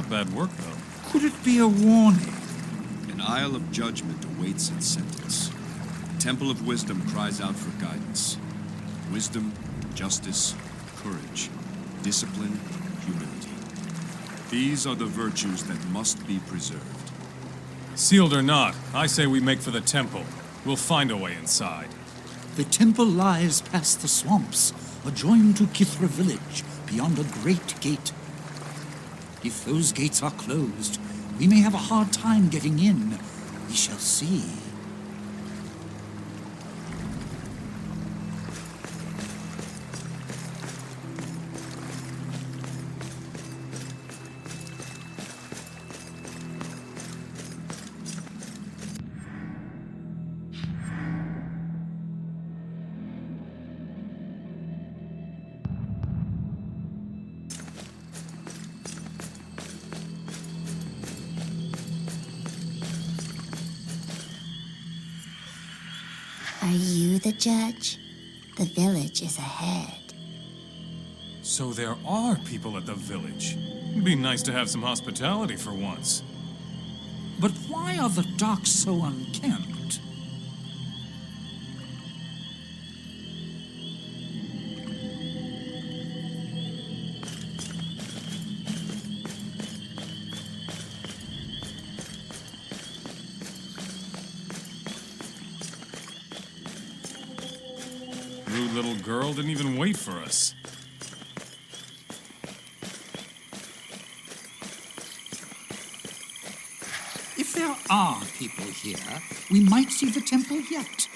Not bad work, though. Could it be a warning? An isle of judgment awaits its sentence. The Temple of Wisdom cries out for guidance. Wisdom, justice, courage, discipline, humility. These are the virtues that must be preserved. Sealed or not, I say we make for the temple. We'll find a way inside. The temple lies past the swamps, adjoined to Kithra village, beyond a great gate. If those gates are closed, we may have a hard time getting in. We shall see. Are you the judge? The village is ahead. So there are people at the village. It'd be nice to have some hospitality for once. But why are the docks so unkempt? Rude little girl didn't even wait for us. If there are people here, we might see the temple yet.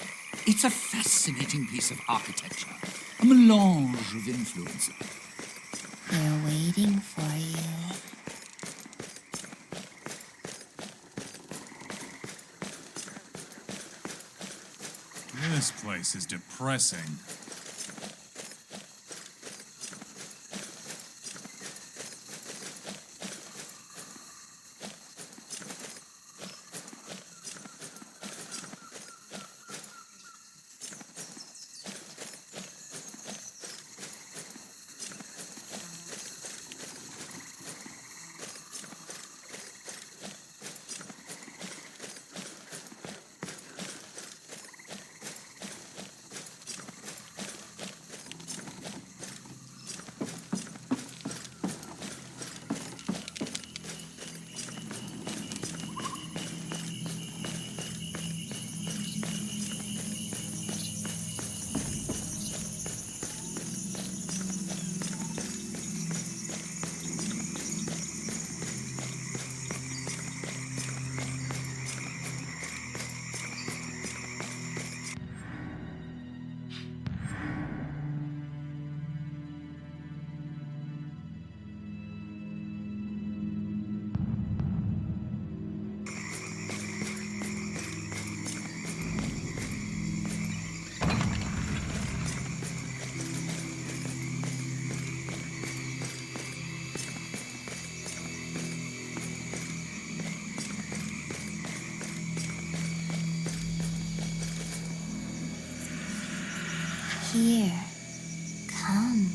It's a fascinating piece of architecture, a melange of influences. They're waiting for you. This place is depressing. Here, come.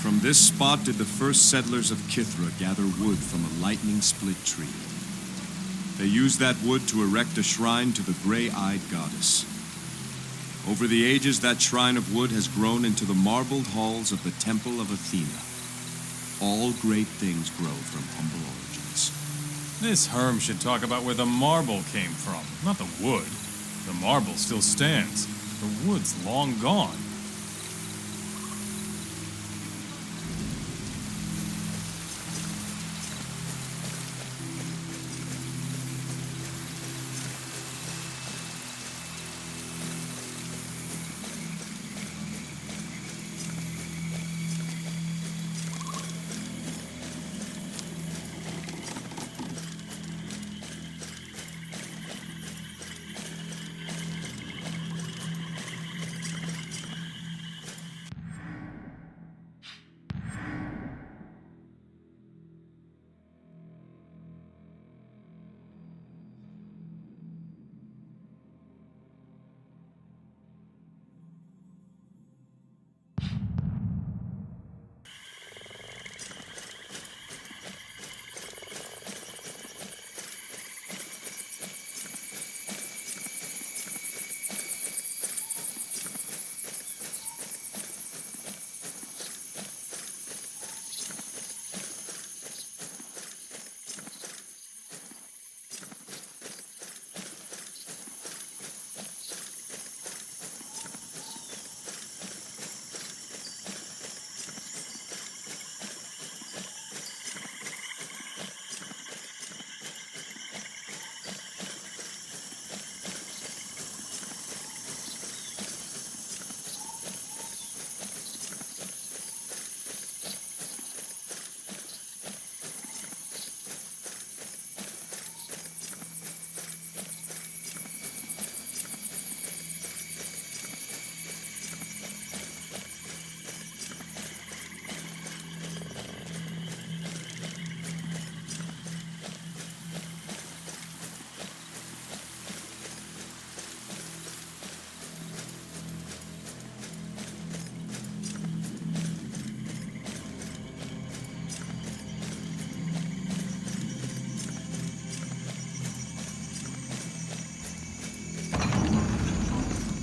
From this spot did the first settlers of Kithra gather wood from a lightning-split tree. They used that wood to erect a shrine to the gray-eyed goddess. Over the ages, that shrine of wood has grown into the marbled halls of the Temple of Athena. All great things grow from humble origins. This Herm should talk about where the marble came from, not the wood. The marble still stands. The wood's long gone.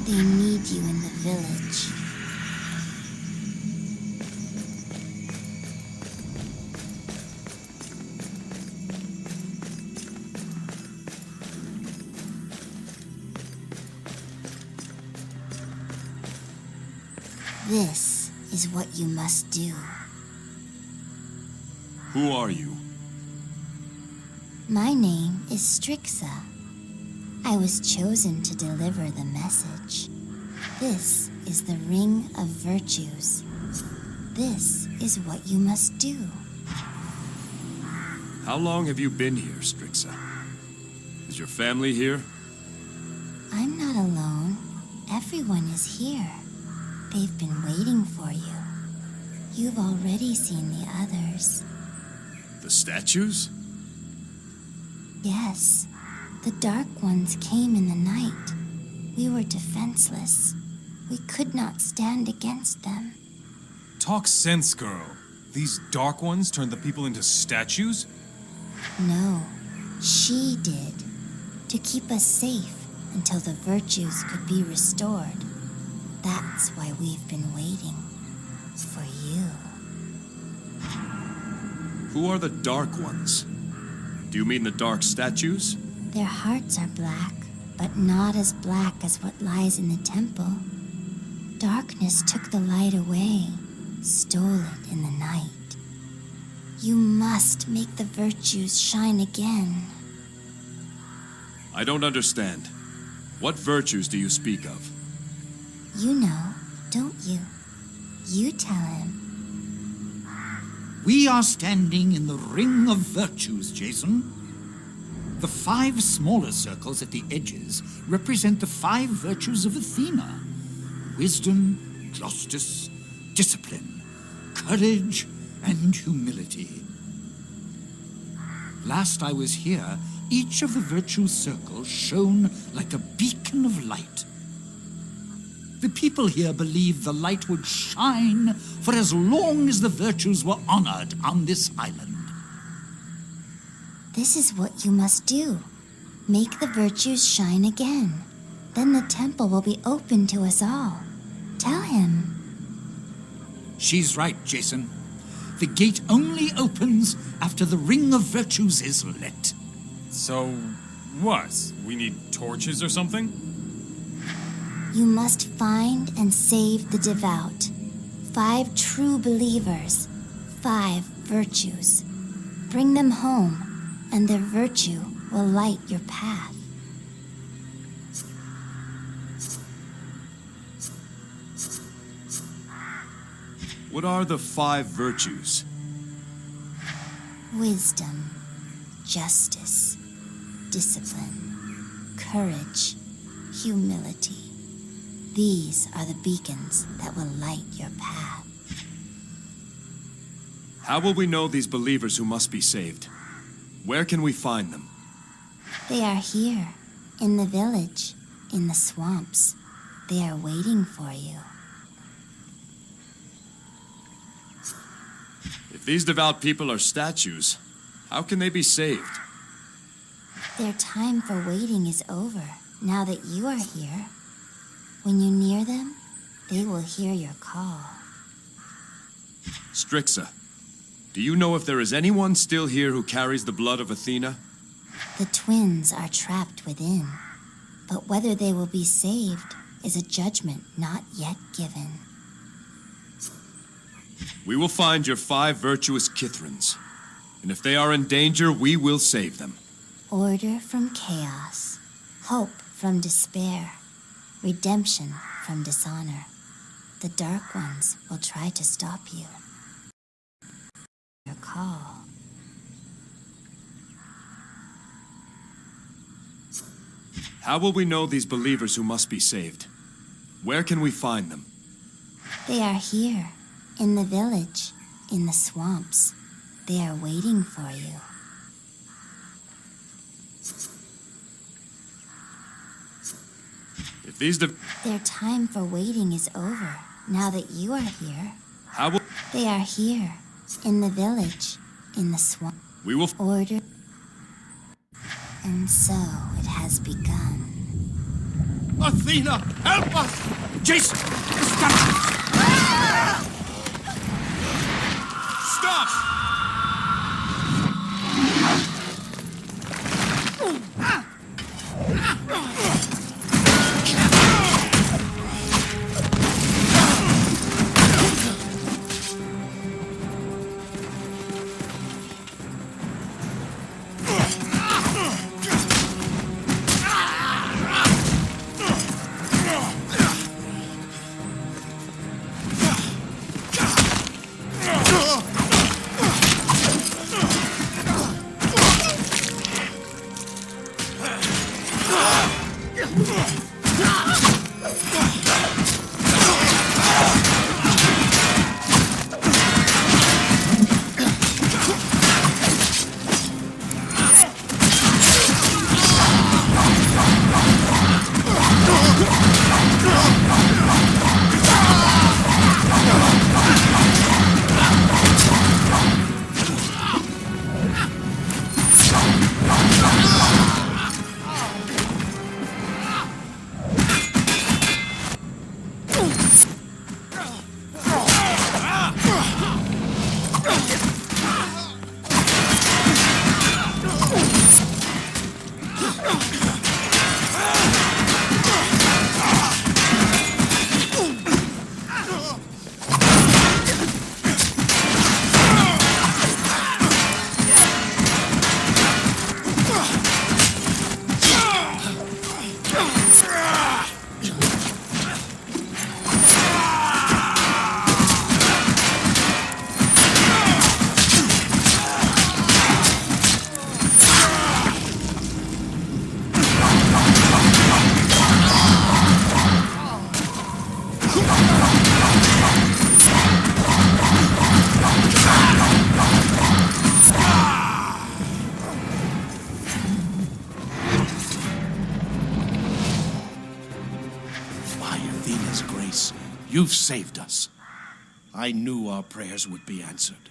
They need you in the village. This is what you must do. Who are you? My name is Strixa. I was chosen to deliver the message. This is the Ring of Virtues. This is what you must do. How long have you been here, Strixa? Is your family here? I'm not alone. Everyone is here. They've been waiting for you. You've already seen the others. The statues? Yes. The Dark Ones came in the night. We were defenseless. We could not stand against them. Talk sense, girl. These Dark Ones turned the people into statues? No, she did. To keep us safe until the virtues could be restored. That's why we've been waiting. For you. Who are the Dark Ones? Do you mean the Dark Statues? Their hearts are black, but not as black as what lies in the temple. Darkness took the light away, stole it in the night. You must make the virtues shine again. I don't understand. What virtues do you speak of? You know, don't you? You tell him. We are standing in the Ring of Virtues, Jason. The 5 smaller circles at the edges represent the 5 virtues of Athena. Wisdom, justice, discipline, courage, and humility. Last I was here, each of the virtue circles shone like a beacon of light. The people here believed the light would shine for as long as the virtues were honored on this island. This is what you must do. Make the virtues shine again. Then the temple will be open to us all. Tell him. She's right, Jason. The gate only opens after the ring of virtues is lit. So, what? We need torches or something? You must find and save the devout. 5 true believers. 5 virtues. Bring them home, and their virtue will light your path. What are the 5 virtues? Wisdom, justice, discipline, courage, humility. These are the beacons that will light your path. How will we know these believers who must be saved? Where can we find them? They are here, in the village, in the swamps. They are waiting for you. If these devout people are statues, how can they be saved? Their time for waiting is over, now that you are here. When you near them, they will hear your call. Strixa, do you know if there is anyone still here who carries the blood of Athena? The twins are trapped within, but whether they will be saved is a judgment not yet given. We will find your 5 virtuous Kithrans, and if they are in danger, we will save them. Order from chaos, hope from despair, redemption from dishonor. The Dark Ones will try to stop you. Your call. How will we know these believers who must be saved? Where can we find them? They are here, in the village, in the swamps. They are waiting for you. If these Their time for waiting is over, now that you are here. how will They are here, in the village, in the swamp. we will Order. And so it has begun. Athena, help us! Jason! Stop! Stop! By Athena's grace. once, you've saved us. I knew our prayers would be answered.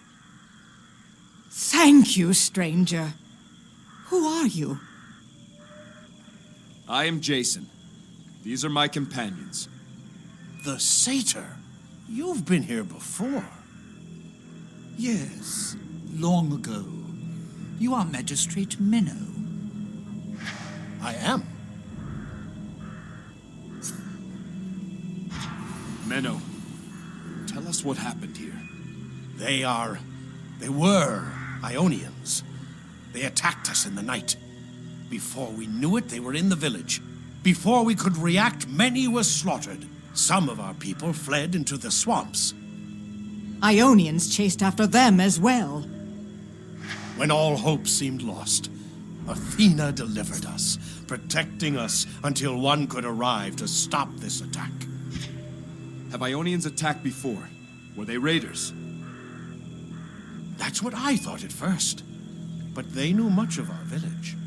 Thank you, stranger. Who are you? I am Jason. These are my companions. The satyr? You've been here before. Yes, long ago. You are Magistrate Minnow. I am. Menno, tell us what happened here. They were Ionians. They attacked us in the night. Before we knew it, they were in the village. Before we could react, many were slaughtered. Some of our people fled into the swamps. Ionians chased after them as well. When all hope seemed lost, Athena delivered us, protecting us until one could arrive to stop this attack. Have Ionians attacked before? Were they raiders? That's what I thought at first. But they knew much of our village.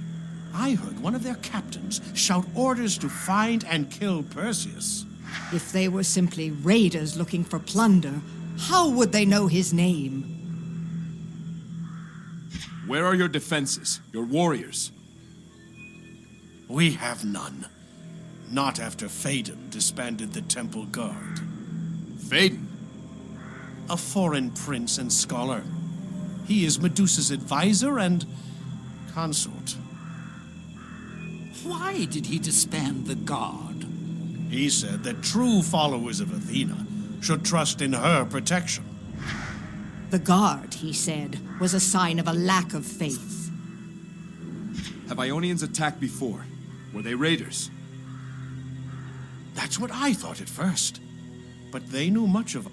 I heard one of their captains shout orders to find and kill Perseus. If they were simply raiders looking for plunder, how would they know his name? Where are your defenses, your warriors? We have none. Not after Phaedon disbanded the temple guard. Phaedon? A foreign prince and scholar. He is Medusa's advisor and consort. Why did he disband the guard? He said that true followers of Athena should trust in her protection. The guard, he said, was a sign of a lack of faith. Have Ionians attacked before? Were they raiders? That's what I thought at first. But they knew much of...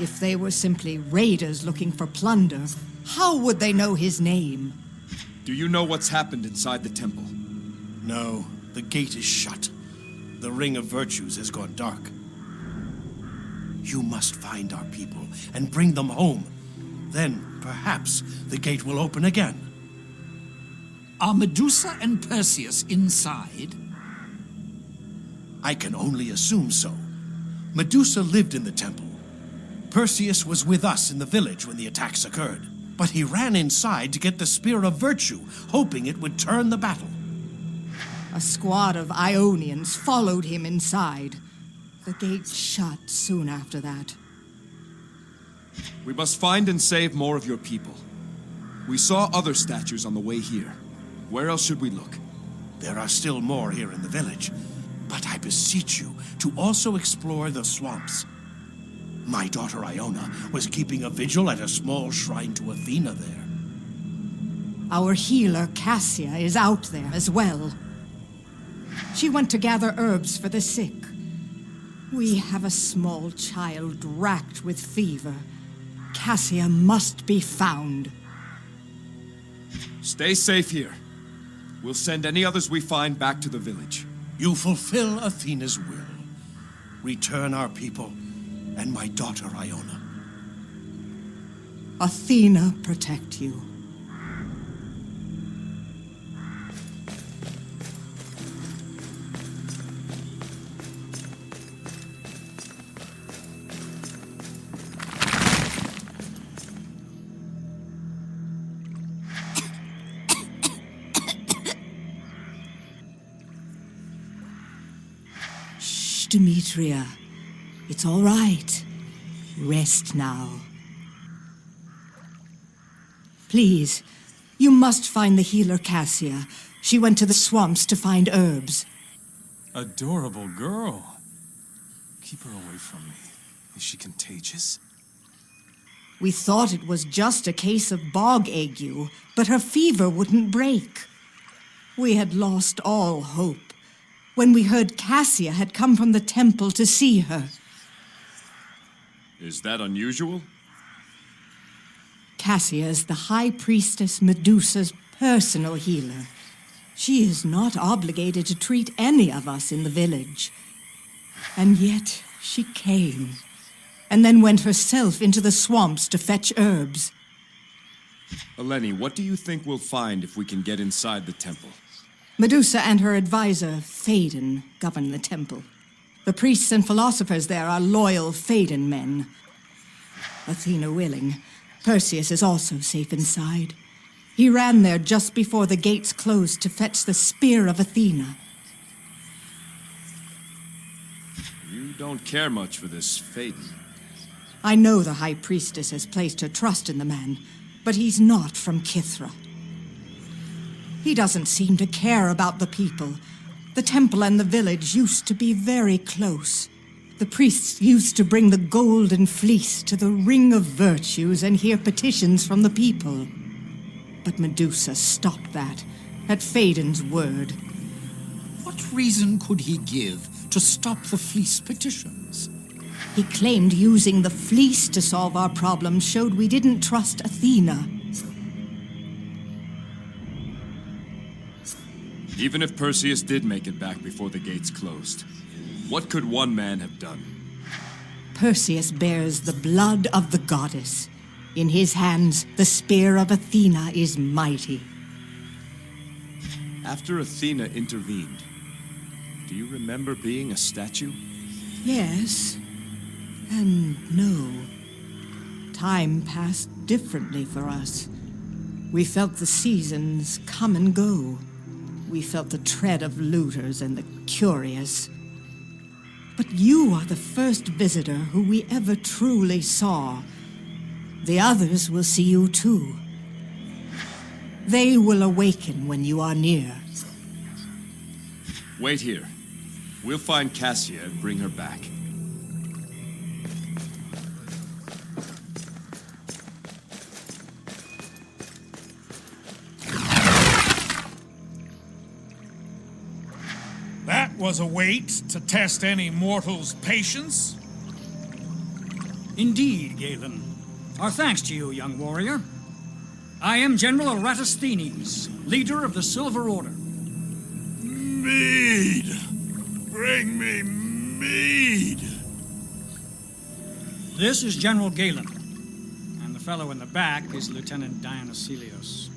If they were simply raiders looking for plunder, how would they know his name? Do you know what's happened inside the temple? No, the gate is shut. The Ring of Virtues has gone dark. You must find our people and bring them home. Then, perhaps, the gate will open again. Are Medusa and Perseus inside? I can only assume so. Medusa lived in the temple. Perseus was with us in the village when the attacks occurred. But he ran inside to get the Spear of Virtue, hoping it would turn the battle. A squad of Ionians followed him inside. The gate shut soon after that. We must find and save more of your people. We saw other statues on the way here. Where else should we look? There are still more here in the village, but I beseech you to also explore the swamps. My daughter Iona was keeping a vigil at a small shrine to Athena there. Our healer, Cassia, is out there as well. She went to gather herbs for the sick. We have a small child racked with fever. Cassia must be found. Stay safe here. We'll send any others we find back to the village. You fulfill Athena's will. Return our people and my daughter Iona. Athena protect you. Shh, Demetria. It's all right. Rest now. Please, you must find the healer Cassia. She went to the swamps to find herbs. Adorable girl. Keep her away from me. Is she contagious? We thought it was just a case of bog ague, but her fever wouldn't break. We had lost all hope when we heard Cassia had come from the temple to see her. Is that unusual? Cassia is the High Priestess Medusa's personal healer. She is not obligated to treat any of us in the village. And yet she came, and then went herself into the swamps to fetch herbs. Eleni, what do you think we'll find if we can get inside the temple? Medusa and her advisor, Phaedon, govern the temple. The priests and philosophers there are loyal Phaedon men. Athena willing, Perseus is also safe inside. He ran there just before the gates closed to fetch the spear of Athena. You don't care much for this Phaedon. I know the High Priestess has placed her trust in the man, but he's not from Kithra. He doesn't seem to care about the people. The temple and the village used to be very close. The priests used to bring the golden fleece to the Ring of Virtues and hear petitions from the people. But Medusa stopped that, at Phaedon's word. What reason could he give to stop the fleece petitions? He claimed using the fleece to solve our problems showed we didn't trust Athena. Even if Perseus did make it back before the gates closed, what could one man have done? Perseus bears the blood of the goddess. In his hands, the spear of Athena is mighty. After Athena intervened, do you remember being a statue? Yes, and no. Time passed differently for us. We felt the seasons come and go. We felt the tread of looters and the curious. But you are the first visitor who we ever truly saw. The others will see you too. They will awaken when you are near. Wait here. We'll find Cassia and bring her back. That was a wait to test any mortal's patience. Indeed, Galen. Our thanks to you, young warrior. I am General Eratosthenes, leader of the Silver Order. Mead! Bring me mead! This is General Galen, and the fellow in the back is Lieutenant Dionysios.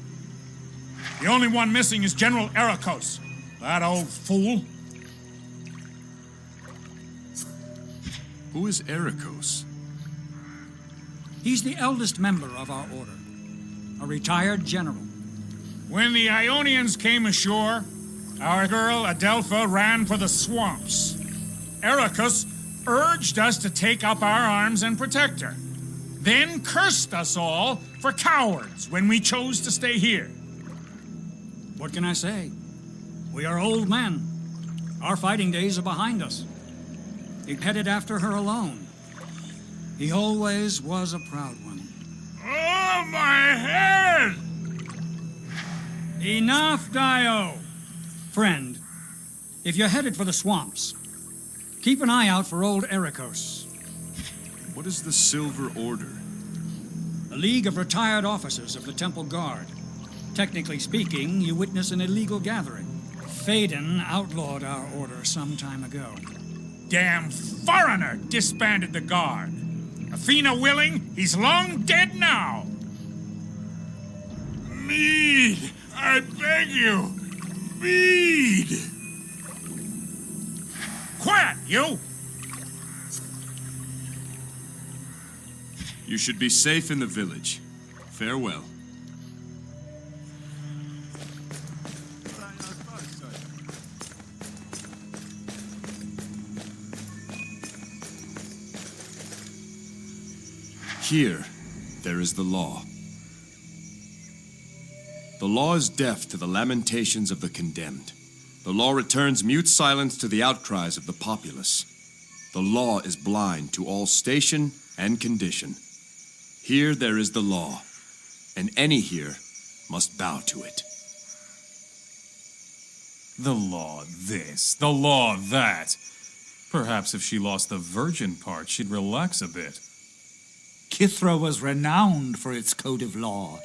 The only one missing is General Ericos. That old fool. Who is Ericos? He's the eldest member of our order, a retired general. When the Ionians came ashore, our girl Adelpha ran for the swamps. Ericus urged us to take up our arms and protect her, then cursed us all for cowards when we chose to stay here. What can I say? We are old men. Our fighting days are behind us. He headed after her alone. He always was a proud one. Oh, my head! Enough, Dio! Friend, if you're headed for the swamps, keep an eye out for old Ericos. What is the Silver Order? A league of retired officers of the Temple Guard. Technically speaking, you witness an illegal gathering. Phaedon outlawed our order some time ago. Damn foreigner disbanded the guard. Athena willing, he's long dead now. Mead! I beg you! Mead! Quiet, you! You should be safe in the village. Farewell. Here, there is the law. The law is deaf to the lamentations of the condemned. The law returns mute silence to the outcries of the populace. The law is blind to all station and condition. Here there is the law, and any here must bow to it. The law this, the law that. Perhaps if she lost the virgin part, she'd relax a bit. Kithra was renowned for its code of law.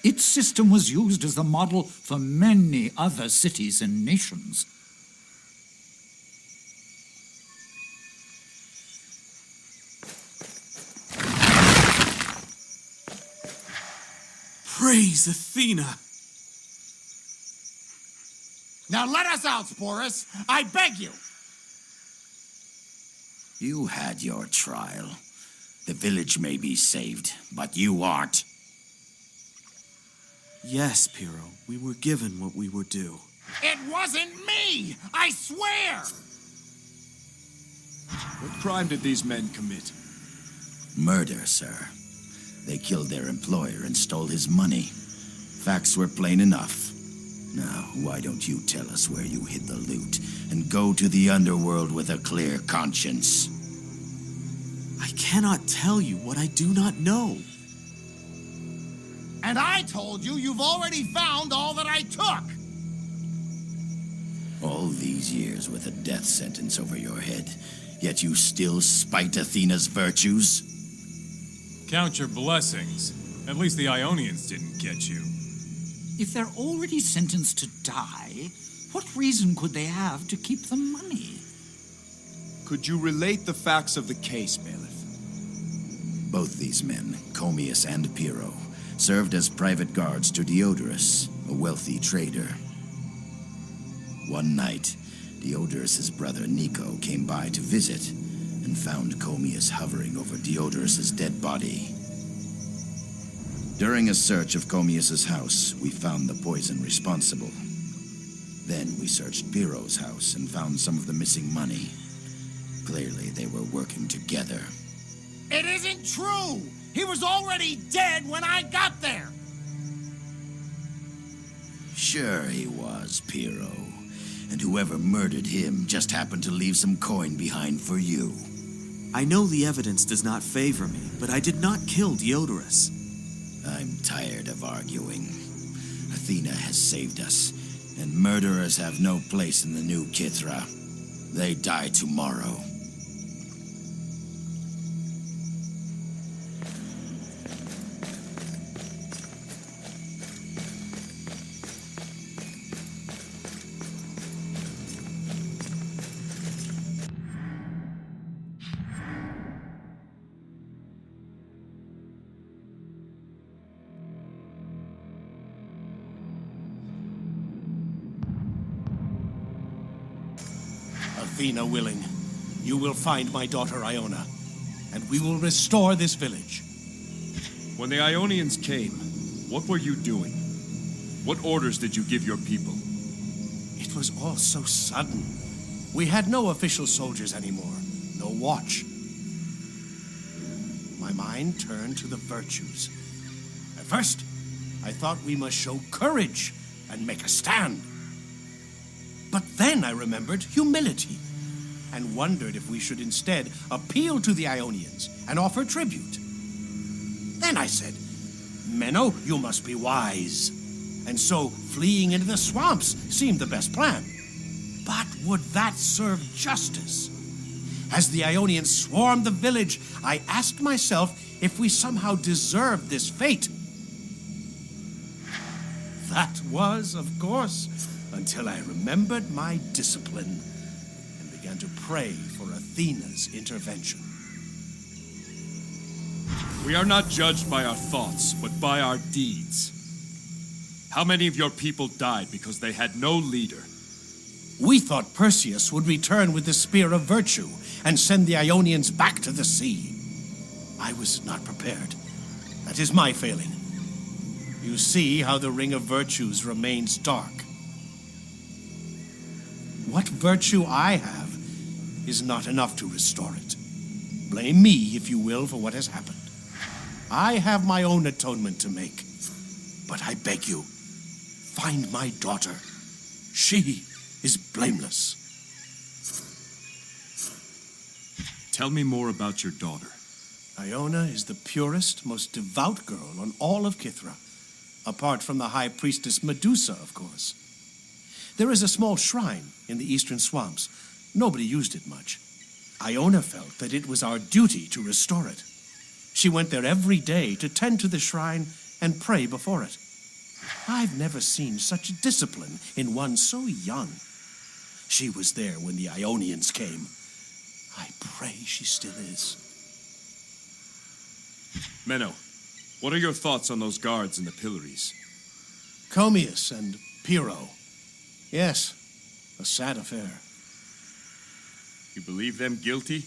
Its system was used as the model for many other cities and nations. Praise Athena! Now let us out, Sporus. I beg you. You had your trial. The village may be saved, but you aren't. Yes, Piro, we were given what we were due. It wasn't me! I swear! What crime did these men commit? Murder, sir. They killed their employer and stole his money. Facts were plain enough. Now, why don't you tell us where you hid the loot and go to the underworld with a clear conscience? I cannot tell you what I do not know. And I told you you've already found all that I took! All these years with a death sentence over your head, yet you still spite Athena's virtues? Count your blessings. At least the Ionians didn't get you. If they're already sentenced to die, what reason could they have to keep the money? Could you relate the facts of the case, Bailiff? Both these men, Comius and Piro, served as private guards to Diodorus, a wealthy trader. One night, Diodorus's brother Nico came by to visit and found Comius hovering over Diodorus's dead body. During a search of Comius's house, we found the poison responsible. Then we searched Piro's house and found some of the missing money. Clearly, they were working together. It isn't true! He was already dead when I got there! Sure he was, Piro. And whoever murdered him just happened to leave some coin behind for you. I know the evidence does not favor me, but I did not kill Diodorus. I'm tired of arguing. Athena has saved us, and murderers have no place in the new Kithra. They die tomorrow. Athena willing, you will find my daughter Iona, and we will restore this village. When the Ionians came, what were you doing? What orders did you give your people? It was all so sudden. We had no official soldiers anymore, no watch. My mind turned to the virtues. At first, I thought we must show courage and make a stand. But then I remembered humility and wondered if we should instead appeal to the Ionians and offer tribute. Then I said, Menno, you must be wise. And so fleeing into the swamps seemed the best plan. But would that serve justice? As the Ionians swarmed the village, I asked myself if we somehow deserved this fate. That was, of course, until I remembered my discipline and began to pray for Athena's intervention. We are not judged by our thoughts, but by our deeds. How many of your people died because they had no leader? We thought Perseus would return with the Spear of Virtue and send the Ionians back to the sea. I was not prepared. That is my failing. You see how the Ring of Virtues remains dark. What virtue I have is not enough to restore it. Blame me, if you will, for what has happened. I have my own atonement to make. But I beg you, find my daughter. She is blameless. Tell me more about your daughter. Iona is the purest, most devout girl on all of Kithra. Apart from the High Priestess Medusa, of course. There is a small shrine in the eastern swamps. Nobody used it much. Iona felt that it was our duty to restore it. She went there every day to tend to the shrine and pray before it. I've never seen such discipline in one so young. She was there when the Ionians came. I pray she still is. Menno, what are your thoughts on those guards in the pillories? Comius and Piro. Yes, a sad affair. You believe them guilty?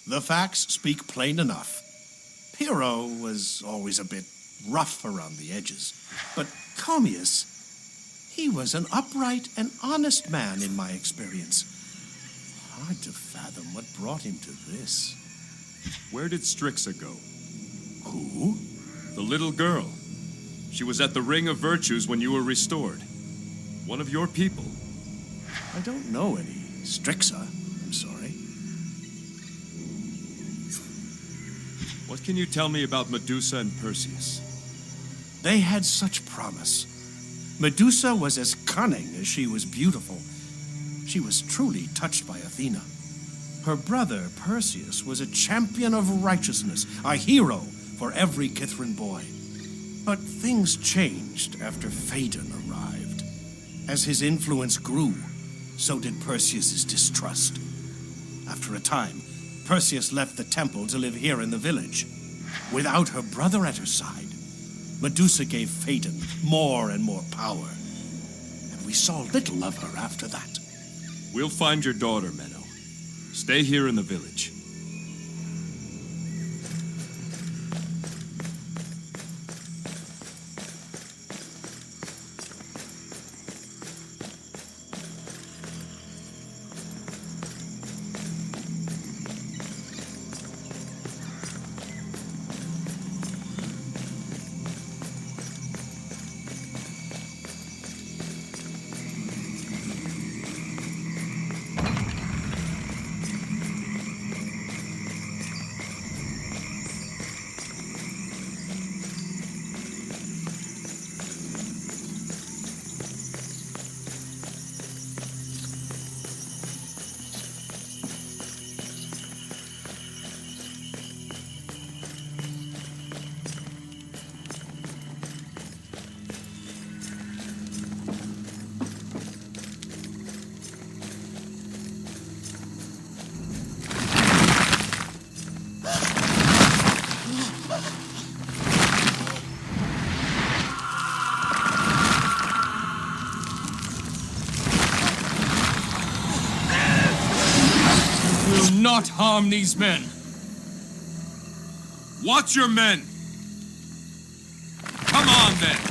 The facts speak plain enough. Pyrrho was always a bit rough around the edges, but Comius, he was an upright and honest man in my experience. Hard to fathom what brought him to this. Where did Strixa go? Who? The little girl. She was at the Ring of Virtues when you were restored. One of your people. I don't know any Strixa, I'm sorry. What can you tell me about Medusa and Perseus? They had such promise. Medusa was as cunning as she was beautiful. She was truly touched by Athena. Her brother, Perseus, was a champion of righteousness, a hero for every Kithran boy. But things changed after Phaedon arrived. As his influence grew, so did Perseus's distrust. After a time, Perseus left the temple to live here in the village. Without her brother at her side, Medusa gave Phaedon more and more power. And we saw little of her after that. We'll find your daughter, Menno. Stay here in the village. Not harm these men. Watch your men! Come on, then!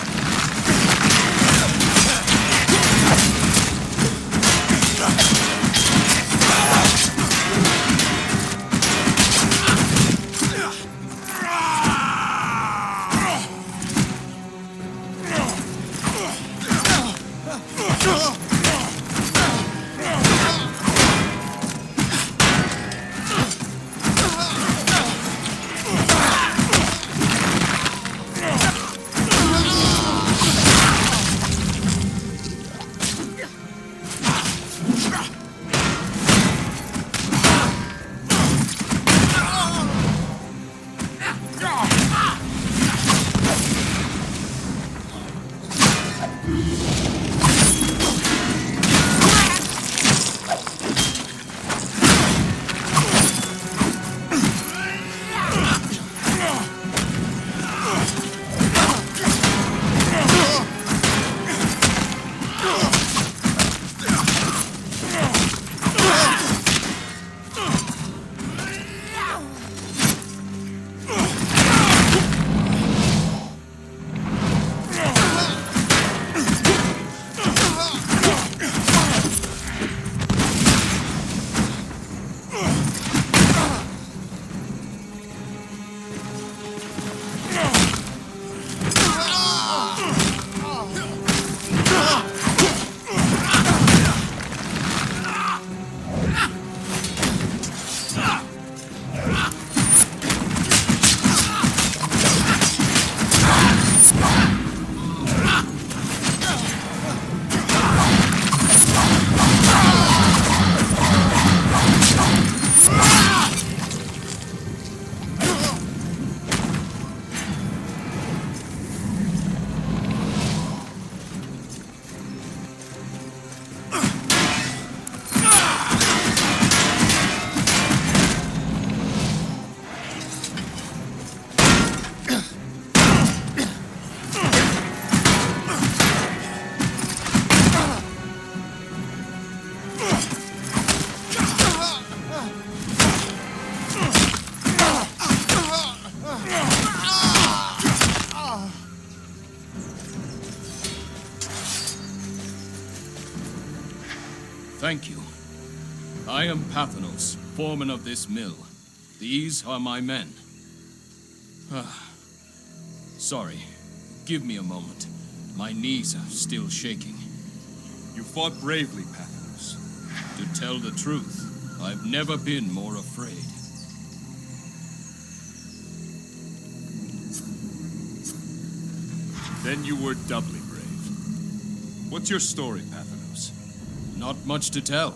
Thank you. I am Pathanos, foreman of this mill. These are my men. Sorry. Give me a moment. My knees are still shaking. You fought bravely, Pathanos. To tell the truth, I've never been more afraid. Then you were doubly brave. What's your story, Pathanos? Not much to tell.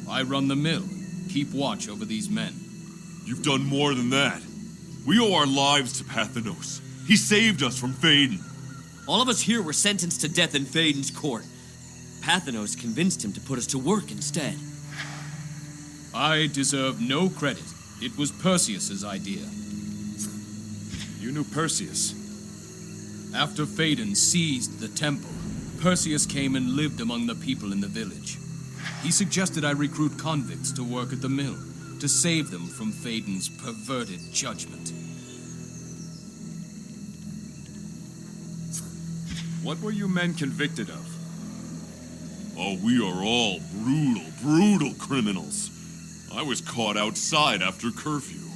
I run the mill, keep watch over these men. You've done more than that. We owe our lives to Pathanos. He saved us from Phaedon. All of us here were sentenced to death in Phaedon's court. Pathanos convinced him to put us to work instead. I deserve no credit. It was Perseus's idea. You knew Perseus? After Phaedon seized the temple, Perseus came and lived among the people in the village. He suggested I recruit convicts to work at the mill, to save them from Phaedon's perverted judgment. What were you men convicted of? Oh, we are all brutal criminals. I was caught outside after curfew.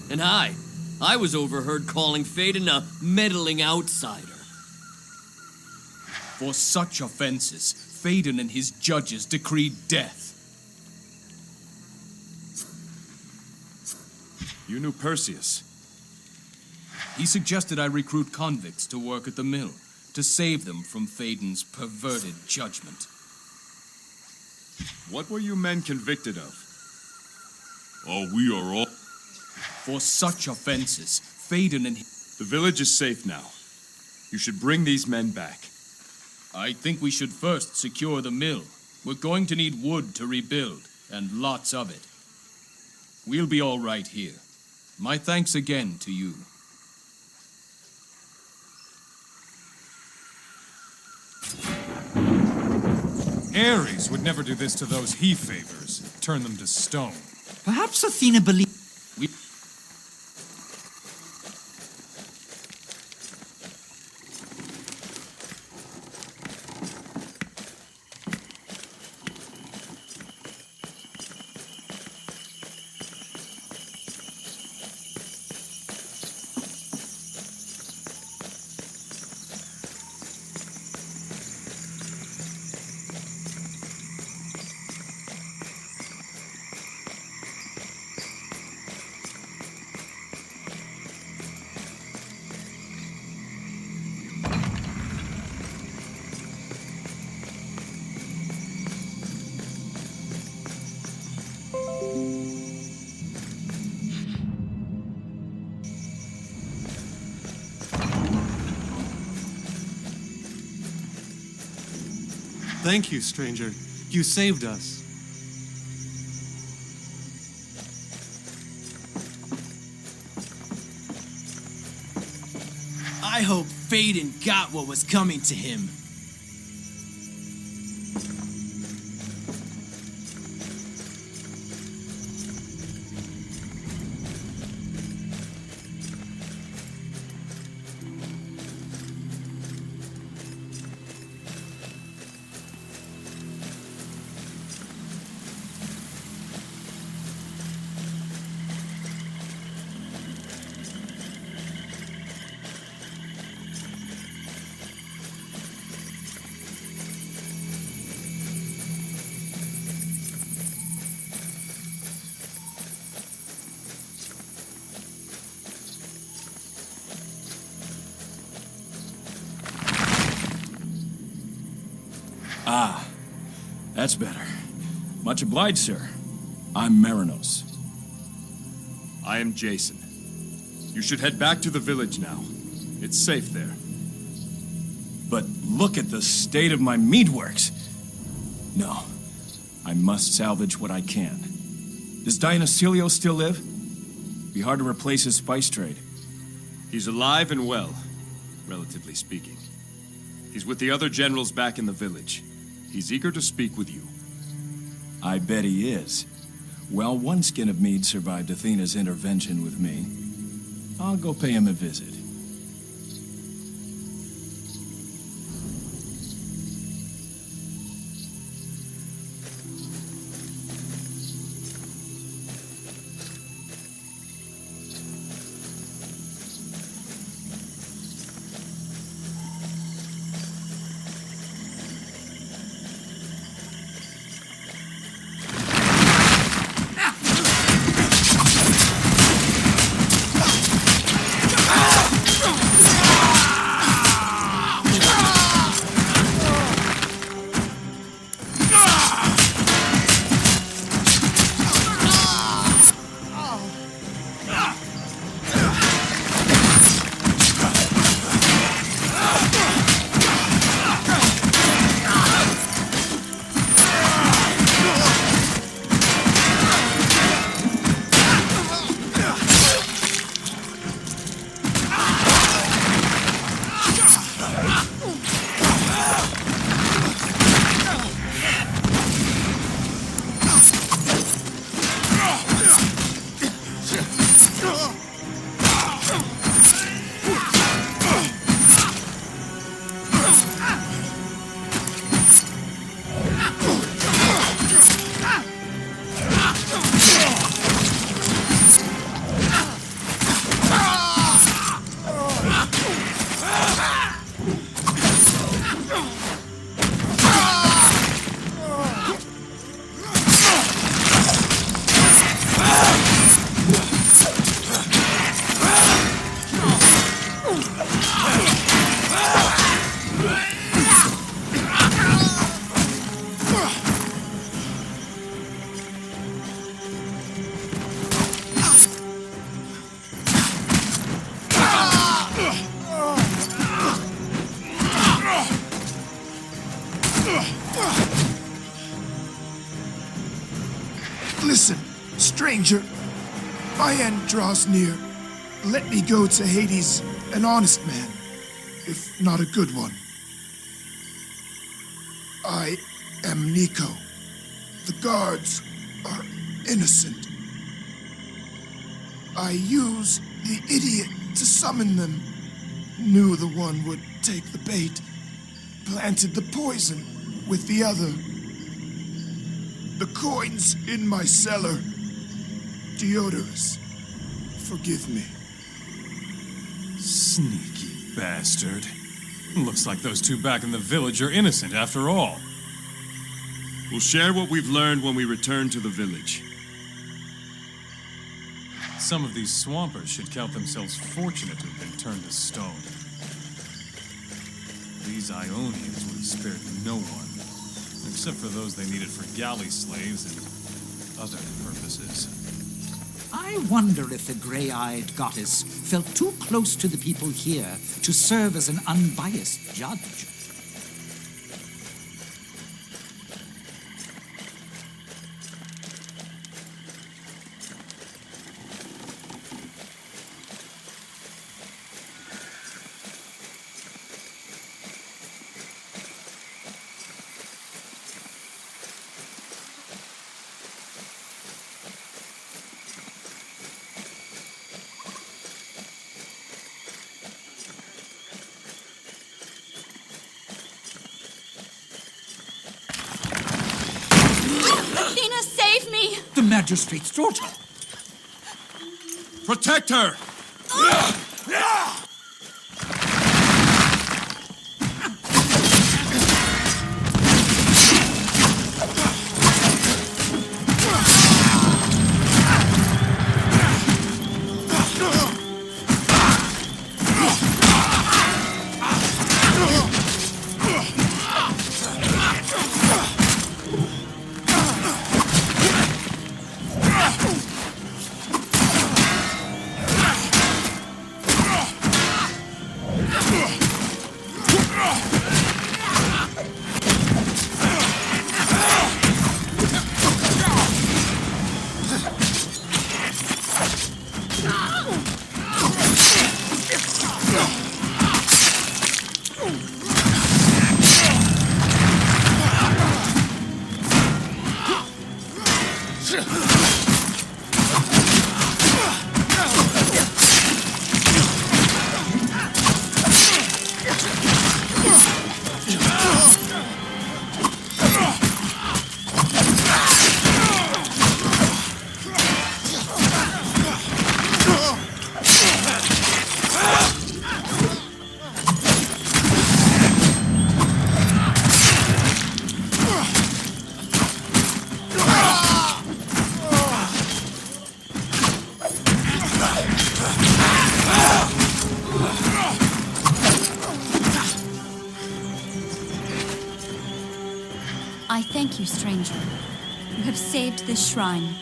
And I was overheard calling Phaedon a meddling outsider. For such offenses, Phaedon and his judges decreed death. You knew Perseus? He suggested I recruit convicts to work at the mill, to save them from Phaedon's perverted judgment. What were you men convicted of? Oh, we are all... For such offenses, Phaedon and... The village is safe now. You should bring these men back. I think we should first secure the mill. We're going to need wood to rebuild, and lots of it. We'll be all right here. My thanks again to you. Ares would never do this to those he favors, turn them to stone. Perhaps Athena believes... Thank you, stranger. You saved us. I hope Phaedon got what was coming to him. Ah, that's better. Much obliged, sir. I'm Marinos. I am Jason. You should head back to the village now. It's safe there. But look at the state of my meadworks. No, I must salvage what I can. Does Dionysilio still live? Be hard to replace his spice trade. He's alive and well, relatively speaking. He's with the other generals back in the village. He's eager to speak with you. I bet he is. Well, one skin of mead survived Athena's intervention with me. I'll go pay him a visit. Listen, stranger. My end draws near. Let me go to Hades, an honest man, if not a good one. I am Nico. The guards are innocent. I used the idiot to summon them. Knew the one would take the bait. Planted the poison with the other. The coin's in my cellar. Diodorus, forgive me. Sneaky bastard. Looks like those two back in the village are innocent after all. We'll share what we've learned when we return to the village. Some of these swampers should count themselves fortunate to have been turned to stone. These Ionians would have spared no one, except for those they needed for galley slaves and other purposes. I wonder if the gray-eyed goddess felt too close to the people here to serve as an unbiased judge. Athena, save me! The magistrate's daughter. Protect her! I thank you, stranger. You have saved this shrine.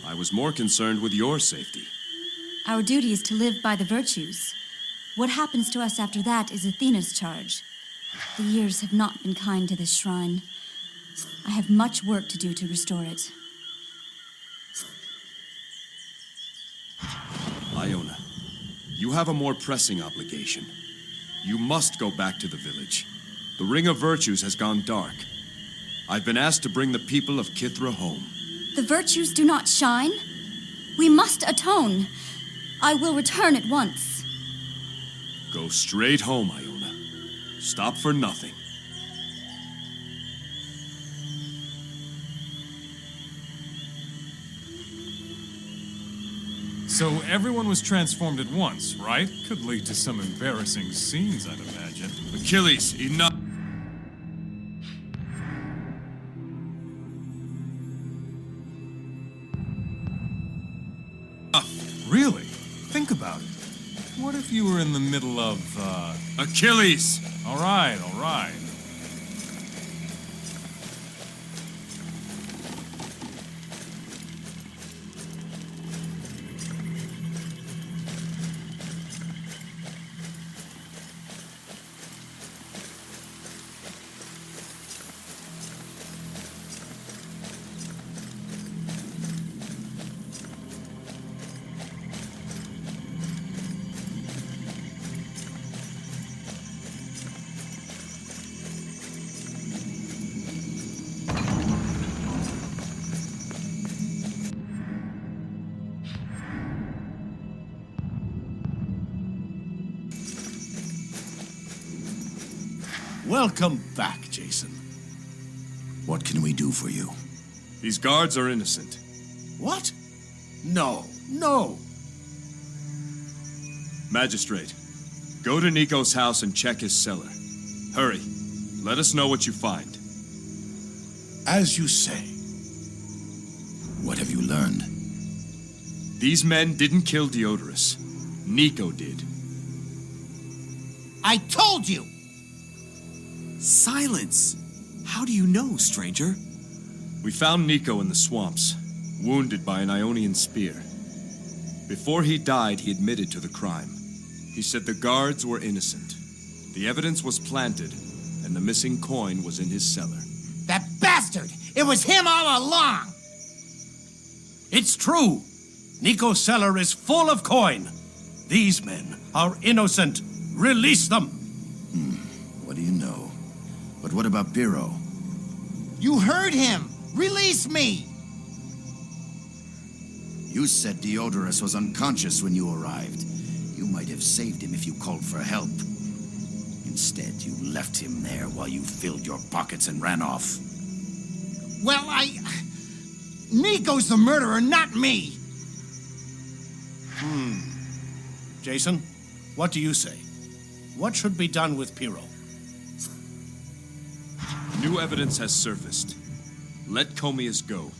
I was more concerned with your safety. Our duty is to live by the virtues. What happens to us after that is Athena's charge. The years have not been kind to this shrine. I have much work to do to restore it. Iona, you have a more pressing obligation. You must go back to the village. The Ring of Virtues has gone dark. I've been asked to bring the people of Kithra home. The virtues do not shine? We must atone. I will return at once. Go straight home, Iona. Stop for nothing. So everyone was transformed at once, right? Could lead to some embarrassing scenes, I'd imagine. Achilles, enough! Really? Think about it. What if you were in the middle of, Achilles! All right, all right. Welcome back, Jason. What can we do for you? These guards are innocent. What? No, no. Magistrate, go to Nico's house and check his cellar. Hurry. Let us know what you find. As you say. What have you learned? These men didn't kill Diodorus. Nico did. I told you! Silence! How do you know, stranger? We found Nico in the swamps, wounded by an Ionian spear. Before he died, he admitted to the crime. He said the guards were innocent. The evidence was planted, and the missing coin was in his cellar. That bastard! It was him all along! It's true. Nico's cellar is full of coin. These men are innocent. Release them! What do you know? But what about Pyrrho? You heard him! Release me! You said Diodorus was unconscious when you arrived. You might have saved him if you called for help. Instead, you left him there while you filled your pockets and ran off. Well, Nico's the murderer, not me! Jason, what do you say? What should be done with Pyrrho? New evidence has surfaced. Let Comius go.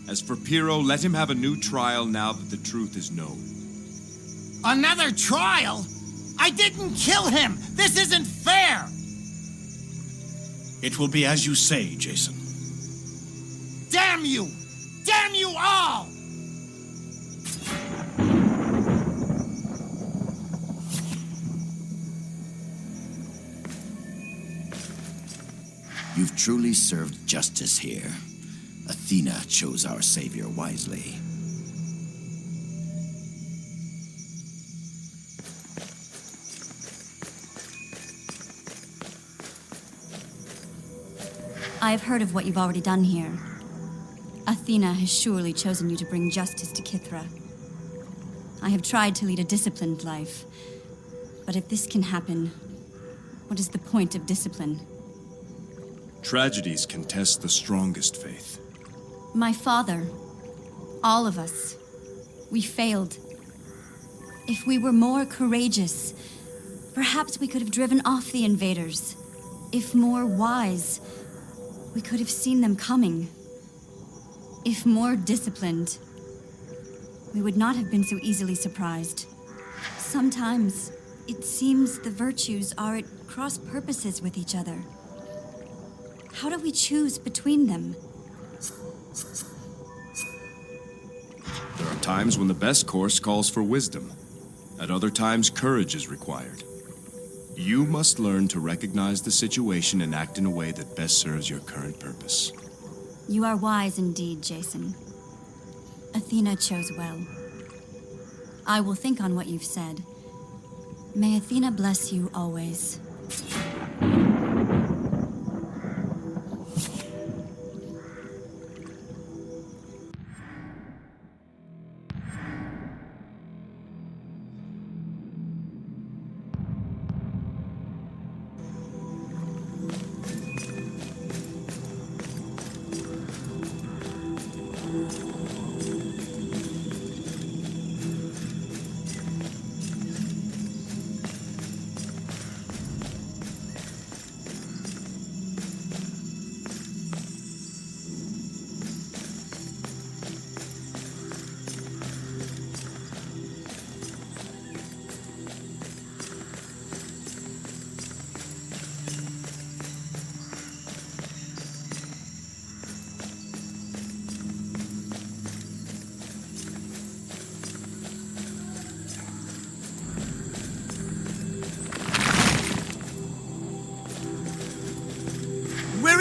As for Pyrrho, let him have a new trial now that the truth is known. Another trial? I didn't kill him! This isn't fair! It will be as you say, Jason. Damn you! Damn you all! You've truly served justice here. Athena chose our savior wisely. I have heard of what you've already done here. Athena has surely chosen you to bring justice to Kithra. I have tried to lead a disciplined life, but if this can happen, what is the point of discipline? Tragedies can test the strongest faith. My father, all of us, we failed. If we were more courageous, perhaps we could have driven off the invaders. If more wise, we could have seen them coming. If more disciplined, we would not have been so easily surprised. Sometimes, it seems the virtues are at cross purposes with each other. How do we choose between them? There are times when the best course calls for wisdom. At other times, courage is required. You must learn to recognize the situation and act in a way that best serves your current purpose. You are wise indeed, Jason. Athena chose well. I will think on what you've said. May Athena bless you always.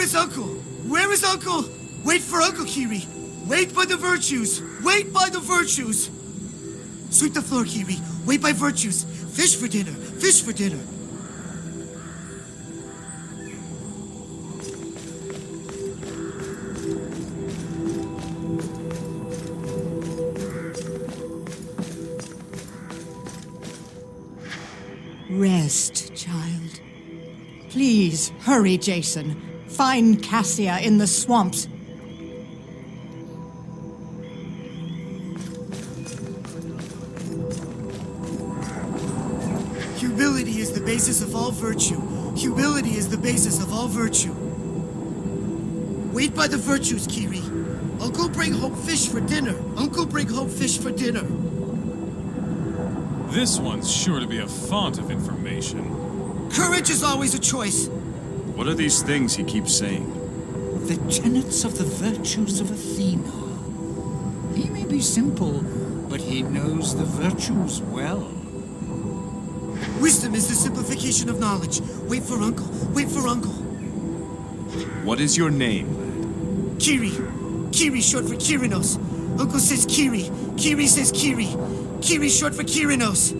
is Uncle? Where is Uncle? Wait for Uncle, Kiri. Wait by the virtues. Wait by the virtues. Sweep the floor, Kiri. Wait by virtues. Fish for dinner. Fish for dinner. Rest, child. Please, hurry, Jason. Find Cassia in the swamps. Humility is the basis of all virtue. Humility is the basis of all virtue. Wait by the virtues, Kiri. Uncle bring home fish for dinner. Uncle bring home fish for dinner. This one's sure to be a font of information. Courage is always a choice. What are these things he keeps saying? The tenets of the virtues of Athena. He may be simple, but he knows the virtues well. Wisdom is the simplification of knowledge. Wait for Uncle. Wait for Uncle. What is your name, lad? Kiri. Kiri, short for Kyrinos. Uncle says Kiri. Kiri says Kiri. Kiri, short for Kyrinos.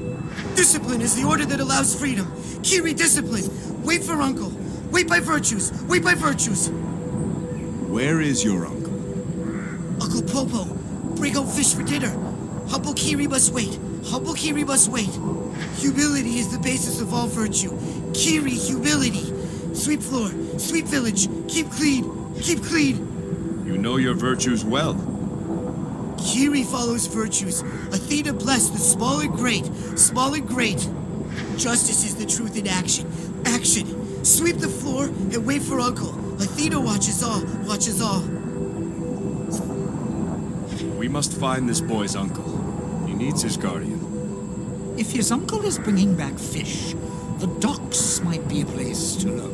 Discipline is the order that allows freedom. Kiri, discipline. Wait for Uncle. Wait by virtues. Wait by virtues. Where is your uncle? Uncle Popo, bring home fish for dinner. Humble Kiri must wait. Humble Kiri must wait. Humility is the basis of all virtue. Kiri, humility. Sweep floor, sweep village. Keep clean, keep clean. You know your virtues well. Kiri follows virtues. Athena blessed the small and great. Small and great. Justice is the truth in action. Action. Sweep the floor and wait for Uncle. Athena watches all. Watches all. We must find this boy's uncle. He needs his guardian. If his uncle is bringing back fish, the docks might be a place to look.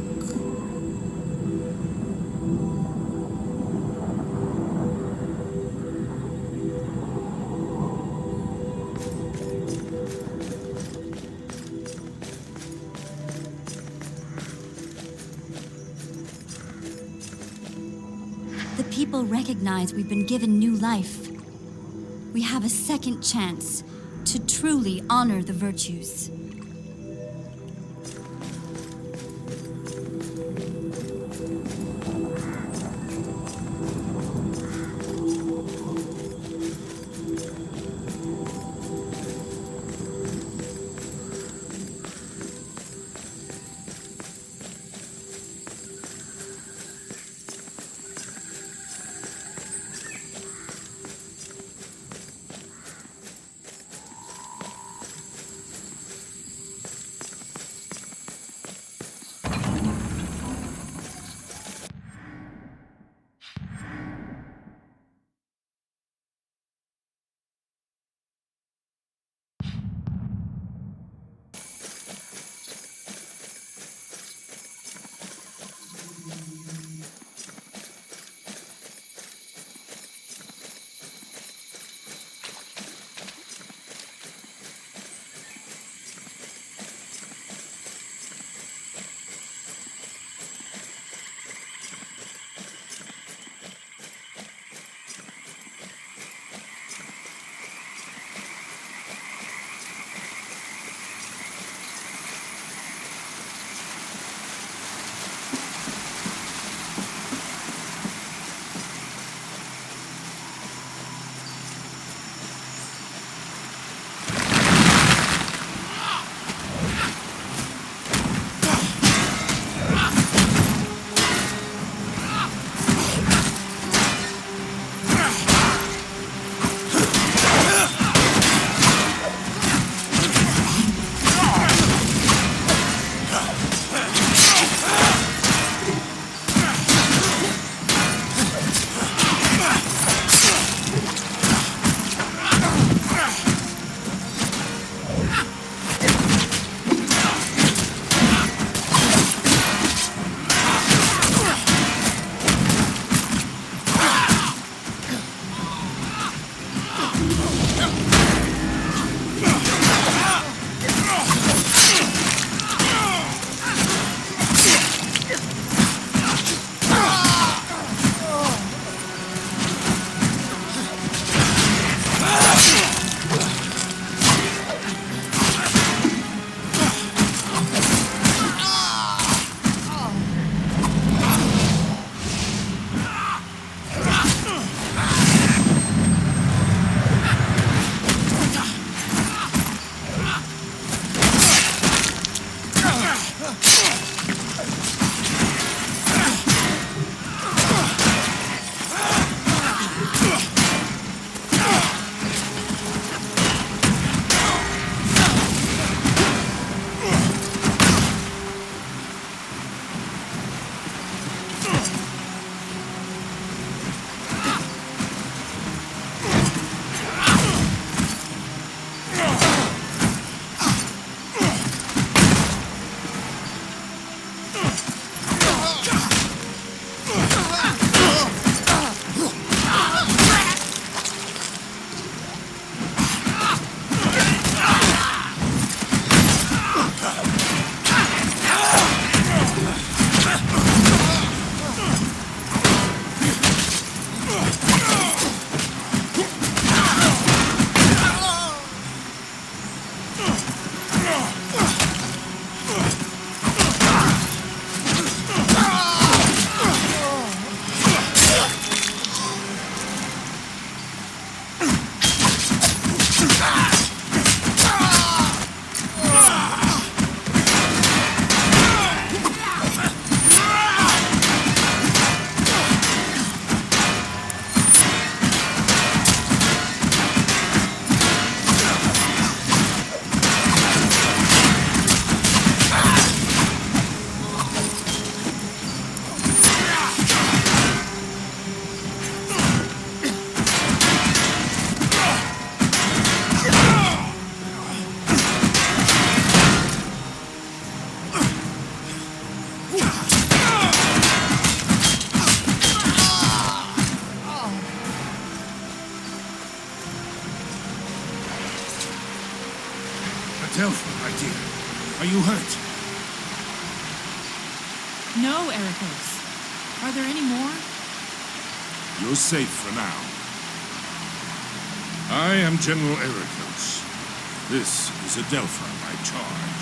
The people recognize we've been given new life. We have a second chance to truly honor the virtues. Adelpha, my dear, are you hurt? No, Ericos. Are there any more? You're safe for now. I am General Ericos. This is Adelpha, my charge.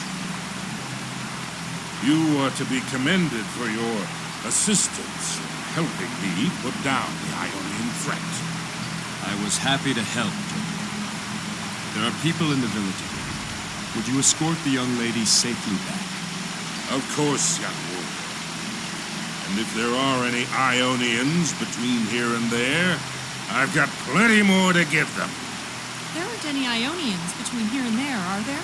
You are to be commended for your assistance in helping me put down the Ionian threat. I was happy to help, General. There are people in the village again. Would you escort the young lady safely back? Of course, young woman. And if there are any Ionians between here and there, I've got plenty more to give them. There aren't any Ionians between here and there, are there?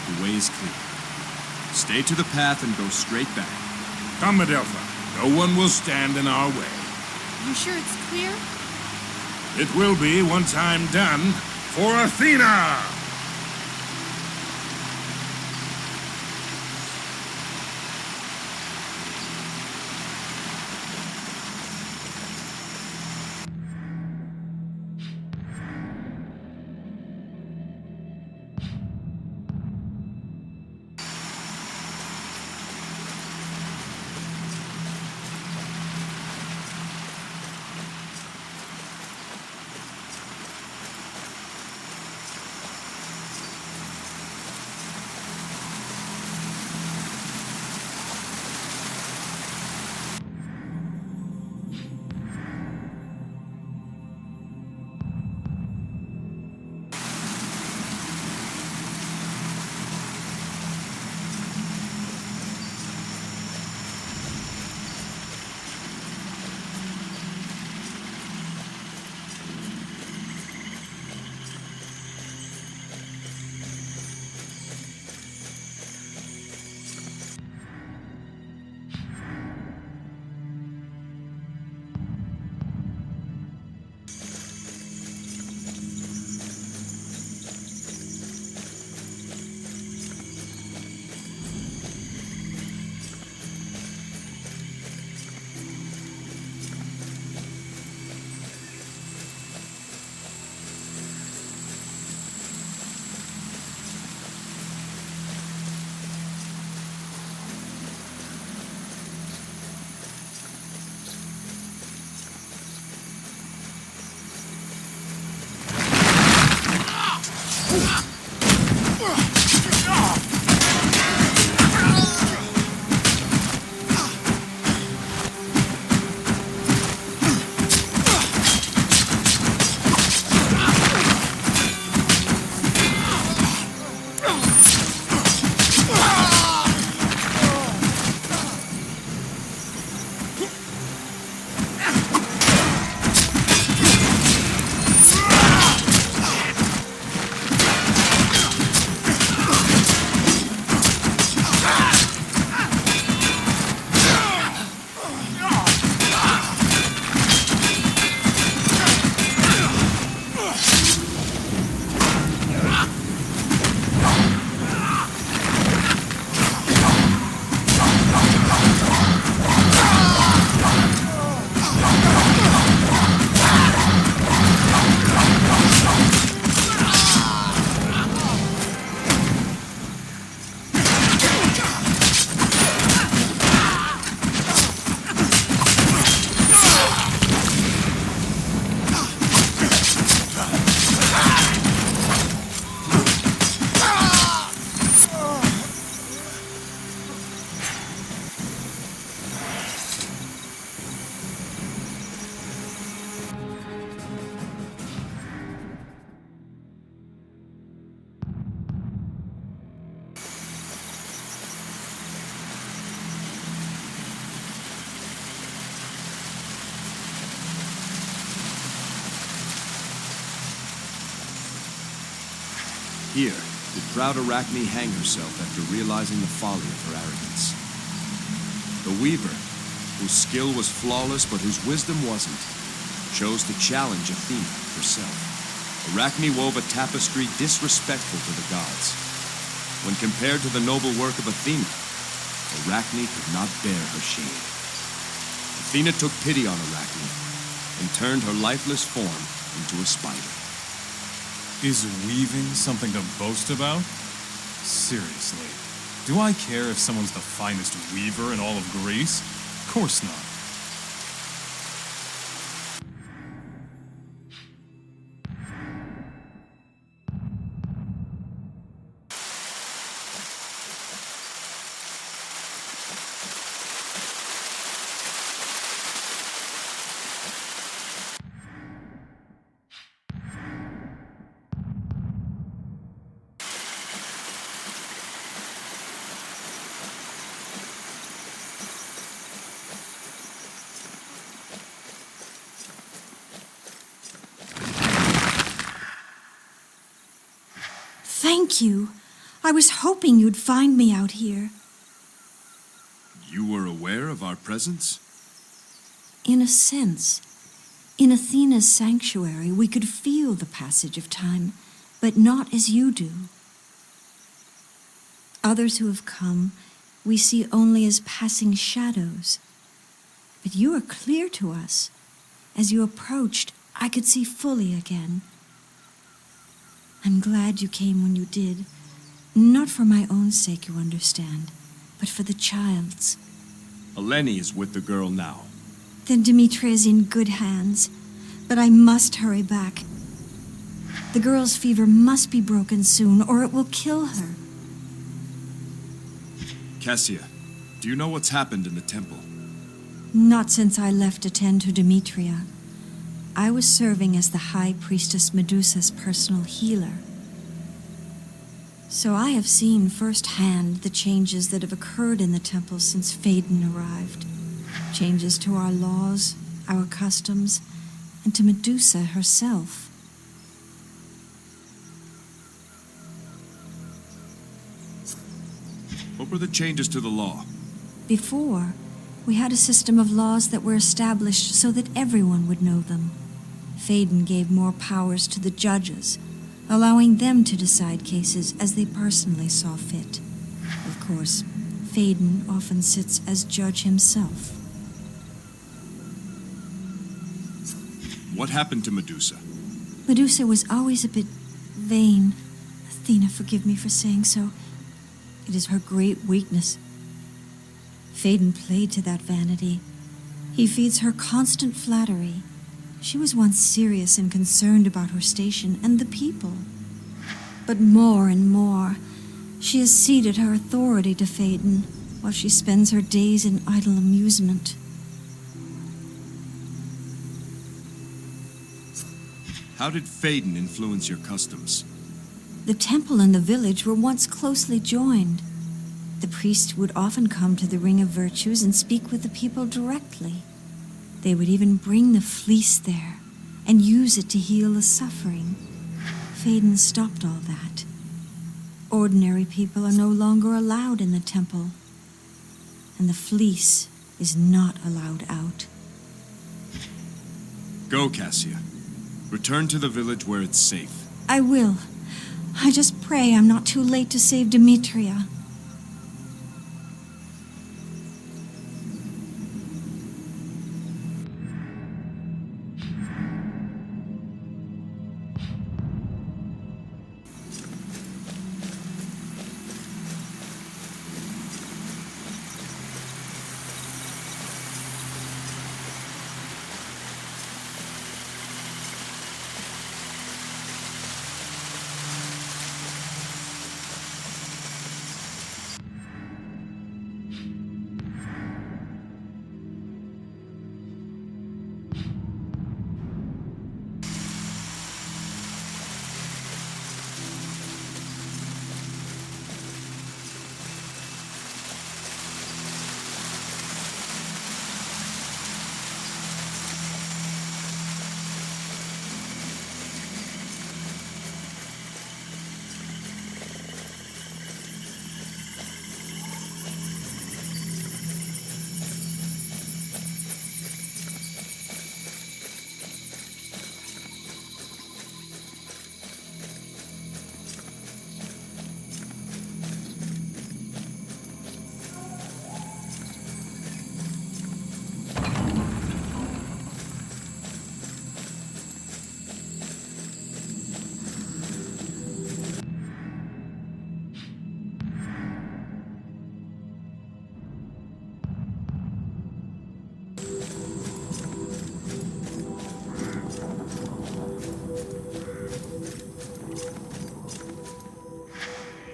The way is clear. Stay to the path and go straight back. Come, Adelpha. No one will stand in our way. You sure it's clear? It will be once I'm done for Athena! Here, did proud Arachne hang herself after realizing the folly of her arrogance. The Weaver, whose skill was flawless but whose wisdom wasn't, chose to challenge Athena herself. Arachne wove a tapestry disrespectful to the gods. When compared to the noble work of Athena, Arachne could not bear her shame. Athena took pity on Arachne and turned her lifeless form into a spider. Is weaving something to boast about? Seriously. Do I care if someone's the finest weaver in all of Greece? Of course not. Thank you. I was hoping you'd find me out here. You were aware of our presence? In a sense. In Athena's sanctuary, we could feel the passage of time, but not as you do. Others who have come, we see only as passing shadows. But you are clear to us. As you approached, I could see fully again. I'm glad you came when you did. Not for my own sake, you understand, but for the child's. Eleni is with the girl now. Then Demetria is in good hands. But I must hurry back. The girl's fever must be broken soon, or it will kill her. Cassia, do you know what's happened in the temple? Not since I left to tend to Demetria. I was serving as the High Priestess Medusa's personal healer. So I have seen firsthand the changes that have occurred in the temple since Phaedon arrived. Changes to our laws, our customs, and to Medusa herself. What were the changes to the law? Before, we had a system of laws that were established so that everyone would know them. Phaedon gave more powers to the judges, allowing them to decide cases as they personally saw fit. Of course, Phaedon often sits as judge himself. What happened to Medusa? Medusa was always a bit vain. Athena, forgive me for saying so. It is her great weakness. Phaedon played to that vanity. He feeds her constant flattery. She was once serious and concerned about her station and the people. But more and more, she has ceded her authority to Phaedon, while she spends her days in idle amusement. How did Phaedon influence your customs? The temple and the village were once closely joined. The priest would often come to the Ring of Virtues and speak with the people directly. They would even bring the fleece there and use it to heal the suffering. Phaedon stopped all that. Ordinary people are no longer allowed in the temple, and the fleece is not allowed out. Go, Cassia. Return to the village where it's safe. I will. I just pray I'm not too late to save Demetria.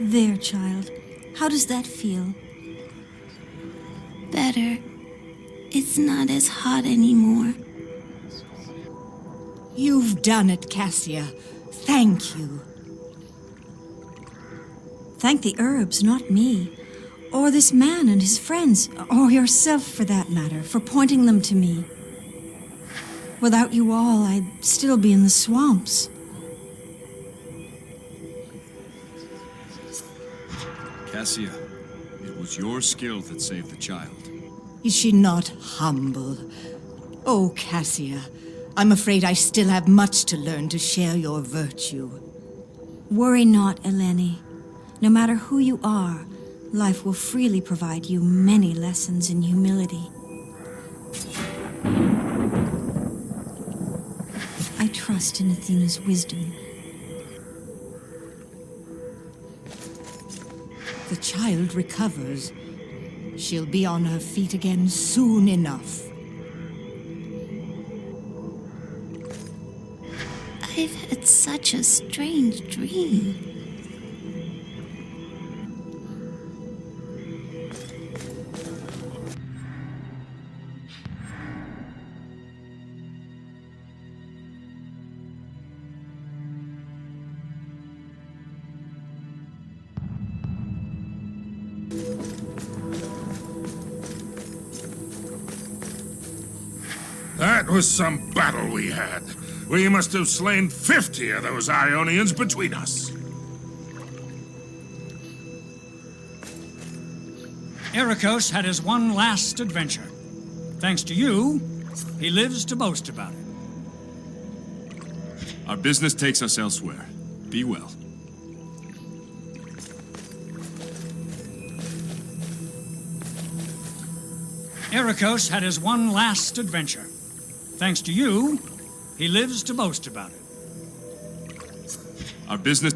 There, child. How does that feel? Better. It's not as hot anymore. You've done it, Cassia. Thank you. Thank the herbs, not me. Or this man and his friends, or yourself for that matter, for pointing them to me. Without you all, I'd still be in the swamps. Cassia, it was your skill that saved the child. Is she not humble? Oh, Cassia, I'm afraid I still have much to learn to share your virtue. Worry not, Eleni. No matter who you are, life will freely provide you many lessons in humility. I trust in Athena's wisdom. The child recovers. She'll be on her feet again soon enough. I've had such a strange dream. That was some battle we had. We must have slain 50 of those Ionians between us. Ericos had his one last adventure. Thanks to you, he lives to boast about it. Our business takes us elsewhere. Be well. Ericos had his one last adventure. Thanks to you, he lives to boast about it. Our business...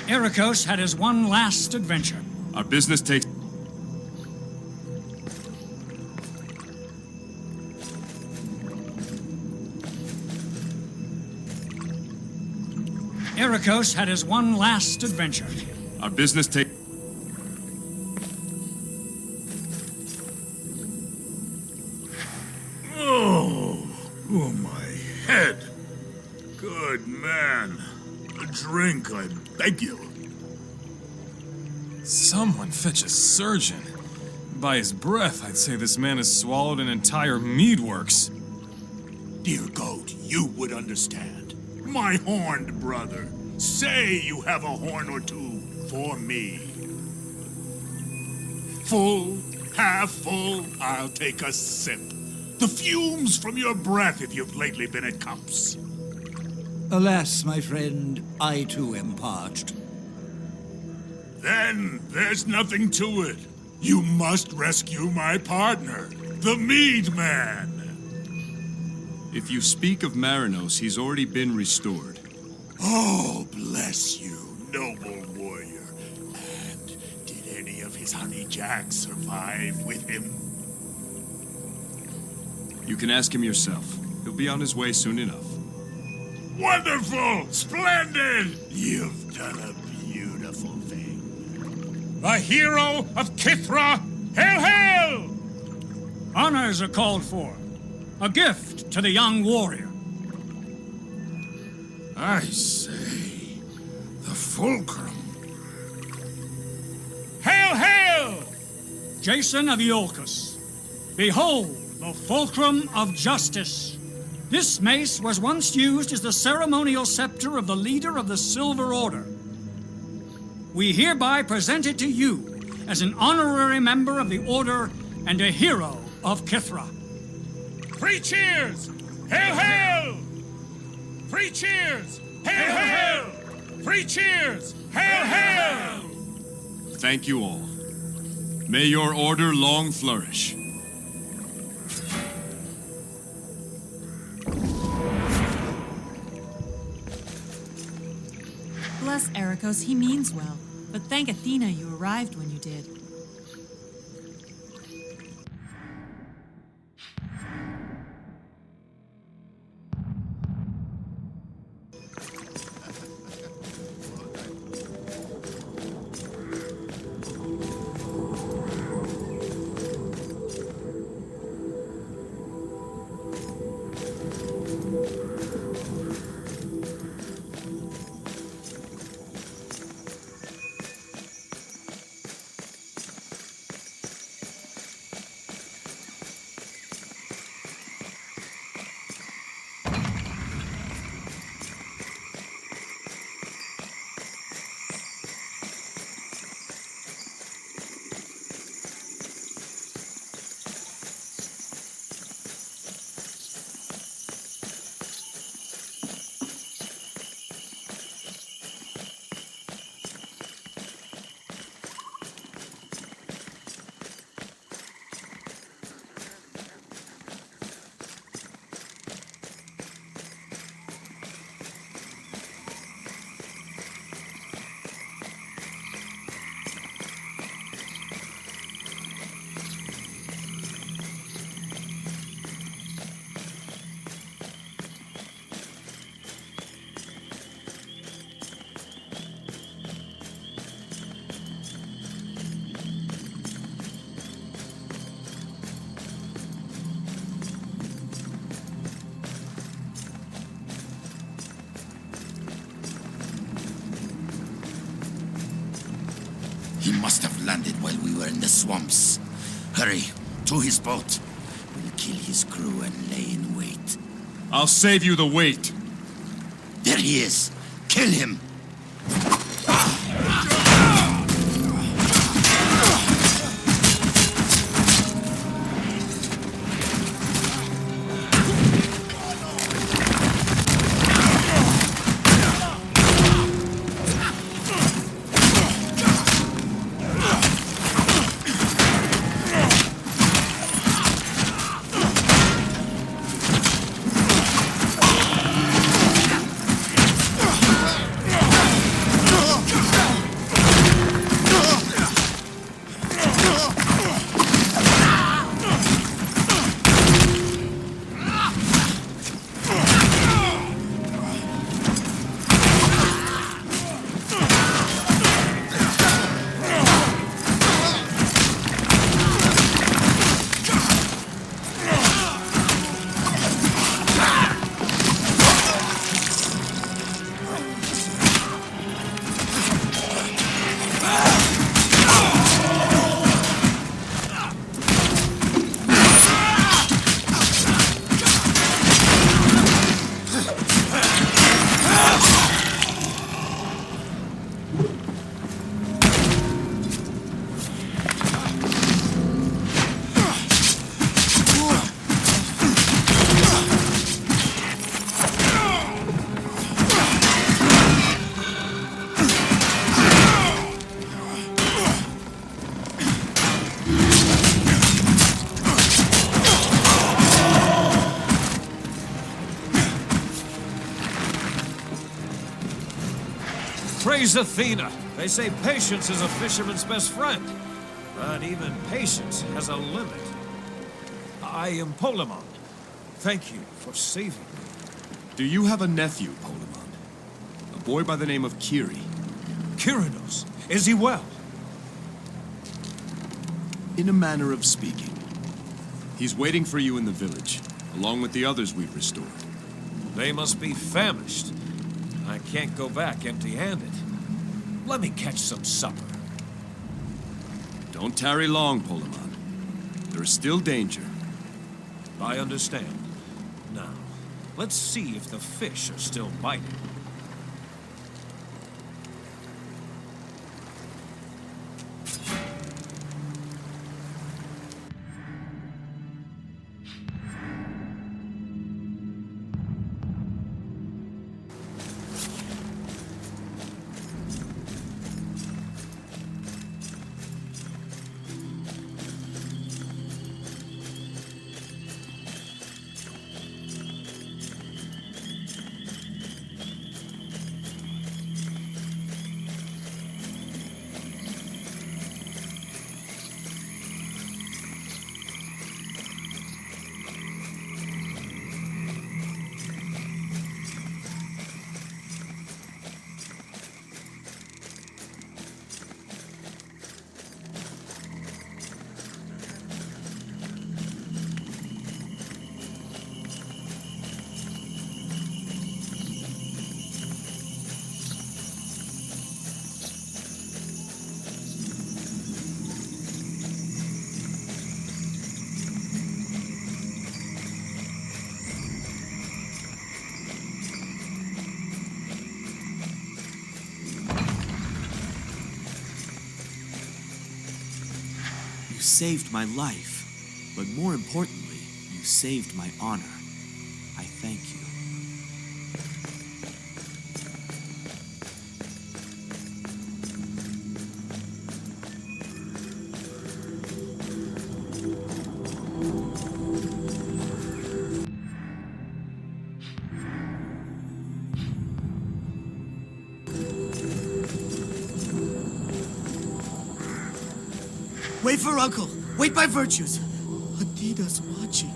Ericos had his one last adventure. Our business takes... Ericos had his one last adventure. Our business takes... Oh, my head. Good man. A drink, I beg you. Someone fetch a surgeon. By his breath, I'd say this man has swallowed an entire meadworks. Dear goat, you would understand. My horned brother. Say you have a horn or two for me. Full, half full, I'll take a sip. The fumes from your breath if you've lately been at cups. Alas, my friend, I too am parched. Then there's nothing to it. You must rescue my partner, the Mead Man. If you speak of Marinos, he's already been restored. Oh, bless you, noble warrior. And did any of his honey jacks survive with him? You can ask him yourself. He'll be on his way soon enough. Wonderful! Splendid! You've done a beautiful thing. The hero of Kithra, hail, hail! Honors are called for. A gift to the young warrior. I say, the fulcrum. Hail, hail! Jason of Iolcus. Behold, the fulcrum of justice. This mace was once used as the ceremonial scepter of the leader of the Silver Order. We hereby present it to you as an honorary member of the Order and a hero of Kithra. 3 cheers! Hail, hail! 3 cheers! Hail, hail! 3 cheers! Hail, hail! Thank you all. May your order long flourish. Bless Ericos, he means well. But thank Athena you arrived when you did. He must have landed while we were in the swamps. Hurry, to his boat. We'll kill his crew and lay in wait. I'll save you the wait. There he is. Kill him. Praise Athena! They say patience is a fisherman's best friend. But even patience has a limit. I am Polemon. Thank you for saving me. Do you have a nephew, Polemon? A boy by the name of Kiri? Kyrinos, is he well? In a manner of speaking. He's waiting for you in the village, along with the others we've restored. They must be famished. I can't go back empty-handed. Let me catch some supper. Don't tarry long, Polemon. There is still danger. I understand. Now, let's see if the fish are still biting. You saved my life, but more importantly, you saved my honor. I thank you. Wait for Uncle. Wait by virtues. Athena's watching.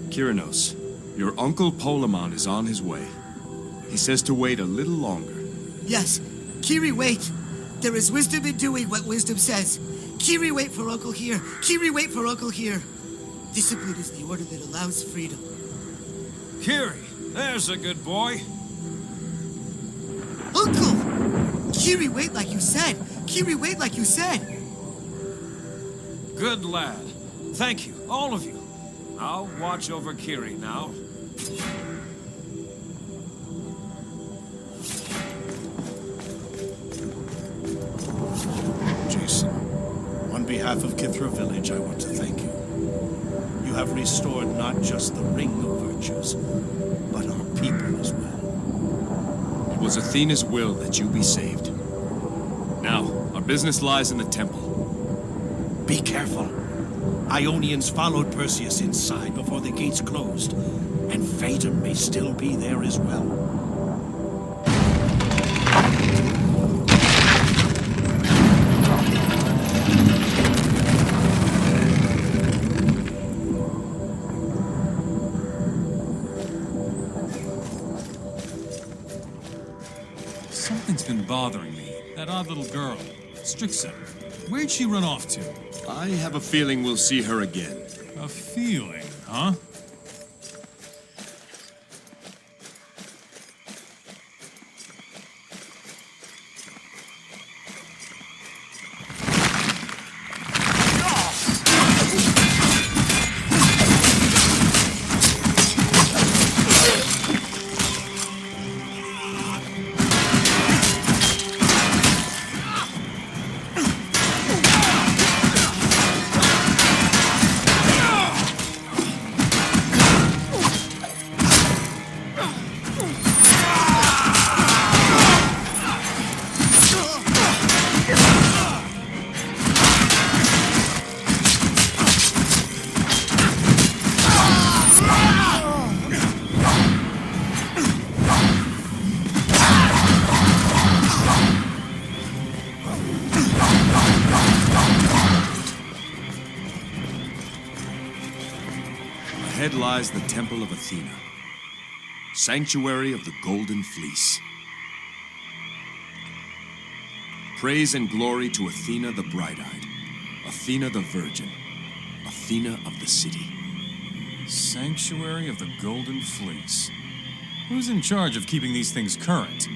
Kyrinos, your uncle Polemon is on his way. He says to wait a little longer. Yes. Kiri, wait. There is wisdom in doing what wisdom says. Kiri, wait for Uncle here. Kiri, wait for Uncle here. Discipline is the order that allows freedom. Kiri, there's a good boy. Uncle! Kiri, wait like you said. Kiri, wait like you said. Good lad. Thank you, all of you. I'll watch over Kiri now. Jason, on behalf of Kithra Village, I want to thank you. You have restored not just the Ring of Virtues, but our people as well. It was Athena's will that you be saved. Now, our business lies in the temple. Be careful. Ionians followed Perseus inside before the gates closed, and Phaedon may still be there as well. Something's been bothering me. That odd little girl, Strixa. Where'd she run off to? I have a feeling we'll see her again. A feeling, huh? Ahead lies the Temple of Athena, sanctuary of the Golden Fleece. Praise and glory to Athena the bright-eyed, Athena the virgin, Athena of the city. Sanctuary of the Golden Fleece. Who's in charge of keeping these things current?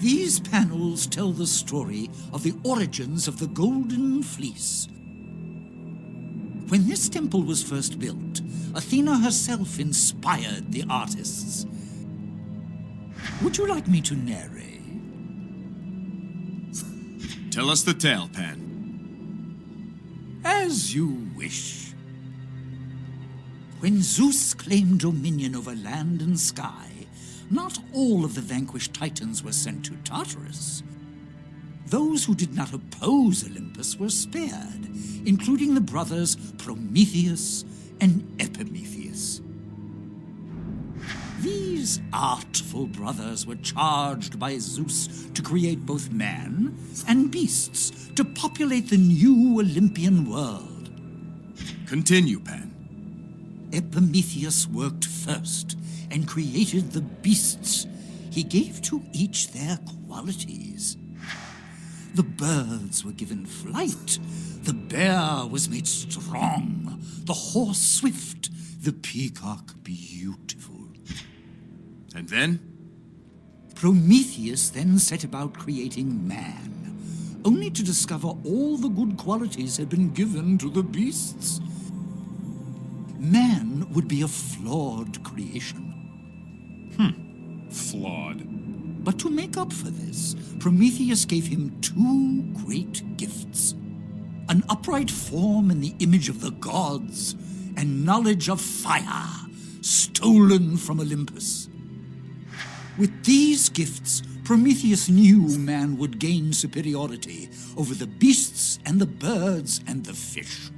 These panels tell the story of the origins of the Golden Fleece. When this temple was first built, Athena herself inspired the artists. Would you like me to narrate? Tell us the tale, Pan. As you wish. When Zeus claimed dominion over land and sky, not all of the vanquished Titans were sent to Tartarus. Those who did not oppose Olympus were spared, including the brothers Prometheus and Epimetheus. These artful brothers were charged by Zeus to create both man and beasts to populate the new Olympian world. Continue, Pan. Epimetheus worked first and created the beasts. He gave to each their qualities. The birds were given flight. The bear was made strong. The horse swift. The peacock beautiful. And then? Prometheus then set about creating man, only to discover all the good qualities had been given to the beasts. Man would be a flawed creation. Flawed. But to make up for this, Prometheus gave him two great gifts: an upright form in the image of the gods, and knowledge of fire, stolen from Olympus. With these gifts, Prometheus knew man would gain superiority over the beasts and the birds and the fish.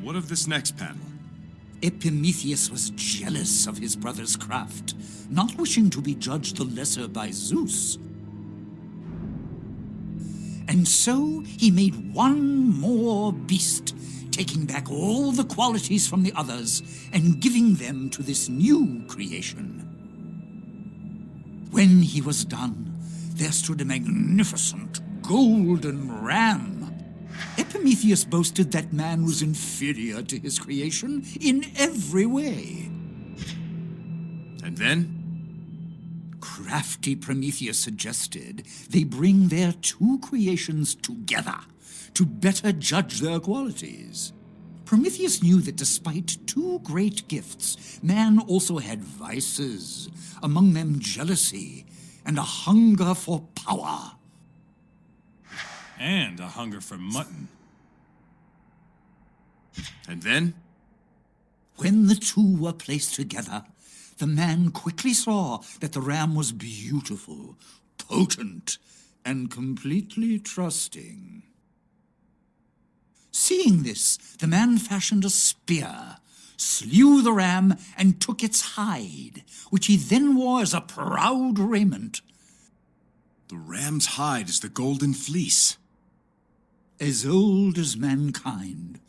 What of this next panel? Epimetheus was jealous of his brother's craft, not wishing to be judged the lesser by Zeus. And so he made one more beast, taking back all the qualities from the others and giving them to this new creation. When he was done, there stood a magnificent golden ram. Epimetheus boasted that man was inferior to his creation in every way. And then? Crafty Prometheus suggested they bring their two creations together to better judge their qualities. Prometheus knew that despite two great gifts, man also had vices, among them jealousy and a hunger for power. And a hunger for mutton. And then? When the two were placed together, the man quickly saw that the ram was beautiful, potent, and completely trusting. Seeing this, the man fashioned a spear, slew the ram, and took its hide, which he then wore as a proud raiment. The ram's hide is the golden fleece. As old as mankind,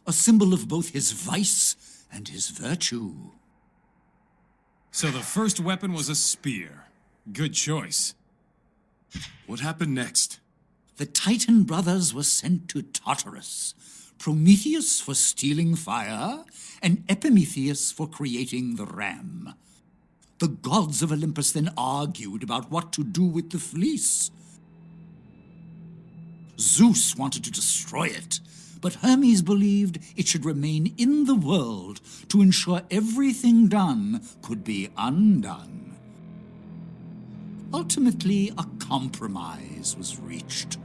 a symbol of both his vice and his virtue. So the first weapon was a spear. Good choice. What happened next? The Titan brothers were sent to Tartarus, Prometheus for stealing fire, and Epimetheus for creating the ram. The gods of Olympus then argued about what to do with the fleece. Zeus wanted to destroy it, but Hermes believed it should remain in the world to ensure everything done could be undone. Ultimately, a compromise was reached.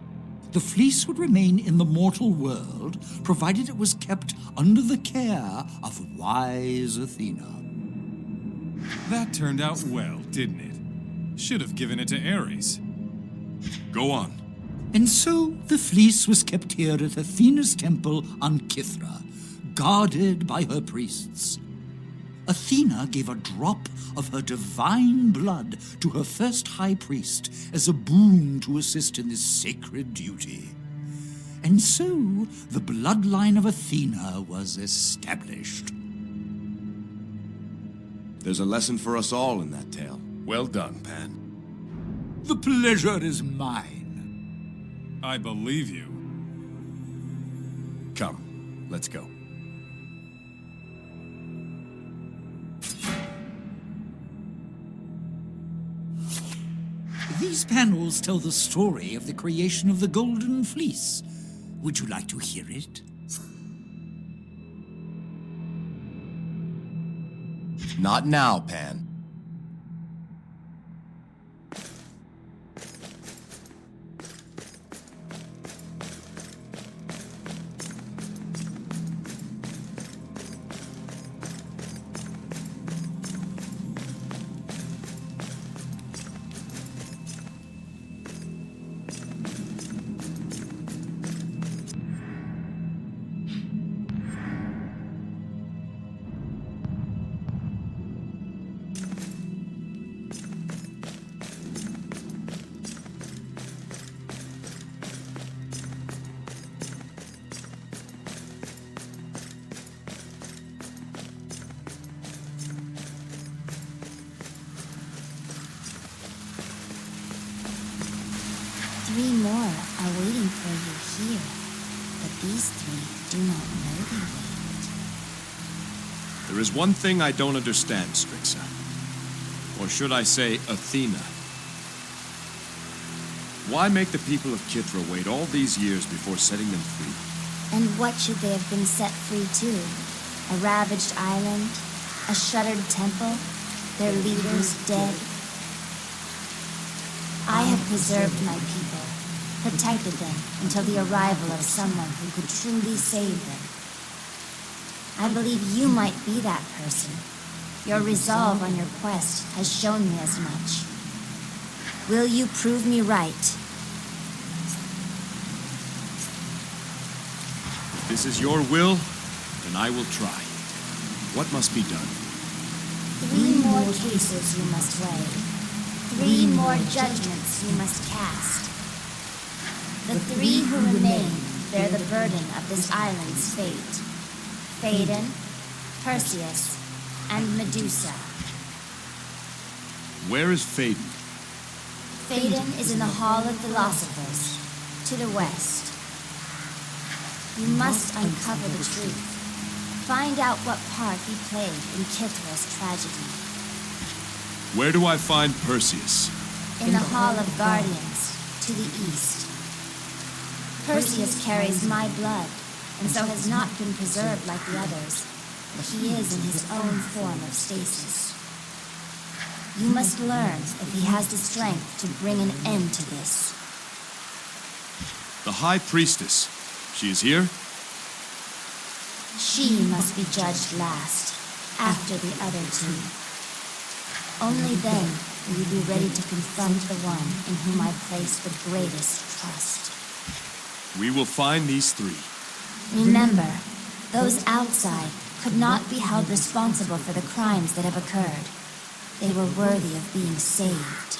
The fleece would remain in the mortal world, provided it was kept under the care of wise Athena. That turned out well, didn't it? Should have given it to Ares. Go on. And so the fleece was kept here at Athena's temple on Kithra, guarded by her priests. Athena gave a drop of her divine blood to her first high priest as a boon to assist in this sacred duty. And so the bloodline of Athena was established. There's a lesson for us all in that tale. Well done, Pan. The pleasure is mine. I believe you. Come, let's go. These panels tell the story of the creation of the Golden Fleece. Would you like to hear it? Not now, Pan. are waiting for you here, but these three do not know the way. There is one thing I don't understand, Strixa. Or should I say, Athena. Why make the people of Kithra wait all these years before setting them free? And what should they have been set free to? A ravaged island? A shuttered temple? Their leaders dead? I have preserved my people, protected them until the arrival of someone who could truly save them. I believe you might be that person. Your resolve on your quest has shown me as much. Will you prove me right? If this is your will, then I will try. What must be done? 3 more cases you must weigh. 3 more judgments you must cast. The 3 who remain bear the burden of this island's fate. Phaedon, Perseus, and Medusa. Where is Phaedon? Phaedon is in the Hall of Philosophers, to the west. You must uncover the truth. Find out what part he played in Kithra's tragedy. Where do I find Perseus? In the Hall of Guardians, to the east. Perseus carries my blood, and so has not been preserved like the others, but he is in his own form of stasis. You must learn if he has the strength to bring an end to this. The High Priestess. She is here? She must be judged last, after the other 2. Only then will you be ready to confront the one in whom I place the greatest trust. We will find these 3. Remember, those outside could not be held responsible for the crimes that have occurred. They were worthy of being saved.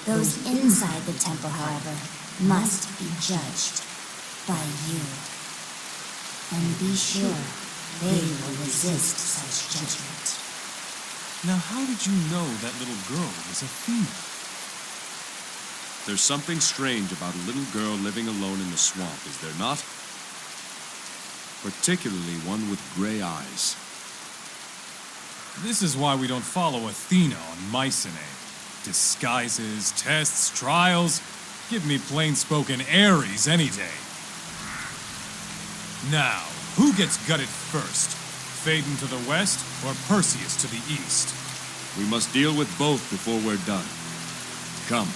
Those inside the temple, however, must be judged by you. And be sure they will resist such judgment. Now, how did you know that little girl was Athena? There's something strange about a little girl living alone in the swamp, is there not? Particularly one with gray eyes. This is why we don't follow Athena on Mycenae. Disguises, tests, trials. Give me plain-spoken Ares any day. Now, who gets gutted first? Phaedon to the west, or Perseus to the east? We must deal with both before we're done. Come.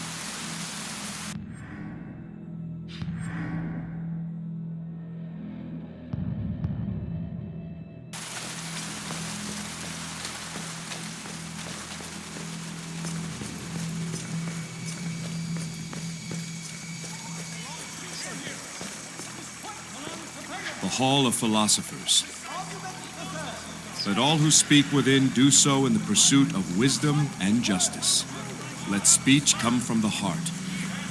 The Hall of Philosophers. Let all who speak within do so in the pursuit of wisdom and justice. Let speech come from the heart,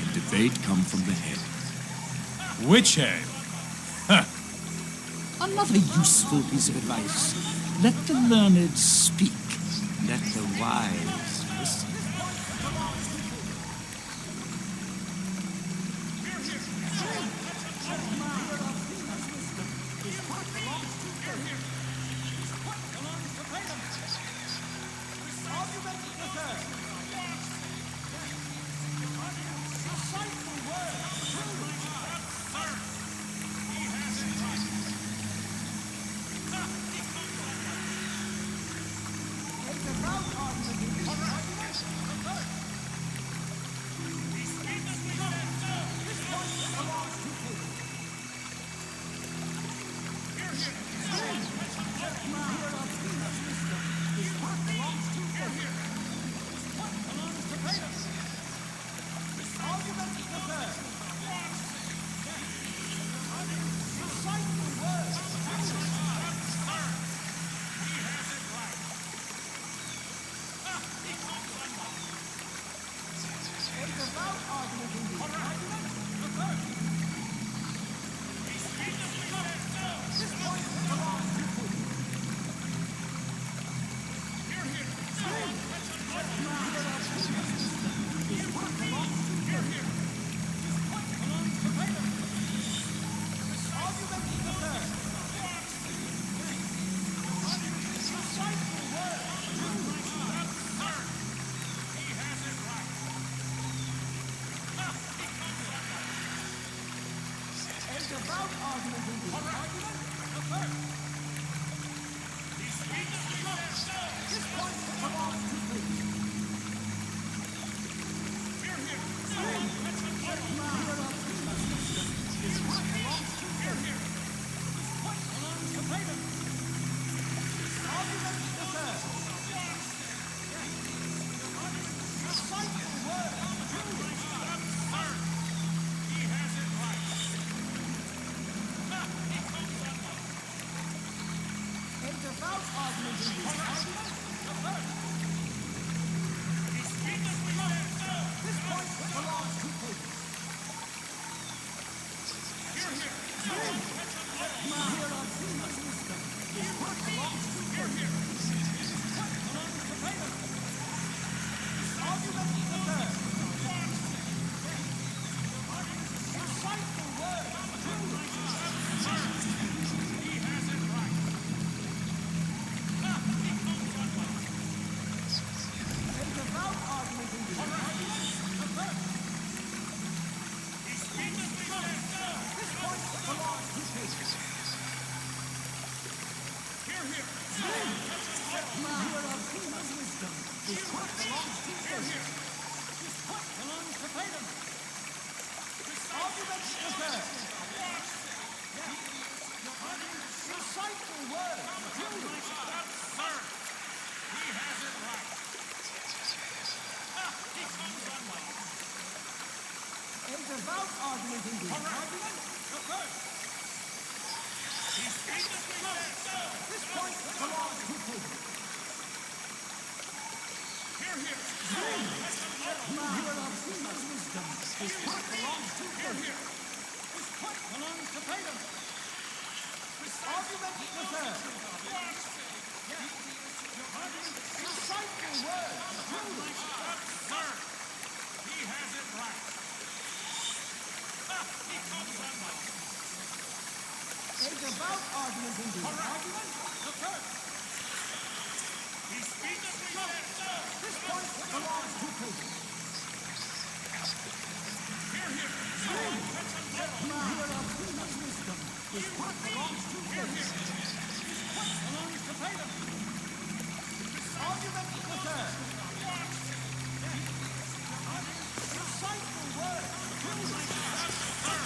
and debate come from the head. Which head? Huh. Another useful piece of advice. Let the learned speak. Let the wise listen.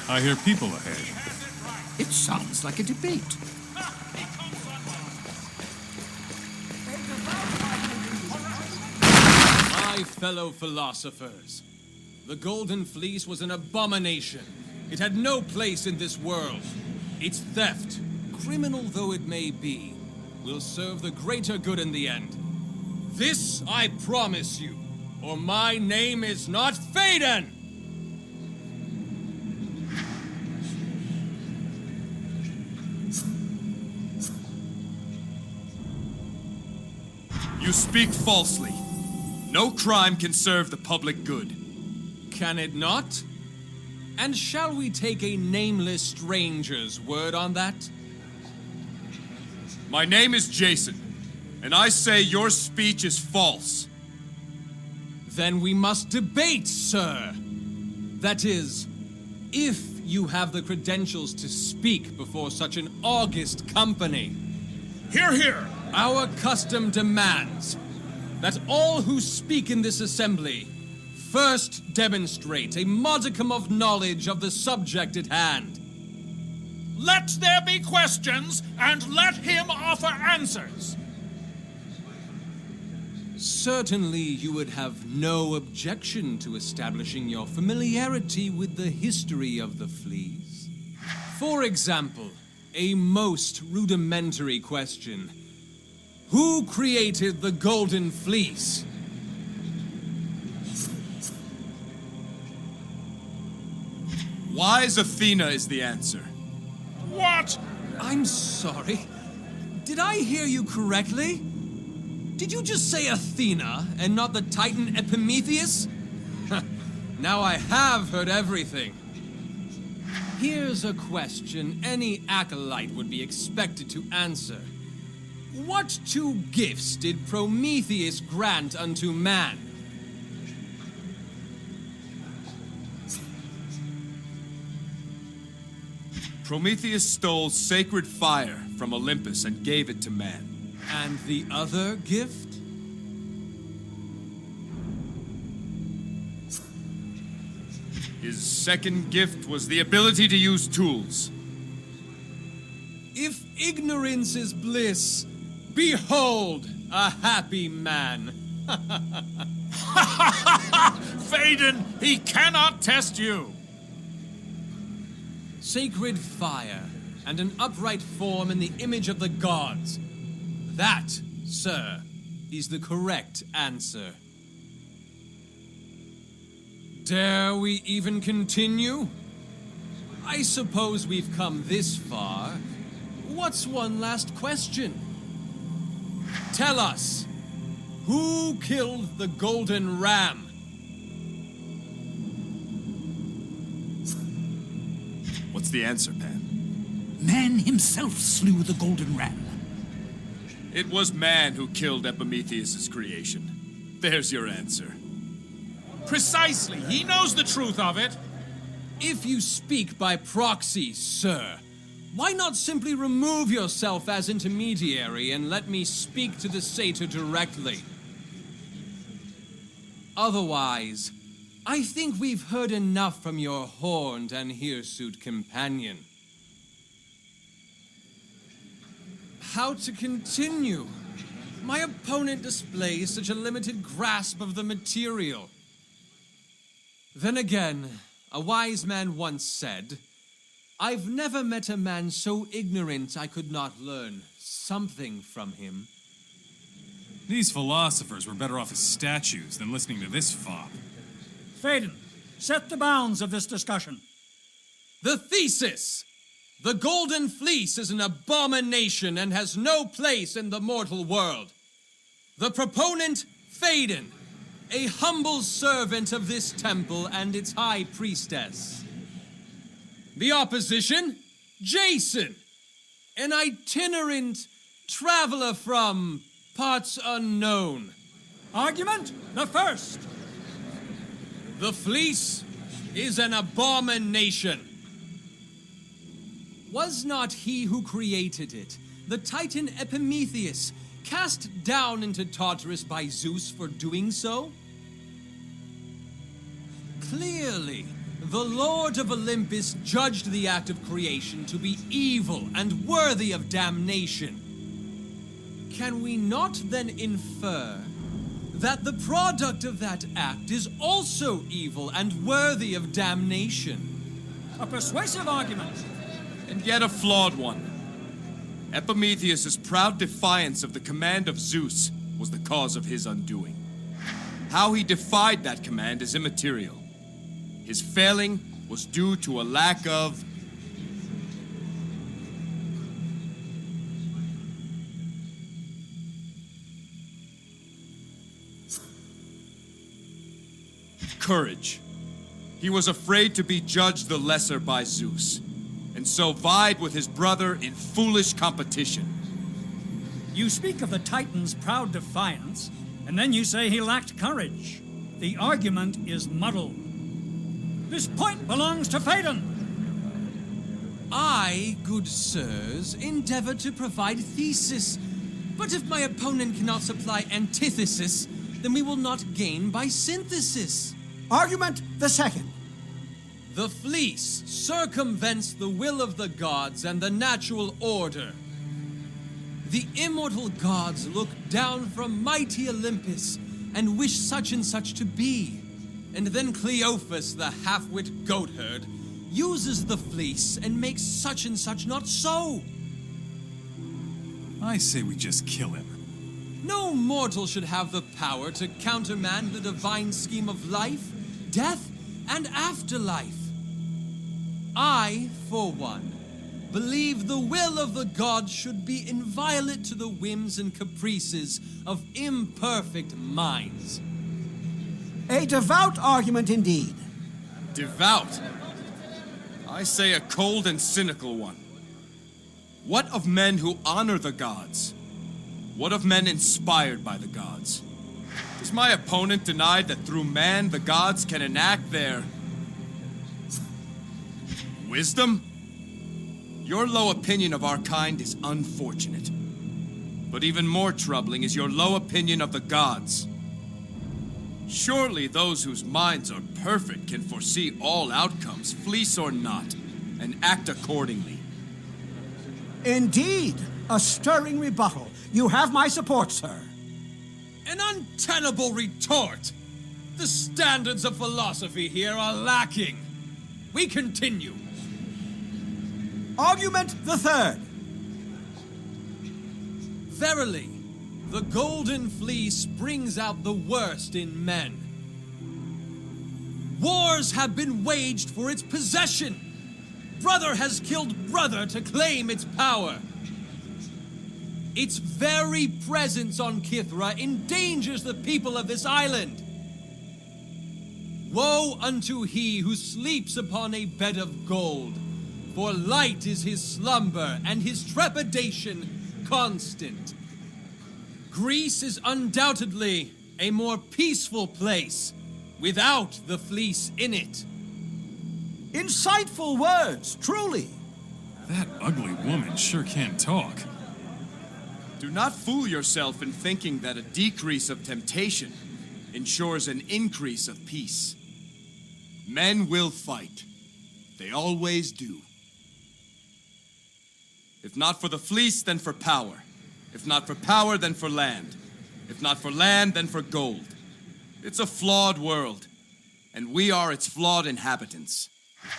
I hear people ahead. It sounds like a debate. My fellow philosophers, the Golden Fleece was an abomination. It had no place in this world. Its theft, criminal though it may be, will serve the greater good in the end. This I promise you, or my name is not Phaedon! You speak falsely. No crime can serve the public good. Can it not? And shall we take a nameless stranger's word on that? My name is Jason, and I say your speech is false. Then we must debate, sir. That is, if you have the credentials to speak before such an august company. Hear, hear! Our custom demands that all who speak in this assembly first demonstrate a modicum of knowledge of the subject at hand. Let there be questions, and let him offer answers. Certainly you would have no objection to establishing your familiarity with the history of the fleas. For example, a most rudimentary question. Who created the Golden Fleece? Wise Athena is the answer. What? I'm sorry. Did I hear you correctly? Did you just say Athena and not the Titan Epimetheus? Now I have heard everything. Here's a question any acolyte would be expected to answer. What two gifts did Prometheus grant unto man? Prometheus stole sacred fire from Olympus and gave it to man. And the other gift? His second gift was the ability to use tools. If ignorance is bliss, behold, a happy man. Phaedon, he cannot test you! Sacred fire and an upright form in the image of the gods. That, sir, is the correct answer. Dare we even continue? I suppose we've come this far. What's one last question? Tell us, who killed the golden ram? What's the answer, Pan? Man himself slew the golden ram. It was man who killed Epimetheus' creation. There's your answer. Precisely. He knows the truth of it. If you speak by proxy, sir, why not simply remove yourself as intermediary and let me speak to the satyr directly? Otherwise, I think we've heard enough from your horned and hirsute companion. How to continue? My opponent displays such a limited grasp of the material. Then again, a wise man once said, I've never met a man so ignorant I could not learn something from him. These philosophers were better off as statues than listening to this fop. Phaedon, set the bounds of this discussion. The thesis! The Golden Fleece is an abomination and has no place in the mortal world. The proponent, Phaedon, a humble servant of this temple and its high priestess. The opposition, Jason, an itinerant traveler from parts unknown. Argument the first. The fleece is an abomination. Was not he who created it, the Titan Epimetheus, cast down into Tartarus by Zeus for doing so? Clearly, the Lord of Olympus judged the act of creation to be evil and worthy of damnation. Can we not then infer that the product of that act is also evil and worthy of damnation? A persuasive argument. And yet a flawed one. Epimetheus' proud defiance of the command of Zeus was the cause of his undoing. How he defied that command is immaterial. His failing was due to a lack of courage. He was afraid to be judged the lesser by Zeus, and so vied with his brother in foolish competition. You speak of the Titan's proud defiance, and then you say he lacked courage. The argument is muddled. This point belongs to Phaedon. I, good sirs, endeavor to provide thesis. But if my opponent cannot supply antithesis, then we will not gain by synthesis. Argument the second. The fleece circumvents the will of the gods and the natural order. The immortal gods look down from mighty Olympus and wish such and such to be. And then Cleophas, the half-wit goatherd, uses the fleece and makes such and such not so. I say we just kill him. No mortal should have the power to countermand the divine scheme of life, death, and afterlife. I, for one, believe the will of the gods should be inviolate to the whims and caprices of imperfect minds. A devout argument indeed. Devout? I say a cold and cynical one. What of men who honor the gods? What of men inspired by the gods? Does my opponent deny that through man the gods can enact their wisdom? Your low opinion of our kind is unfortunate. But even more troubling is your low opinion of the gods. Surely those whose minds are perfect can foresee all outcomes, fleece or not, and act accordingly. Indeed, a stirring rebuttal. You have my support, sir. An untenable retort! The standards of philosophy here are lacking. We continue. Argument the third. Verily, the golden fleece brings out the worst in men. Wars have been waged for its possession. Brother has killed brother to claim its power. Its very presence on Kithra endangers the people of this island. Woe unto he who sleeps upon a bed of gold, for light is his slumber and his trepidation constant. Greece is undoubtedly a more peaceful place without the fleece in it. Insightful words, truly. That ugly woman sure can't talk. Do not fool yourself in thinking that a decrease of temptation ensures an increase of peace. Men will fight. They always do. If not for the fleece, then for power. If not for power, then for land. If not for land, then for gold. It's a flawed world, and we are its flawed inhabitants.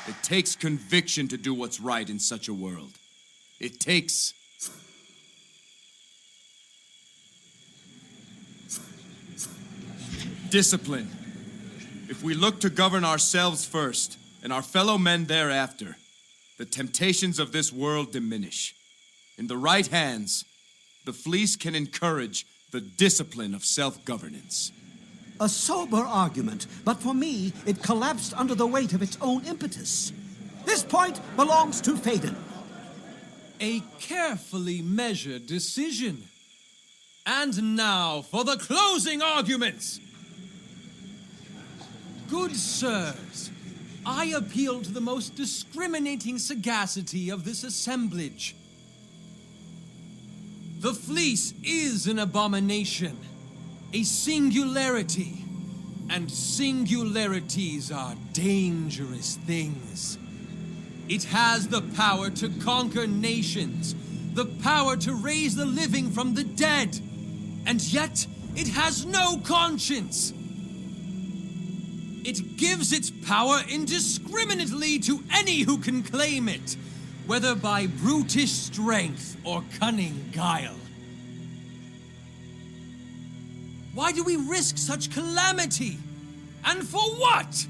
It takes conviction to do what's right in such a world. It takes... discipline. If we look to govern ourselves first, and our fellow men thereafter, the temptations of this world diminish. In the right hands, the fleece can encourage the discipline of self-governance. A sober argument, but for me, it collapsed under the weight of its own impetus. This point belongs to Phaedon. A carefully measured decision. And now for the closing arguments. Good sirs, I appeal to the most discriminating sagacity of this assemblage. The fleece is an abomination, a singularity, and singularities are dangerous things. It has the power to conquer nations, the power to raise the living from the dead, and yet it has no conscience. It gives its power indiscriminately to any who can claim it, whether by brutish strength or cunning guile. Why do we risk such calamity? And for what?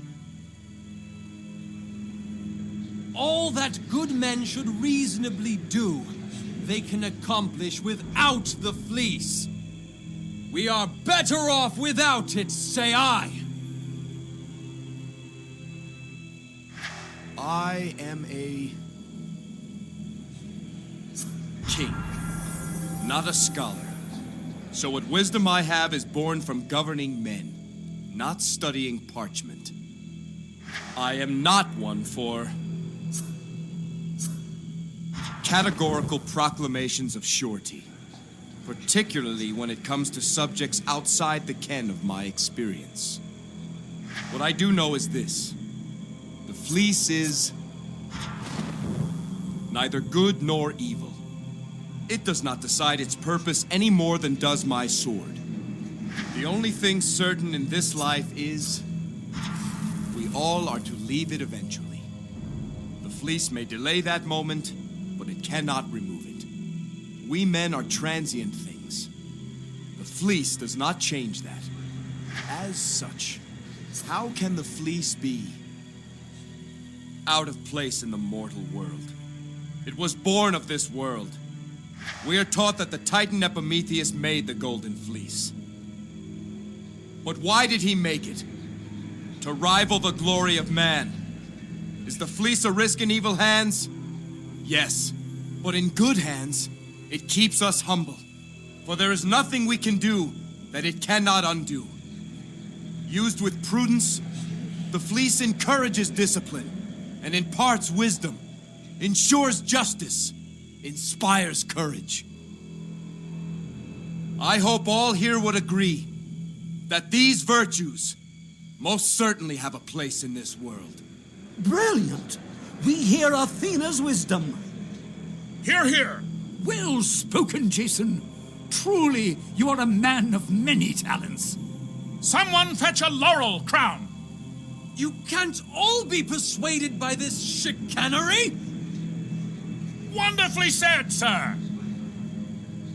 All that good men should reasonably do, they can accomplish without the fleece. We are better off without it, say I. I am a king, not a scholar. So what wisdom I have is born from governing men, not studying parchment. I am not one for categorical proclamations of surety, particularly when it comes to subjects outside the ken of my experience. What I do know is this. The fleece is neither good nor evil. It does not decide its purpose any more than does my sword. The only thing certain in this life is we all are to leave it eventually. The fleece may delay that moment, but it cannot remove it. We men are transient things. The fleece does not change that. As such, how can the fleece be out of place in the mortal world? It was born of this world. We are taught that the Titan Epimetheus made the golden fleece. But why did he make it? To rival the glory of man. Is the fleece a risk in evil hands? Yes, but in good hands, it keeps us humble. For there is nothing we can do that it cannot undo. Used with prudence, the fleece encourages discipline and imparts wisdom. ensures justice, inspires courage. I hope all here would agree that these virtues most certainly have a place in this world. Brilliant! We hear Athena's wisdom. Hear, hear! Well spoken, Jason. Truly, you are a man of many talents. Someone fetch a laurel crown. You can't all be persuaded by this chicanery. Wonderfully said, sir.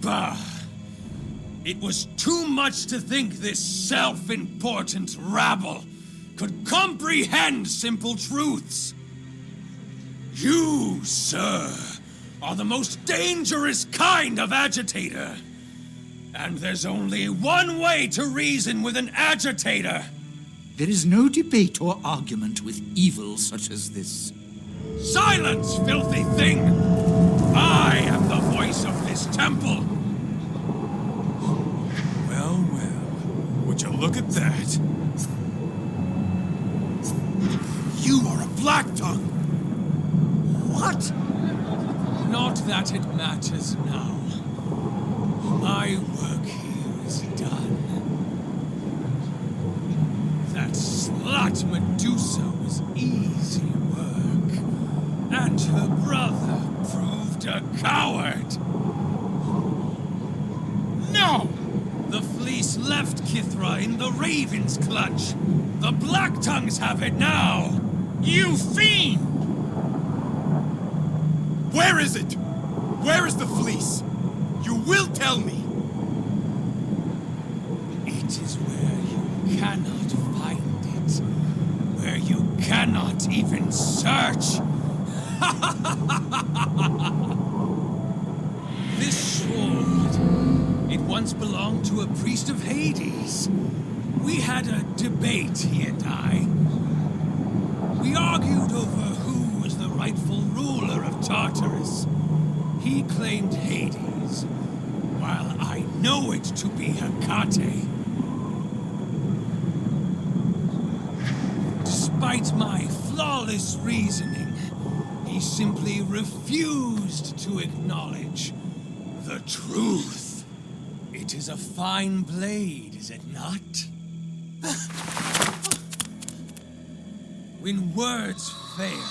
Bah! It was too much to think this self-important rabble could comprehend simple truths. You, sir, are the most dangerous kind of agitator. And there's only one way to reason with an agitator. There is no debate or argument with evil such as this. Silence, filthy thing! I am the voice of this temple. Well, well. Would you look at that? You are a black tongue. What? Not that it matters now. My work here is done. That slut Medusa was easy work, and her brother proved a coward. No! The fleece left Kithra in the Raven's clutch. The Black Tongues have it now. You fiend! Where is it? Where is the fleece? You will tell me. It is where you cannot find it. Where you cannot even search. This sword, it once belonged to a priest of Hades. We had a debate, he and I. We argued over who was the rightful ruler of Tartarus. He claimed Hades, while I know it to be Hecate. Despite my flawless reasoning, he simply refused to acknowledge the truth. It is a fine blade, is it not? When words fail,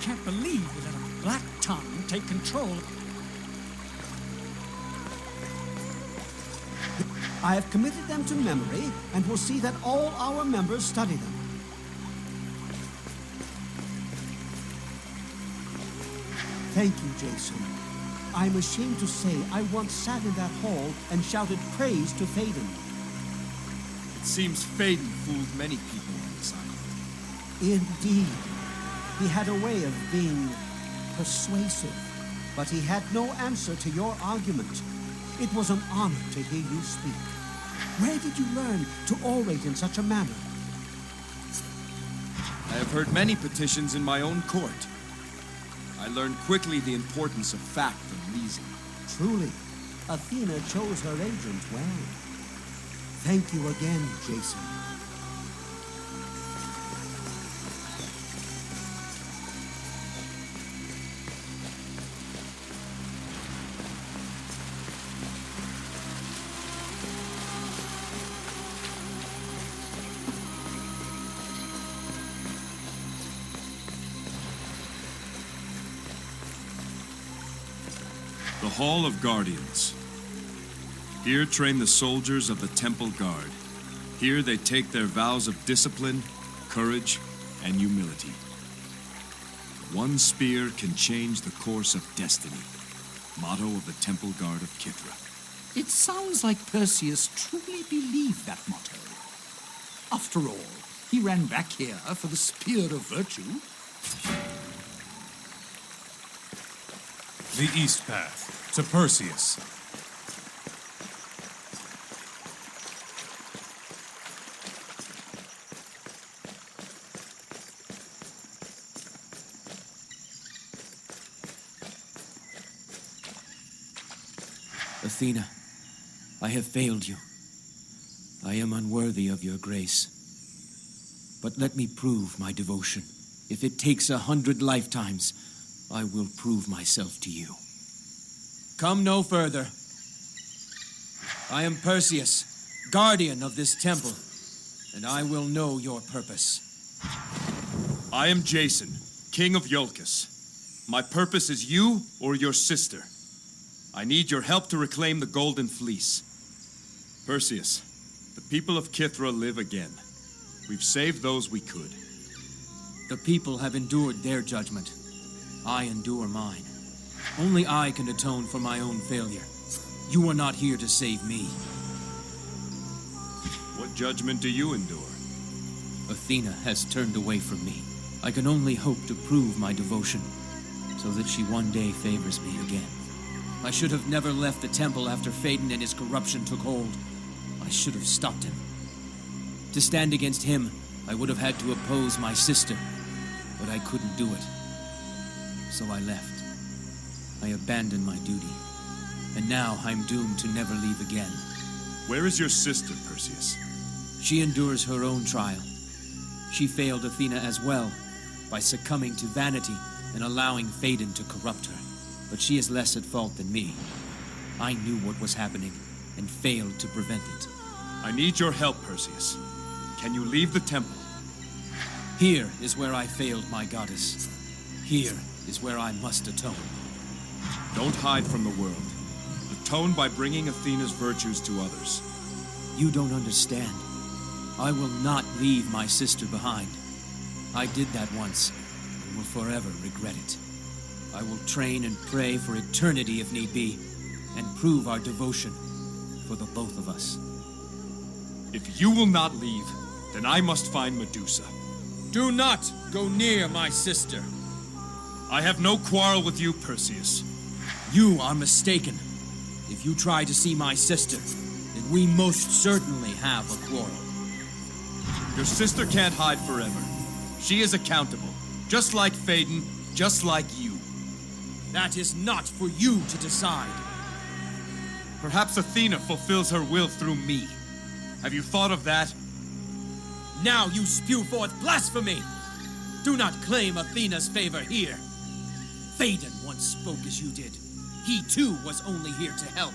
can't believe you let a black tongue take control. I have committed them to memory and will see that all our members study them. Thank you, Jason. I'm ashamed to say I once sat in that hall and shouted praise to Phaedon. It seems Phaedon fooled many people on this island. Indeed. He had a way of being persuasive, but he had no answer to your argument. It was an honor to hear you speak. Where did you learn to orate in such a manner? I have heard many petitions in my own court. I learned quickly the importance of fact and reason. Truly, Athena chose her agent well. Thank you again, Jason. The Hall of Guardians. Here train the soldiers of the Temple Guard. Here they take their vows of discipline, courage, and humility. One spear can change the course of destiny. Motto of the Temple Guard of Kithra. It sounds like Perseus truly believed that motto. After all, he ran back here for the spear of virtue. The East Path, to Perseus. Athena, I have failed you. I am unworthy of your grace. But let me prove my devotion. If it takes 100 lifetimes, I will prove myself to you. Come no further. I am Perseus, guardian of this temple, and I will know your purpose. I am Jason, king of Iolcus. My purpose is you or your sister. I need your help to reclaim the Golden Fleece. Perseus, the people of Kithra live again. We've saved those we could. The people have endured their judgment. I endure mine. Only I can atone for my own failure. You are not here to save me. What judgment do you endure? Athena has turned away from me. I can only hope to prove my devotion, so that she one day favors me again. I should have never left the temple after Phaedon and his corruption took hold. I should have stopped him. To stand against him, I would have had to oppose my sister, but I couldn't do it. So I left. I abandoned my duty, and now I'm doomed to never leave again. Where is your sister, Perseus? She endures her own trial. She failed Athena as well, by succumbing to vanity and allowing Phaedon to corrupt her. But she is less at fault than me. I knew what was happening, and failed to prevent it. I need your help, Perseus. Can you leave the temple? Here is where I failed my goddess. Here is where I must atone. Don't hide from the world. Atone by bringing Athena's virtues to others. You don't understand. I will not leave my sister behind. I did that once, and will forever regret it. I will train and pray for eternity if need be, and prove our devotion for the both of us. If you will not leave, then I must find Medusa. Do not go near my sister. I have no quarrel with you, Perseus. You are mistaken. If you try to see my sister, then we most certainly have a quarrel. Your sister can't hide forever. She is accountable, just like Phaedon, just like you. That is not for you to decide. Perhaps Athena fulfills her will through me. Have you thought of that? Now you spew forth blasphemy! Do not claim Athena's favor here. Phaedon once spoke as you did. He too was only here to help.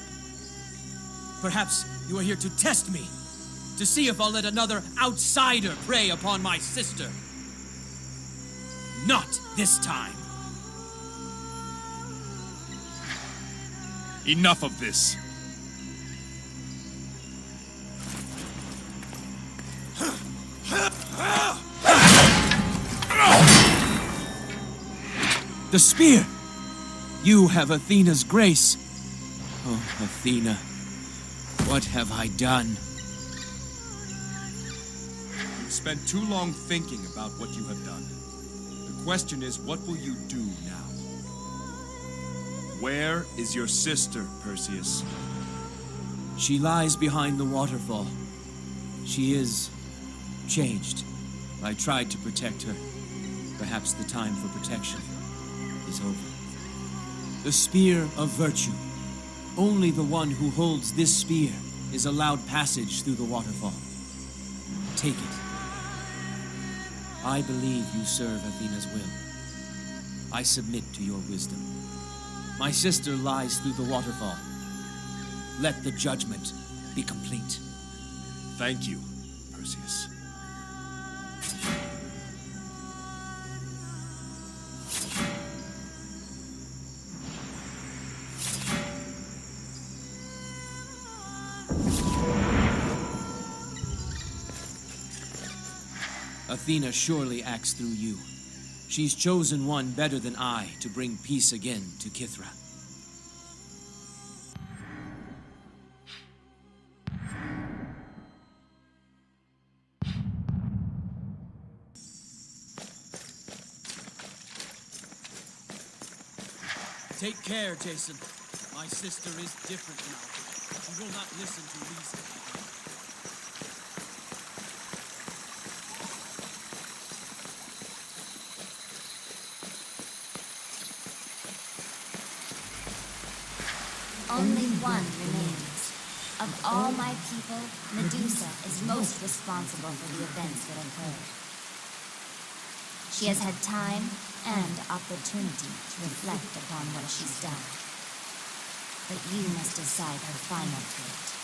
Perhaps you are here to test me, to see if I'll let another outsider prey upon my sister. Not this time! Enough of this. The spear! You have Athena's grace. Oh, Athena, what have I done? You've spent too long thinking about what you have done. The question is, what will you do now? Where is your sister, Perseus? She lies behind the waterfall. She is changed. I tried to protect her. Perhaps the time for protection is over. The spear of virtue. Only the one who holds this spear is allowed passage through the waterfall. Take it. I believe you serve Athena's will. I submit to your wisdom. My sister lies through the waterfall. Let the judgment be complete. Thank you, Perseus. Athena surely acts through you. She's chosen one better than I to bring peace again to Kithra. Take care, Jason. My sister is different now. She will not listen to reason. Only one remains. Of all my people, Medusa is most responsible for the events that occurred. She has had time and opportunity to reflect upon what she's done. But you must decide her final fate.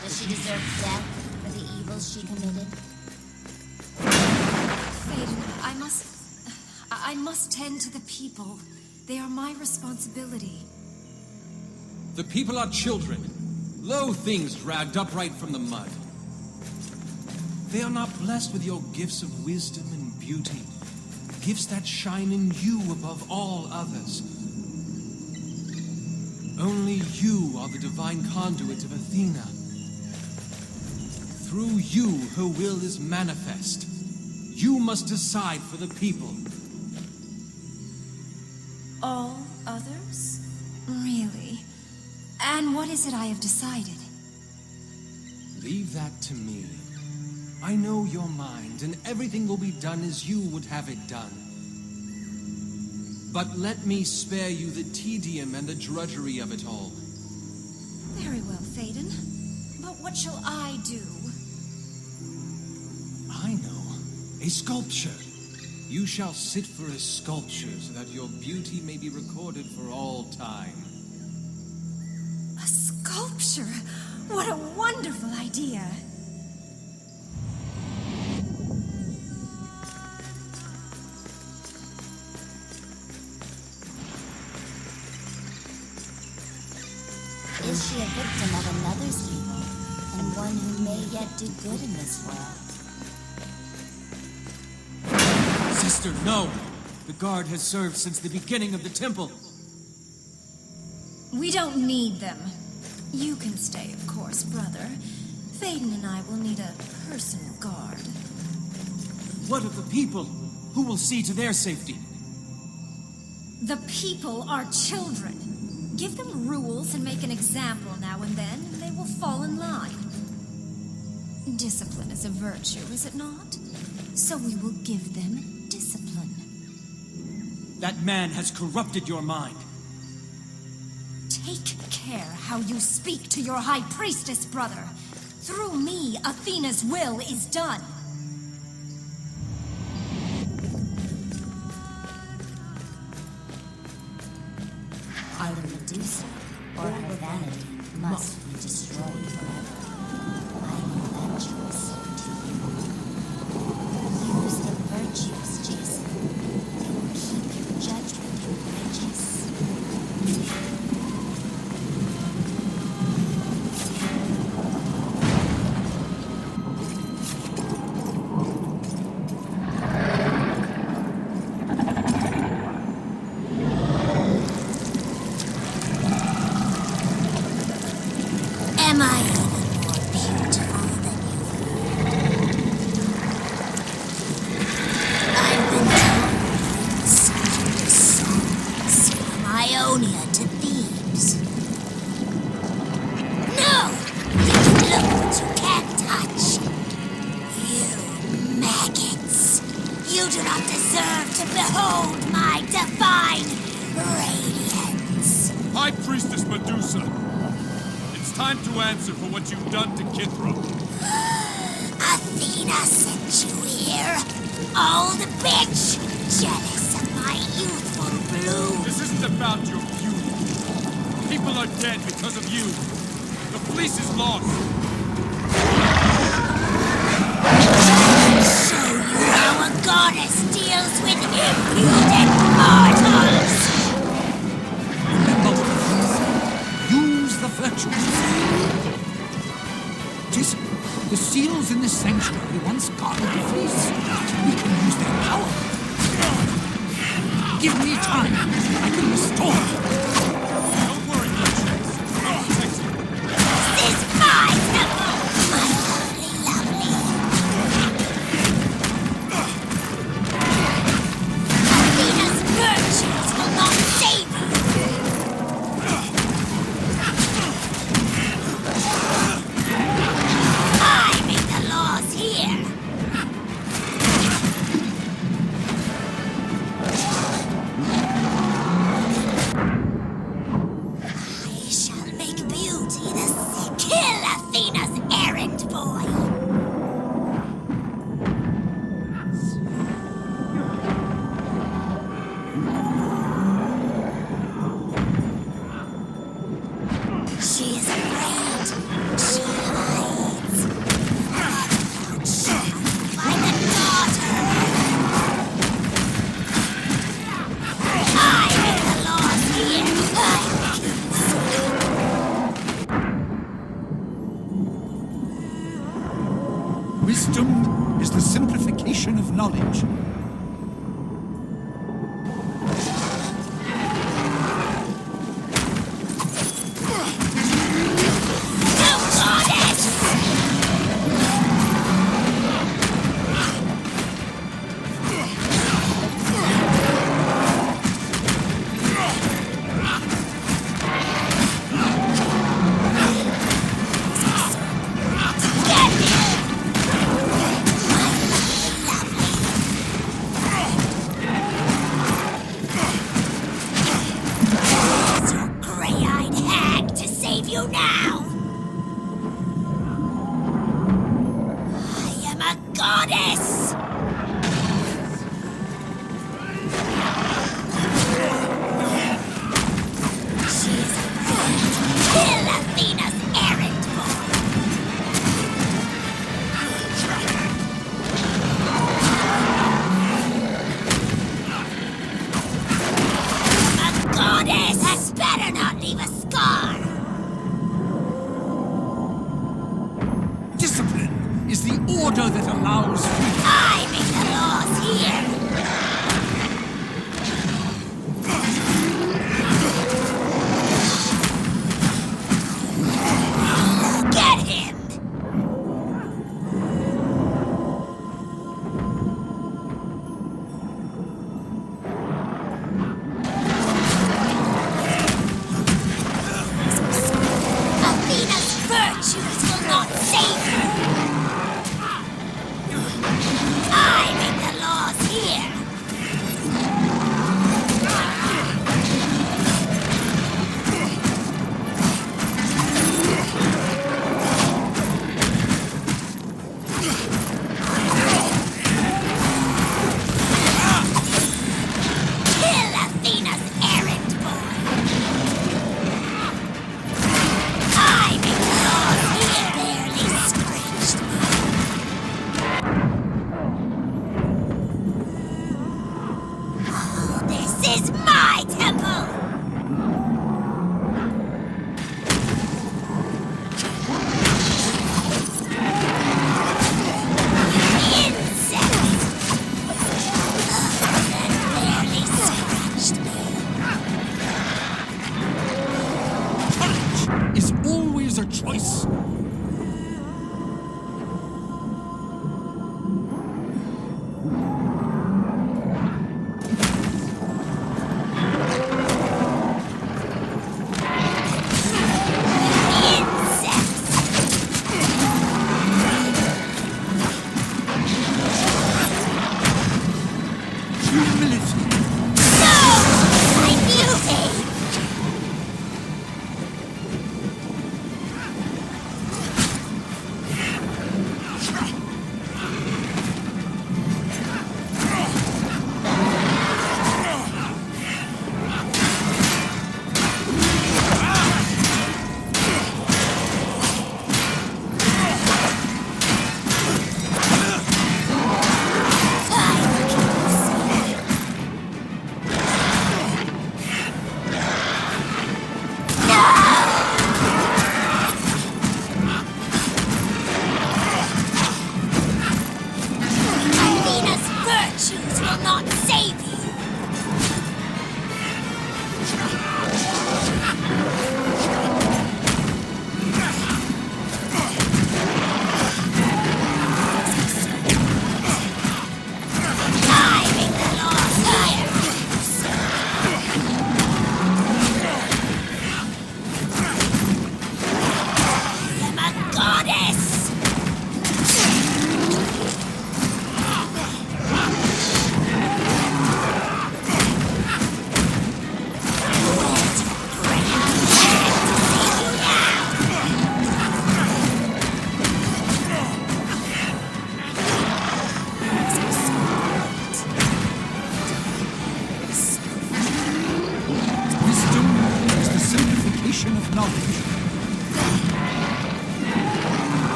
Does she deserve death for the evils she committed? Phaedon, I must tend to the people. They are my responsibility. The people are children, low things dragged upright from the mud. They are not blessed with your gifts of wisdom and beauty, gifts that shine in you above all others. Only you are the divine conduit of Athena. Through you, her will is manifest. You must decide for the people. All others? Really? And what is it I have decided? Leave that to me. I know your mind, and everything will be done as you would have it done. But let me spare you the tedium and the drudgery of it all. Very well, Phaedon. But what shall I do? I know. A sculpture. You shall sit for a sculpture so that your beauty may be recorded for all time. A sculpture? What a wonderful idea! Is she a victim of another's evil, and one who may yet do good in this world? Sister, no! The guard has served since the beginning of the temple. We don't need them. You can stay, of course, brother. Phaedon and I will need a personal guard. What of the people? Who will see to their safety? The people are children. Give them rules and make an example now and then, and they will fall in line. Discipline is a virtue, is it not? So we will give them discipline. That man has corrupted your mind. Take care. care how you speak to your high priestess brother. Through me, Athena's will is done. Either Medusa or her vanity must be destroyed forever. I leave that choice to you. Use the virtues, Jason. They will keep your judgment righteous. Am I even more beautiful than you? I've been told the secret songs from Ionia to Thebes. No! You can look but you can't touch. You maggots! You do not deserve to behold my divine radiance. High Priestess Medusa! It's time to answer for what you've done to Kithra. Athena sent you here, old bitch, jealous of my youthful bloom. This isn't about your beauty. People are dead because of you. The fleece is lost. Show you how a goddess deals with impudent mortals. Use the virtues. Jason, the seals in this sanctuary once guarded the fleece. We can use their power. Give me time. I can restore them. Don't worry, Princess. I'll protect you. This is my temple, my lovely, lovely. Athena's virtues will not save you. I make the laws here. I shall make beauty the kill Athena's errand boy. She is afraid. She hides. Outshone by the daughter. I make the laws here. Wisdom is the simplification of knowledge. Gray-eyed hag to save you now! I am a goddess! She is afraid to kill Athena's errand boy! A goddess had better not leave a scar! Discipline is the order that allows freedom. I make the laws here! Get him! Athena's virtues will not save you! I make the laws here!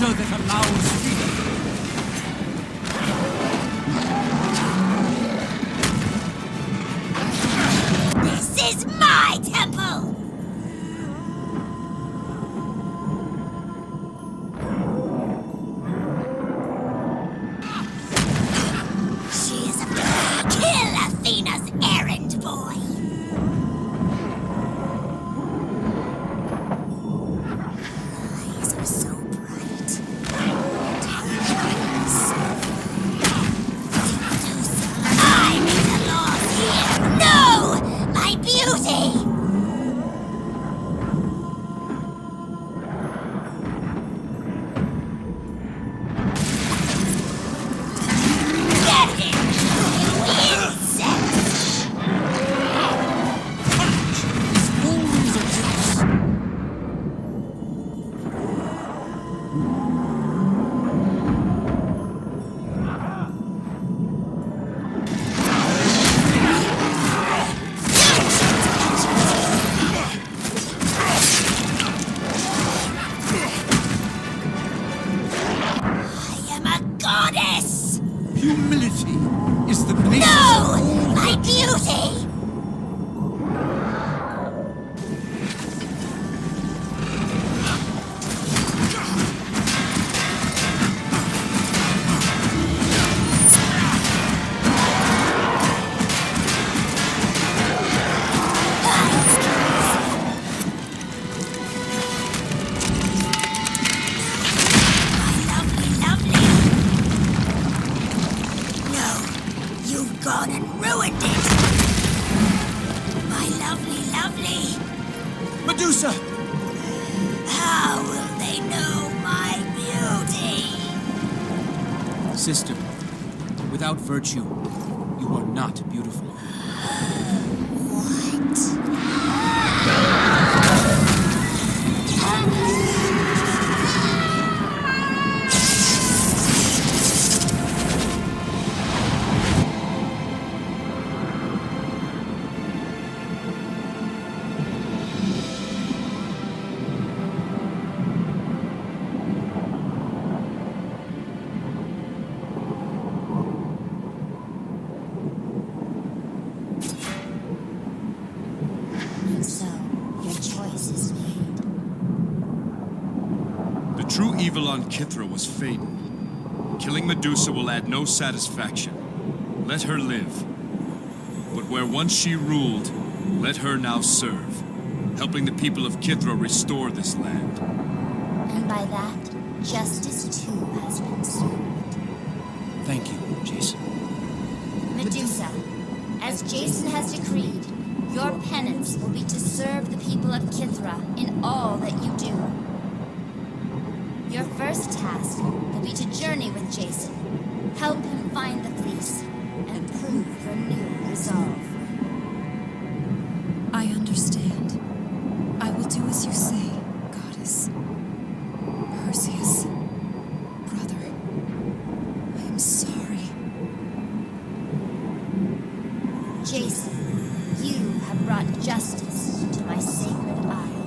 order that allows freedom. This is my temple! She is a kill Athena's errand boy! Eyes are so bright. I make the laws here! No! My beauty! Get him! You insect! Always a case. I am a goddess! Humility is the basis No! of all My virtues. beauty! No, you've gone and ruined it! My lovely. Medusa! How will they know my beauty? Sister, without virtue, you are not beautiful. And so, your choice is made. The true evil on Kithra was Phaedon. Killing Medusa will add no satisfaction. Let her live. But where once she ruled, let her now serve, helping the people of Kithra restore this land. And by that, justice too has been served. Thank you, Jason. Medusa, as Jason has decreed, your penance will be to serve the people of Kithra in all that you do. Your first task will be to journey with Jason, help him find the fleece, and prove your new resolve. I understand. I will do as you say, goddess. Perseus, brother, I am sorry. Jason, you have brought justice to my sacred isle.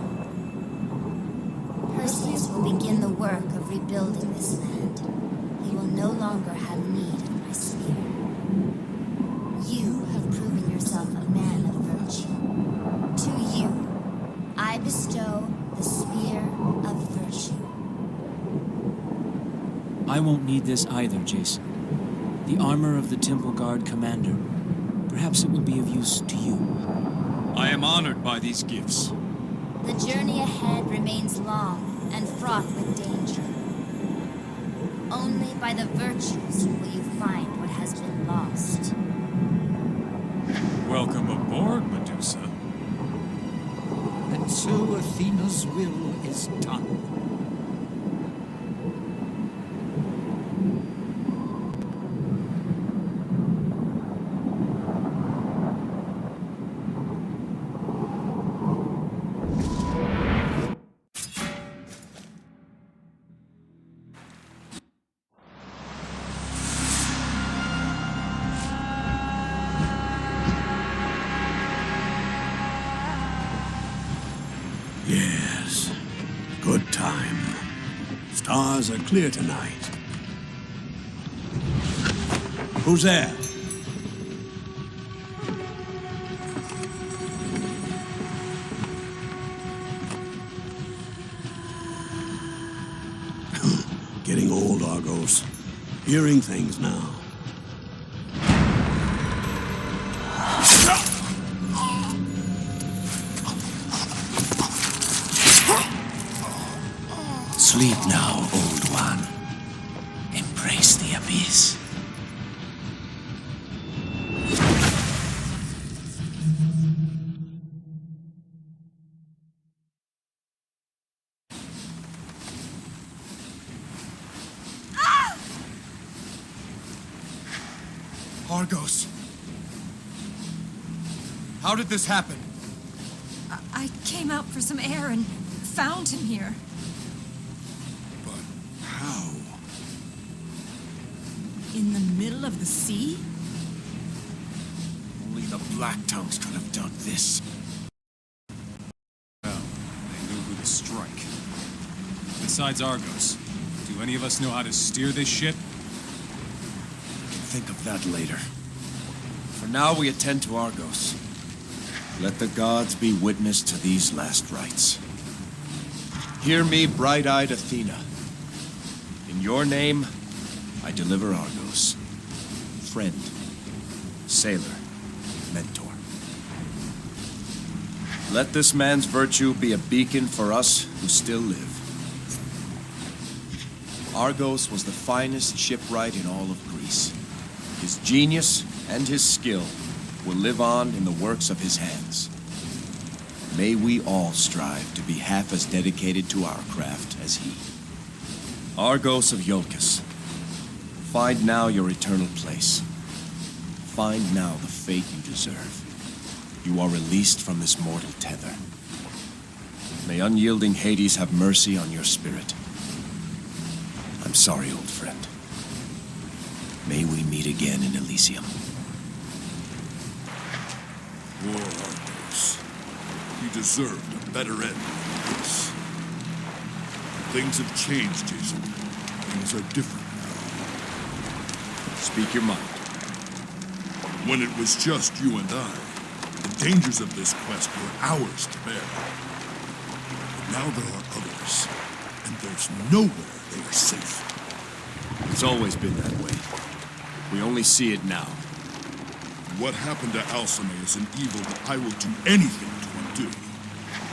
Perseus will begin the work of rebuilding this land. He will no longer have need of my spear. You have proven yourself a man of virtue. To you, I bestow the spear of virtue. I won't need this either, Jason. The armor of the Temple Guard commander. Perhaps it will be of use to you. I am honored by these gifts. The journey ahead remains long and fraught with danger. Only by the virtues will you find what has been lost. Welcome aboard, Medusa. And so Athena's will is done. Yes. Good time. Stars are clear tonight. Who's there? Getting old, Argos. Hearing things now. Sleep now, old one. Embrace the abyss. Argos. How did this happen? I came out for some air and found him here. How? In the middle of the sea? Only the Black Tongues could have done this. Well, they knew who to strike. Besides Argos, do any of us know how to steer this ship? Think of that later. For now, we attend to Argos. Let the gods be witness to these last rites. Hear me, bright-eyed Athena. In your name, I deliver Argos. Friend, sailor, mentor. Let this man's virtue be a beacon for us who still live. Argos was the finest shipwright in all of Greece. His genius and his skill will live on in the works of his hands. May we all strive to be half as dedicated to our craft as he. Argos of Iolcus, find now your eternal place. Find now the fate you deserve. You are released from this mortal tether. May unyielding Hades have mercy on your spirit. I'm sorry, old friend. May we meet again in Elysium. Poor Argos. He deserved a better end than this. Things have changed, Jason. Things are different now. Speak your mind. When it was just you and I, the dangers of this quest were ours to bear. But now there are others, and there's nowhere they are safe. It's always been that way. We only see it now. What happened to Alcime is an evil that I will do anything to undo.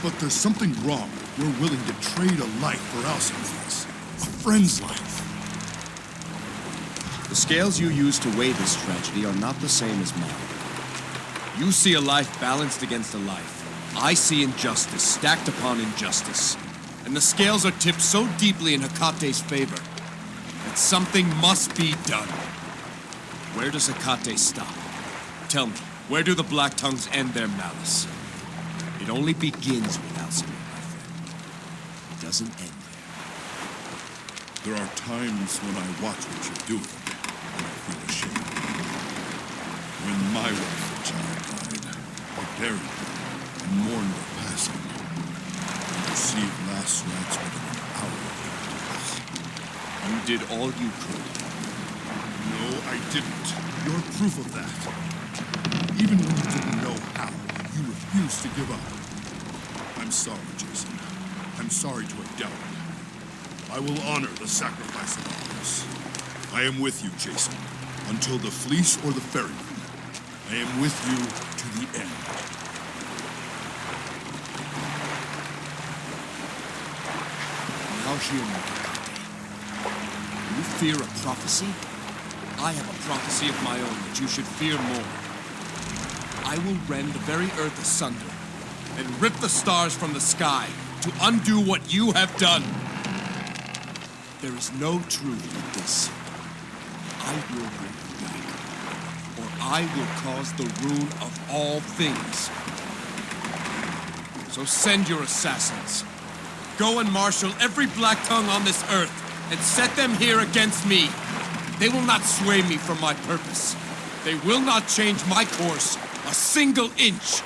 But there's something wrong. We're willing to trade a life for Alcime's, a friend's life. The scales you use to weigh this tragedy are not the same as mine. You see a life balanced against a life. I see injustice stacked upon injustice. And the scales are tipped so deeply in Hecate's favor that something must be done. Where does Hecate stop? Tell me, where do the Black Tongues end their malice? It only begins with Alcime, my friend. It doesn't end there. There are times when I watch what you're doing, and I feel ashamed. When my wife and child died, I buried them and mourned their passing. I received last rites within an hour of their deaths. You did all you could. No, I didn't. You're proof of that. Even when you didn't know how, you refused to give up. I'm sorry, Jason. I'm sorry to have doubted. I will honor the sacrifice of others. I am with you, Jason, until the fleece or the ferryman. I am with you to the end. Now hear me, Hecate. You fear a prophecy? I have a prophecy of my own that you should fear more. I will rend the very earth asunder and rip the stars from the sky to undo what you have done. There is no truth but this. I will bring you back, or I will cause the ruin of all things. So send your assassins. Go and marshal every Black Tongue on this earth and set them here against me. They will not sway me from my purpose. They will not change my course a single inch.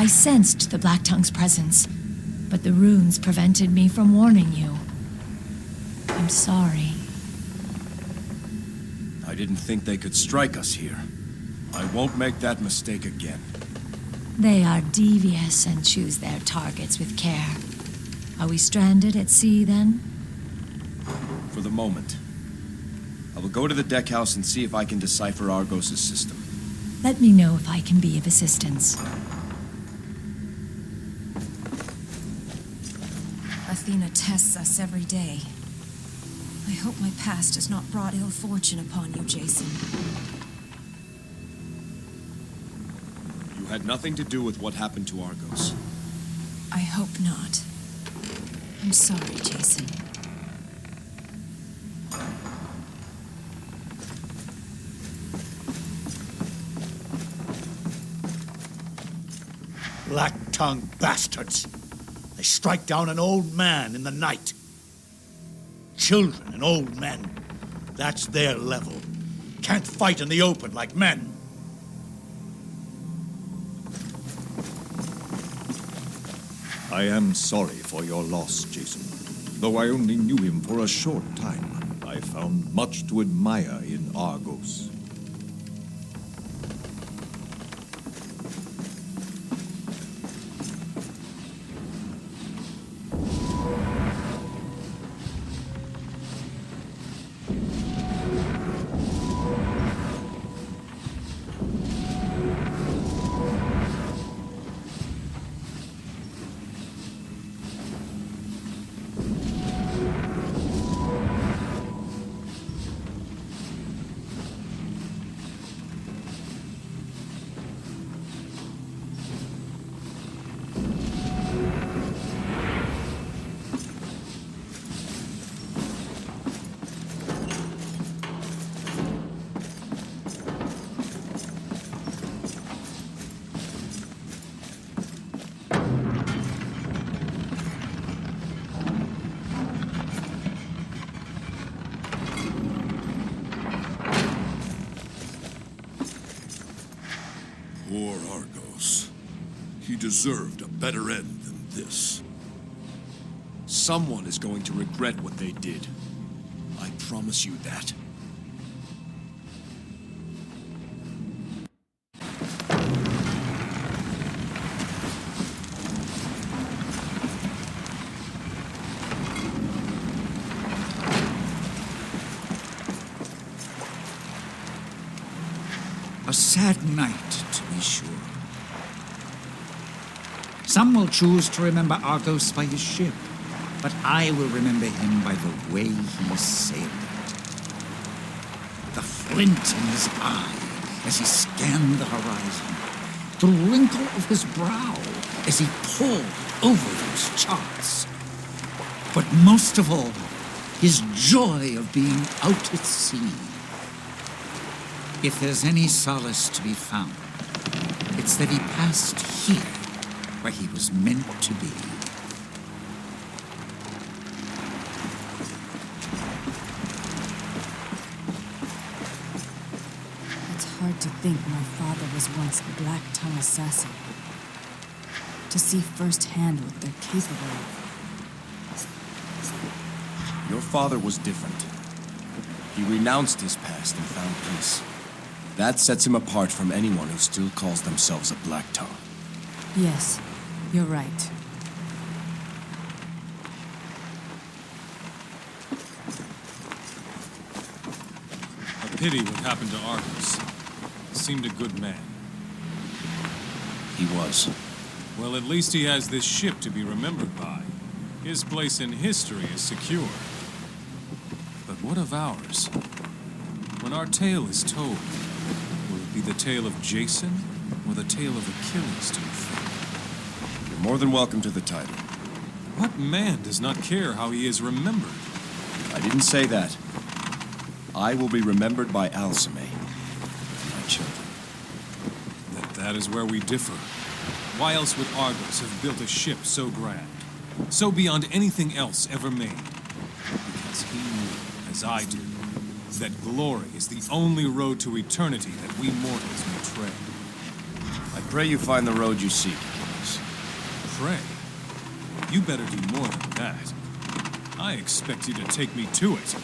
I sensed the Black Tongue's presence, but the runes prevented me from warning you. I'm sorry. I didn't think they could strike us here. I won't make that mistake again. They are devious and choose their targets with care. Are we stranded at sea, then? For the moment. I will go to the deck house and see if I can decipher Argos' system. Let me know if I can be of assistance. Athena tests us every day. I hope my past has not brought ill fortune upon you, Jason. You had nothing to do with what happened to Argos. I hope not. I'm sorry, Jason. Black-tongued bastards. They strike down an old man in the night. Children and old men. That's their level. Can't fight in the open like men. I am sorry for your loss, Jason. Though I only knew him for a short time, I found much to admire in Argos. Poor Argos. He deserved a better end than this. Someone is going to regret what they did. I promise you that. A sad night, to be sure. Some will choose to remember Argos by his ship, but I will remember him by the way he sailed it. The flint in his eye as he scanned the horizon, the wrinkle of his brow as he pored over those charts. But most of all, his joy of being out at sea. If there's any solace to be found, it's that he passed here, where he was meant to be. It's hard to think my father was once a Black Tongue assassin. To see firsthand what they're capable of. Your father was different. He renounced his past and found peace. That sets him apart from anyone who still calls themselves a Black Tongue. Yes, you're right. A pity what happened to Argos. Seemed a good man. He was. Well, at least he has this ship to be remembered by. His place in history is secure. But what of ours? When our tale is told, will it be the tale of Jason or the tale of Achilles, do you think? You're more than welcome to the title. What man does not care how he is remembered? I didn't say that. I will be remembered by Alcime and my children. That is where we differ. Why else would Argos have built a ship so grand, so beyond anything else ever made? Because he knew, as I do, that glory is the only road to eternity that we mortals may tread. I pray you find the road you seek. prey. You better do more than that. I expect you to take me to it.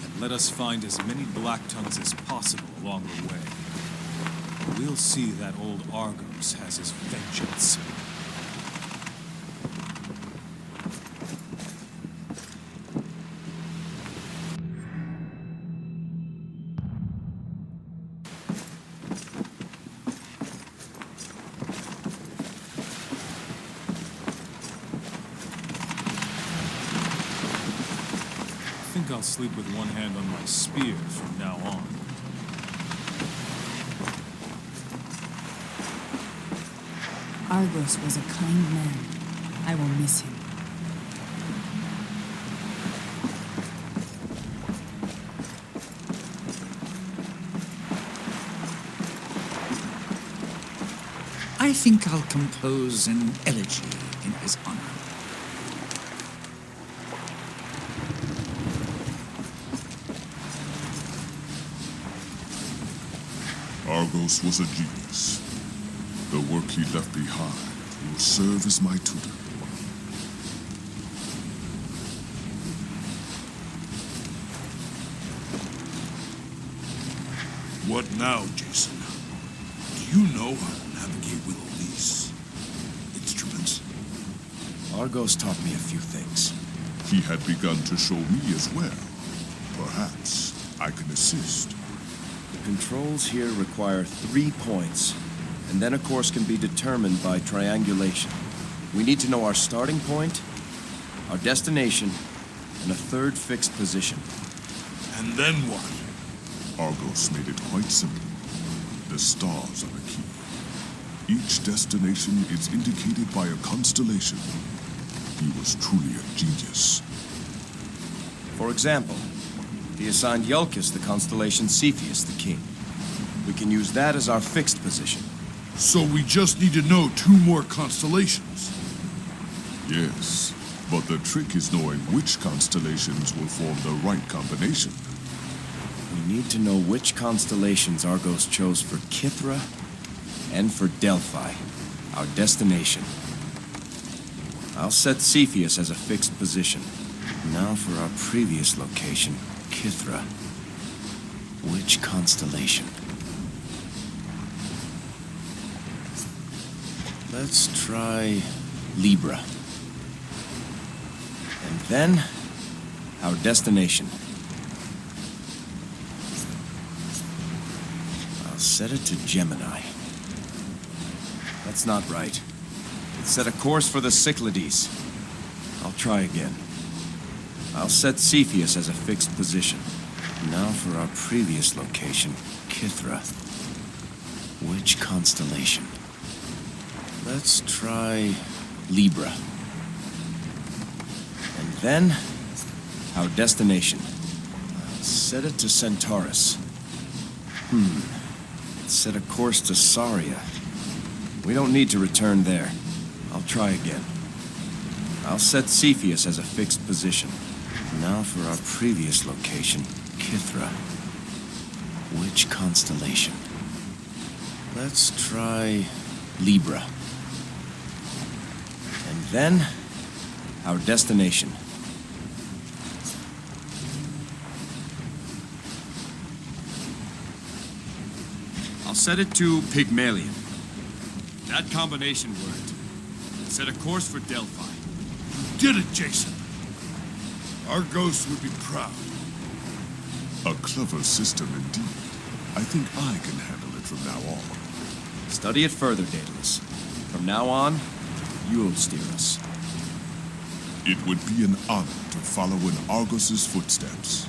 And let us find as many Black Tongues as possible along the way. We'll see that old Argos has his vengeance. I think I'll sleep with one hand on my spear from now on. Argos was a kind man. I will miss him. I think I'll compose an elegy in his honor. Argos was a genius. The work he left behind will serve as my tutor. What now, Jason? Do you know how to navigate with all these instruments? Argos taught me a few things. He had begun to show me as well. Perhaps I can assist. The controls here require 3 points, and then a course can be determined by triangulation. We need to know our starting point, our destination, and a third fixed position. And then what? Argos made it quite simple. The stars are the key. Each destination is indicated by a constellation. He was truly a genius. For example, he assigned Iolcus the constellation Cepheus, the king. We can use that as our fixed position. So we just need to know 2 more constellations. Yes, but the trick is knowing which constellations will form the right combination. We need to know which constellations Argos chose for Kithra and for Delphi, our destination. I'll set Cepheus as a fixed position. Now for our previous location, Kithra. Which constellation? Let's try Libra. And then, our destination. I'll set it to Gemini. That's not right. It set a course for the Cyclades. I'll try again. I'll set Cepheus as a fixed position. Now for our previous location, Kithra. Which constellation? Let's try Libra. And then, our destination. I'll set it to Centaurus. It set a course to Saria. We don't need to return there. I'll try again. I'll set Cepheus as a fixed position. Now for our previous location, Kithra. Which constellation? Let's try Libra. And then, our destination. I'll set it to Pygmalion. That combination worked. It set a course for Delphi. You did it, Jason. Argos would be proud. A clever system indeed. I think I can handle it from now on. Study it further, Daedalus. From now on, you'll steer us. It would be an honor to follow in Argos's footsteps.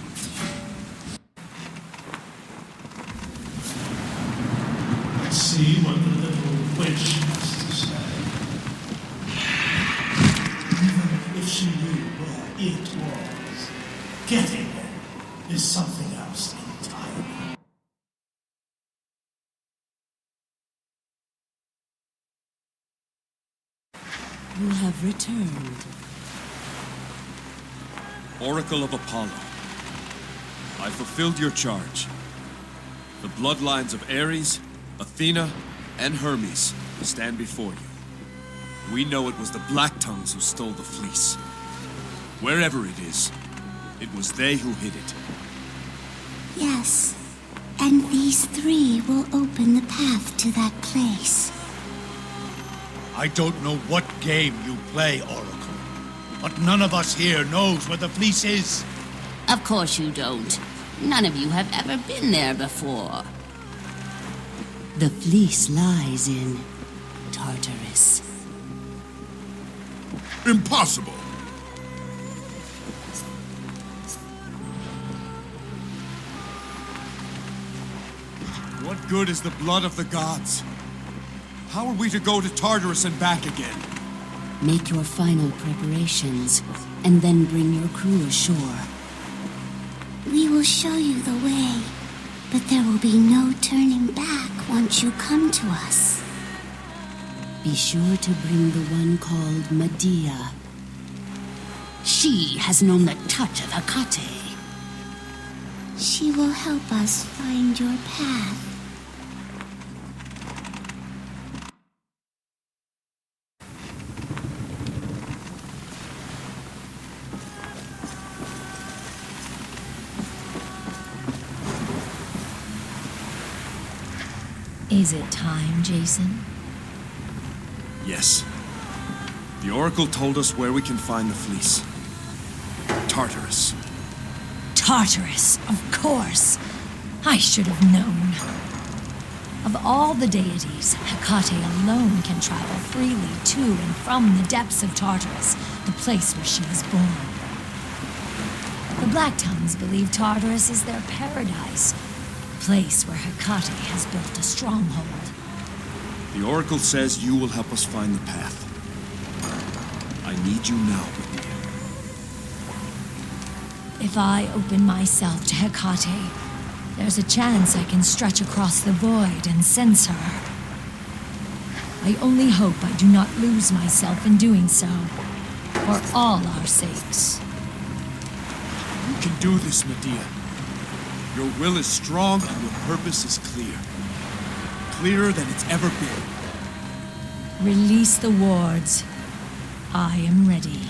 Let's see what the little witch has to say. Even if she knew where it was, getting there is something else entirely. You have returned. Oracle of Apollo, I fulfilled your charge. The bloodlines of Ares, Athena, and Hermes stand before you. We know it was the Black Tongues who stole the fleece. Wherever it is, it was they who hid it. Yes, and these three will open the path to that place. I don't know what game you play, Oracle, but none of us here knows where the fleece is. Of course you don't. None of you have ever been there before. The fleece lies in Tartarus. Impossible! What good is the blood of the gods? How are we to go to Tartarus and back again? Make your final preparations, and then bring your crew ashore. We will show you the way, but there will be no turning back once you come to us. Be sure to bring the one called Medea. She has known the touch of Hecate. She will help us find your path. Is it time, Jason? Yes. The Oracle told us where we can find the fleece. Tartarus. Tartarus, of course. I should have known. Of all the deities, Hecate alone can travel freely to and from the depths of Tartarus, the place where she was born. The Black Tongues believe Tartarus is their paradise, a place where Hecate has built a stronghold. The Oracle says you will help us find the path. I need you now, Medea. If I open myself to Hecate, there's a chance I can stretch across the void and sense her. I only hope I do not lose myself in doing so, for all our sakes. You can do this, Medea. Your will is strong and your purpose is clear. Clearer than it's ever been. Release the wards. I am ready.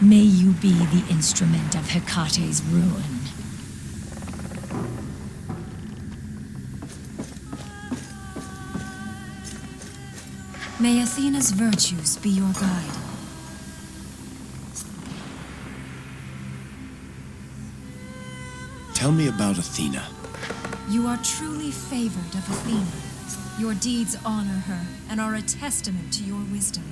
May you be the instrument of Hecate's ruin. May Athena's virtues be your guide. Tell me about Athena. You are truly favored of Athena. Your deeds honor her and are a testament to your wisdom.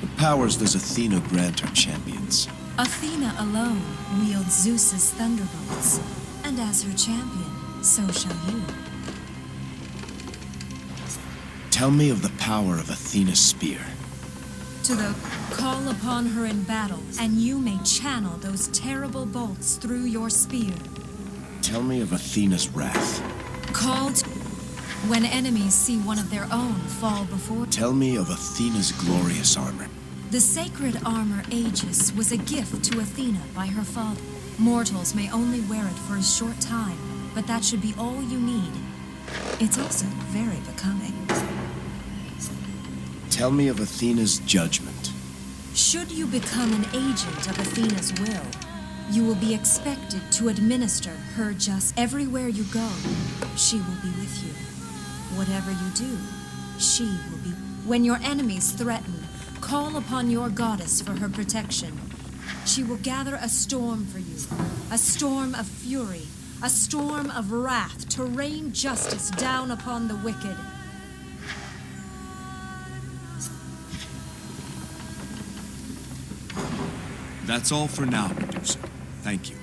What powers does Athena grant her champions? Athena alone wields Zeus's thunderbolts, and as her champion, so shall you. Tell me of the power of Athena's spear. To the call upon her in battle, and you may channel those terrible bolts through your spear. Tell me of Athena's wrath. Called when enemies see one of their own fall before. Tell me of Athena's glorious armor. The sacred armor Aegis was a gift to Athena by her father. Mortals may only wear it for a short time, but that should be all you need. It's also very becoming. Tell me of Athena's judgment. Should you become an agent of Athena's will, you will be expected to administer her justice. Everywhere you go, she will be with you. Whatever you do, she will be. When your enemies threaten, call upon your goddess for her protection. She will gather a storm for you, a storm of fury, a storm of wrath to rain justice down upon the wicked. That's all for now, Medusa. Thank you.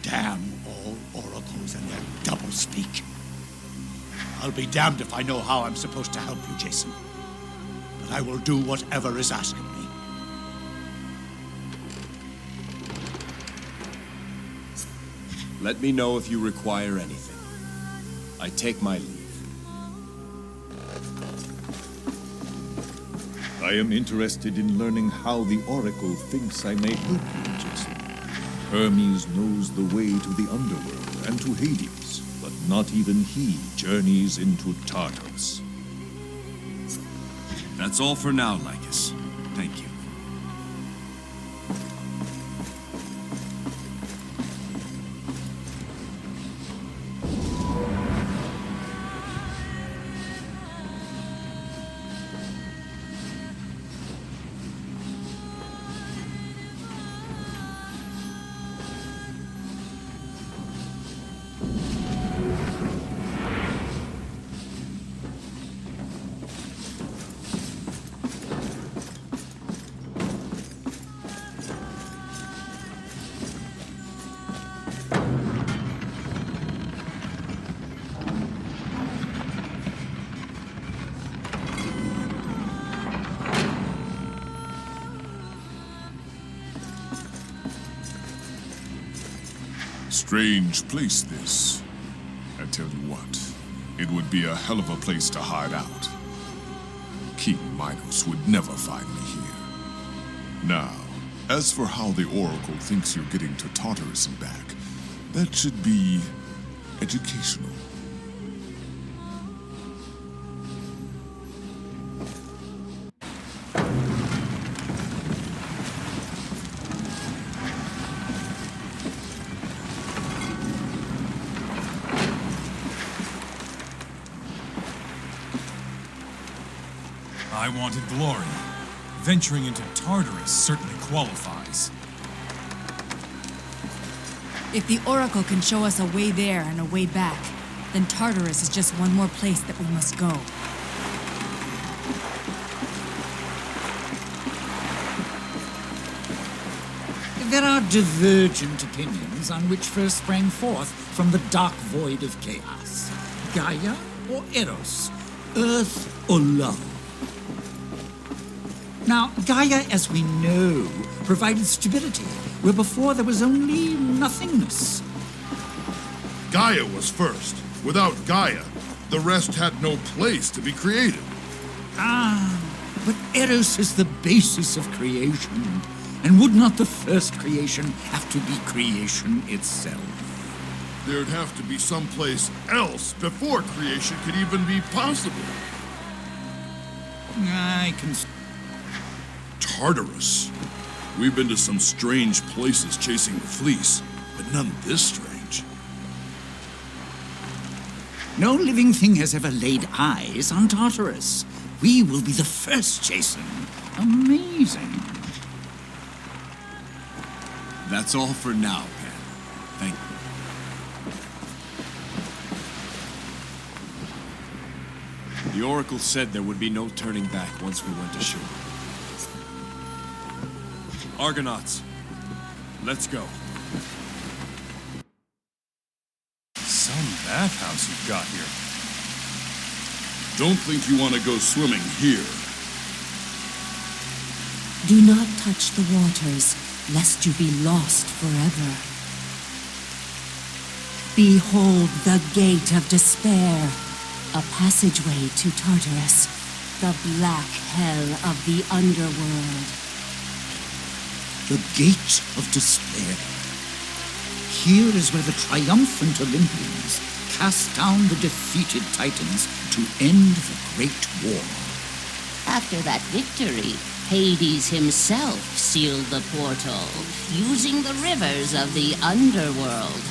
Damn all oracles and their doublespeak. I'll be damned if I know how I'm supposed to help you, Jason. But I will do whatever is asked of me. Let me know if you require anything. I take my leave. I am interested in learning how the Oracle thinks I may help you, Jason. Hermes knows the way to the underworld and to Hades, but not even he journeys into Tartarus. That's all for now, Lycus. Thank you. Strange place, this. I tell you what, it would be a hell of a place to hide out. King Minos would never find me here. Now, as for how the Oracle thinks you're getting to Tartarus and back, that should be educational. I wanted glory. Venturing into Tartarus certainly qualifies. If the Oracle can show us a way there and a way back, then Tartarus is just one more place that we must go. There are divergent opinions on which first sprang forth from the dark void of chaos. Gaia or Eros? Earth or love? Now, Gaia, as we know, provided stability, where before there was only nothingness. Gaia was first. Without Gaia, the rest had no place to be created. Ah, but Eros is the basis of creation. And would not the first creation have to be creation itself? There'd have to be someplace else before creation could even be possible. I can... Tartarus. We've been to some strange places chasing the fleece, but none this strange. No living thing has ever laid eyes on Tartarus. We will be the first, Jason. Amazing. That's all for now, Pan. Thank you. The Oracle said there would be no turning back once we went ashore. Argonauts, let's go. Some bathhouse you've got here. Don't think you want to go swimming here. Do not touch the waters, lest you be lost forever. Behold the gate of despair, a passageway to Tartarus, the black hell of the underworld. The gate of despair. Here is where the triumphant Olympians cast down the defeated Titans to end the Great War. After that victory, Hades himself sealed the portal, using the rivers of the underworld.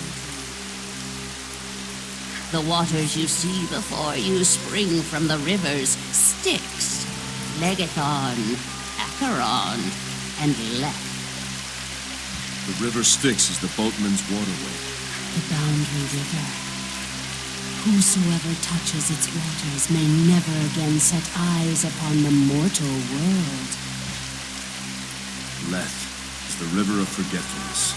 The waters you see before you spring from the rivers Styx, Phlegethon, Acheron, and Lethe. The river Styx is the boatman's waterway. The boundary river. Whosoever touches its waters may never again set eyes upon the mortal world. Lethe is the river of forgetfulness.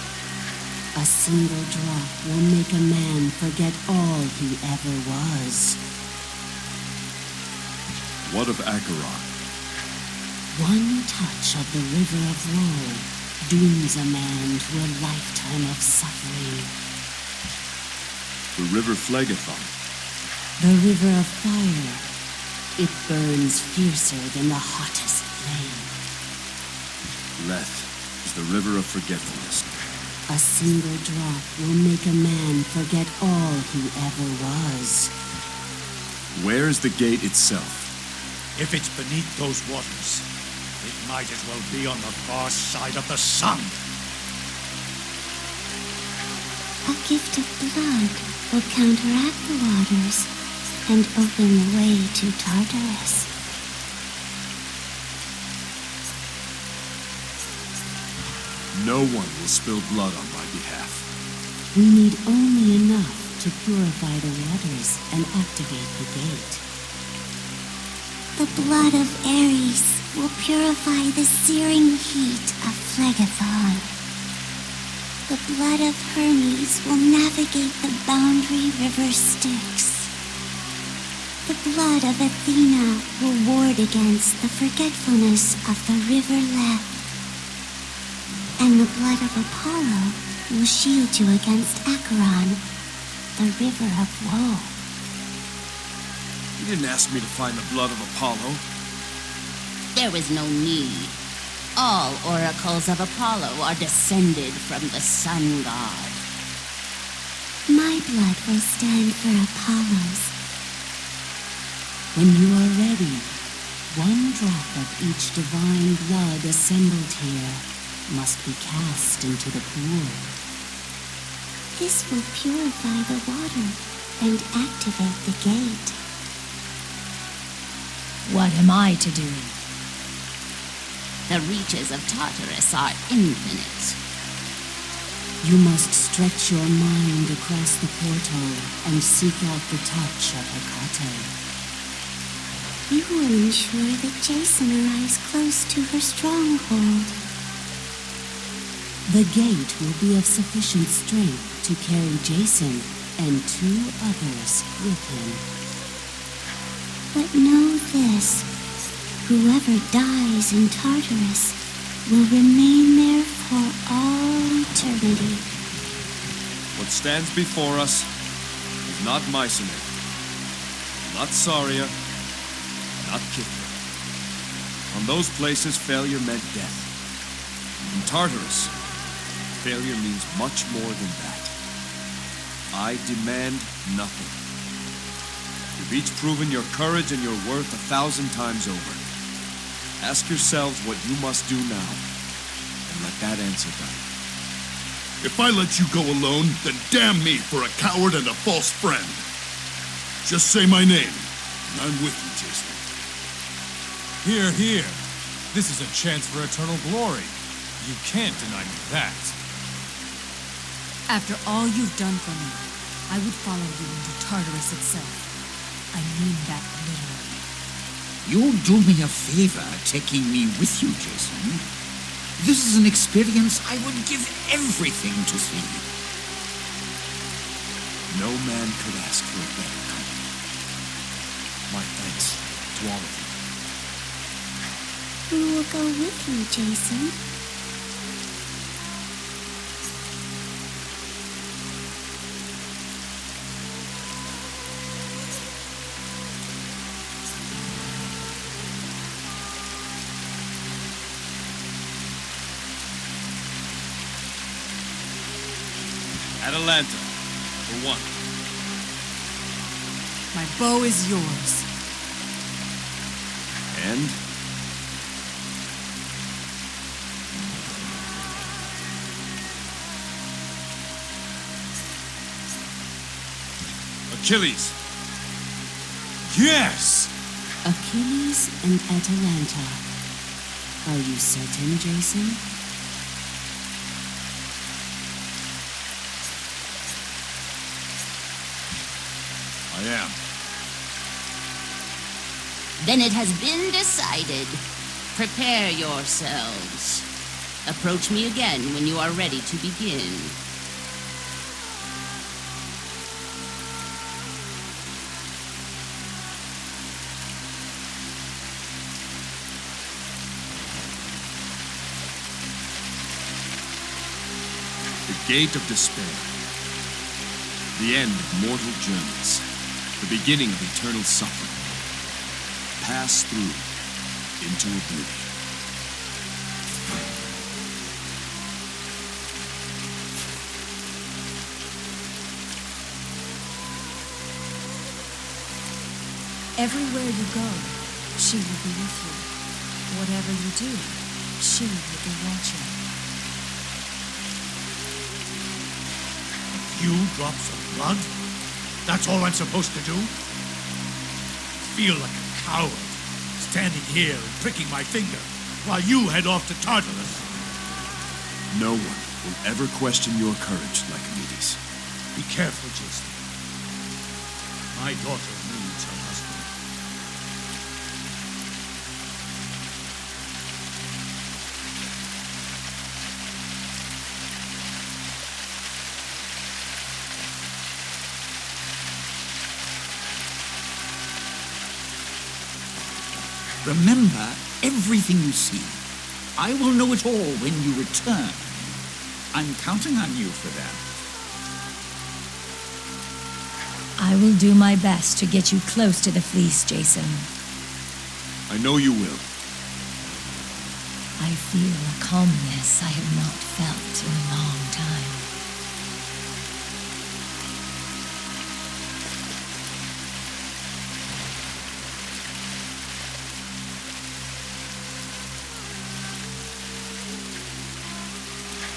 A single drop will make a man forget all he ever was. What of Acheron? One touch of the river of woe dooms a man to a lifetime of suffering. The river Phlegethon. The river of fire. It burns fiercer than the hottest flame. Leth is the river of forgetfulness. A single drop will make a man forget all he ever was. Where is the gate itself? If it's beneath those waters, it might as well be on the far side of the sun. A gift of blood will counteract the waters and open the way to Tartarus. No one will spill blood on my behalf. We need only enough to purify the waters and activate the gate. The blood of Ares will purify the searing heat of Phlegethon. The blood of Hermes will navigate the boundary river Styx. The blood of Athena will ward against the forgetfulness of the river Lethe. And the blood of Apollo will shield you against Acheron, the river of woe. You didn't ask me to find the blood of Apollo. There is no need. All oracles of Apollo are descended from the sun god. My blood will stand for Apollo's. When you are ready, one drop of each divine blood assembled here must be cast into the pool. This will purify the water and activate the gate. What am I to do? The reaches of Tartarus are infinite. You must stretch your mind across the portal and seek out the touch of Hecate. You will ensure that Jason arrives close to her stronghold. The gate will be of sufficient strength to carry Jason and 2 others with him. But know this, whoever dies in Tartarus will remain there for all eternity. What stands before us is not Mycenae, not Saria, not Kithra. On those places, failure meant death. In Tartarus, failure means much more than that. I demand nothing. You've each proven your courage and your worth 1,000 times over. Ask yourselves what you must do now, and let that answer guide you. If I let you go alone, then damn me for a coward and a false friend. Just say my name, and I'm with you, Jason. Here, here. This is a chance for eternal glory. You can't deny me that. After all you've done for me, I would follow you into Tartarus itself. I mean that literally. You'll do me a favor taking me with you, Jason. This is an experience I would give everything to see. No man could ask for a better company. My thanks to all of you. Who will go with you, Jason? Atalanta, for one. My bow is yours. And? Achilles. Yes! Achilles and Atalanta. Are you certain, Jason? I am. Then it has been decided. Prepare yourselves. Approach me again when you are ready to begin. The Gate of Despair. The end of mortal journeys. The beginning of eternal suffering. Pass through into oblivion. Everywhere you go, she will be with you. Whatever you do, she will be watching. A few drops of blood? That's all I'm supposed to do? Feel like a coward, standing here and pricking my finger, while you head off to Tartarus. No one will ever question your courage, Lycomedes. Be careful, Jason. My daughter needs her husband. Remember everything you see. I will know it all when you return. I'm counting on you for that. I will do my best to get you close to the fleece, Jason. I know you will. I feel a calmness I have not felt in a long time.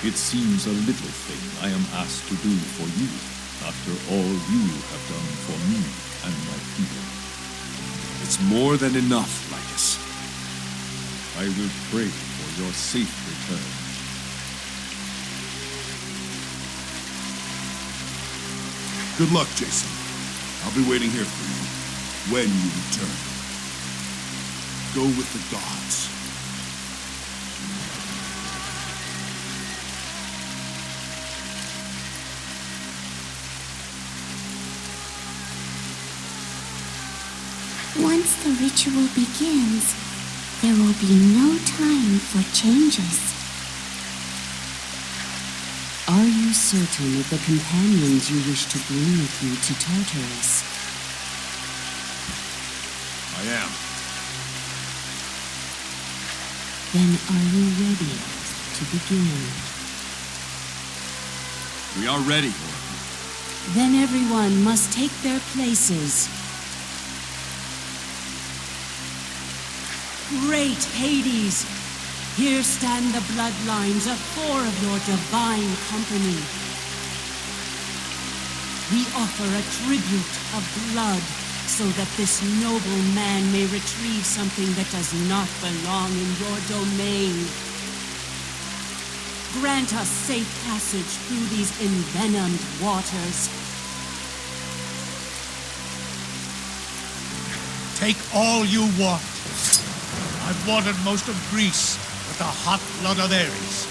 It seems a little thing I am asked to do for you, after all you have done for me and my people. It's more than enough, Lycus. I will pray for your safe return. Good luck, Jason. I'll be waiting here for you when you return. Go with the gods. Once the ritual begins, there will be no time for changes. Are you certain of the companions you wish to bring with you to Tartarus? I am. Then are you ready to begin? We are ready. Then everyone must take their places. Great Hades! Here stand the bloodlines of 4 of your divine company. We offer a tribute of blood so that this noble man may retrieve something that does not belong in your domain. Grant us safe passage through these envenomed waters. Take all you want. I've watered most of Greece with the hot blood of Ares.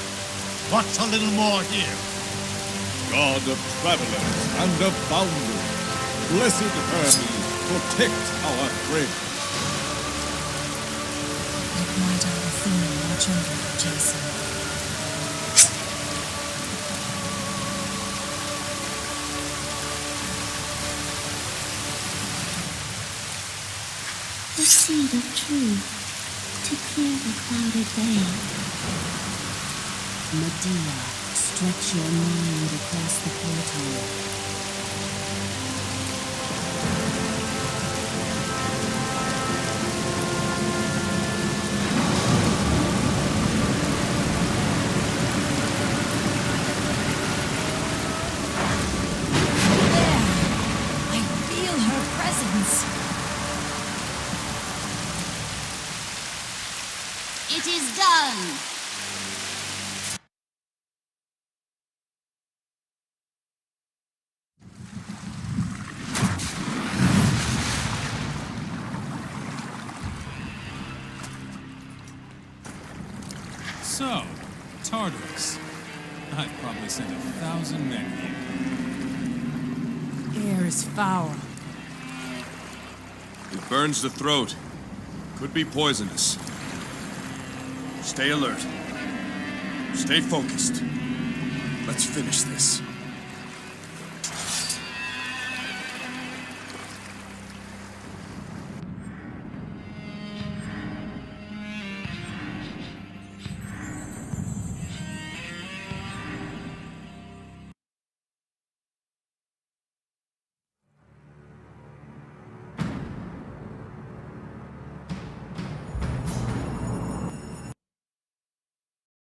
What's a little more here? God of travelers and of bounders, blessed Hermes, protect our friends. Let my daughter Athena watch over you, Jason. The seed of truth to clear the clouded bay. Medea, stretch your mind across the portal. It is done! So, Tartarus. I've probably sent 1,000 men here. Air is foul. It burns the throat. Could be poisonous. Stay alert. Stay focused. Let's finish this.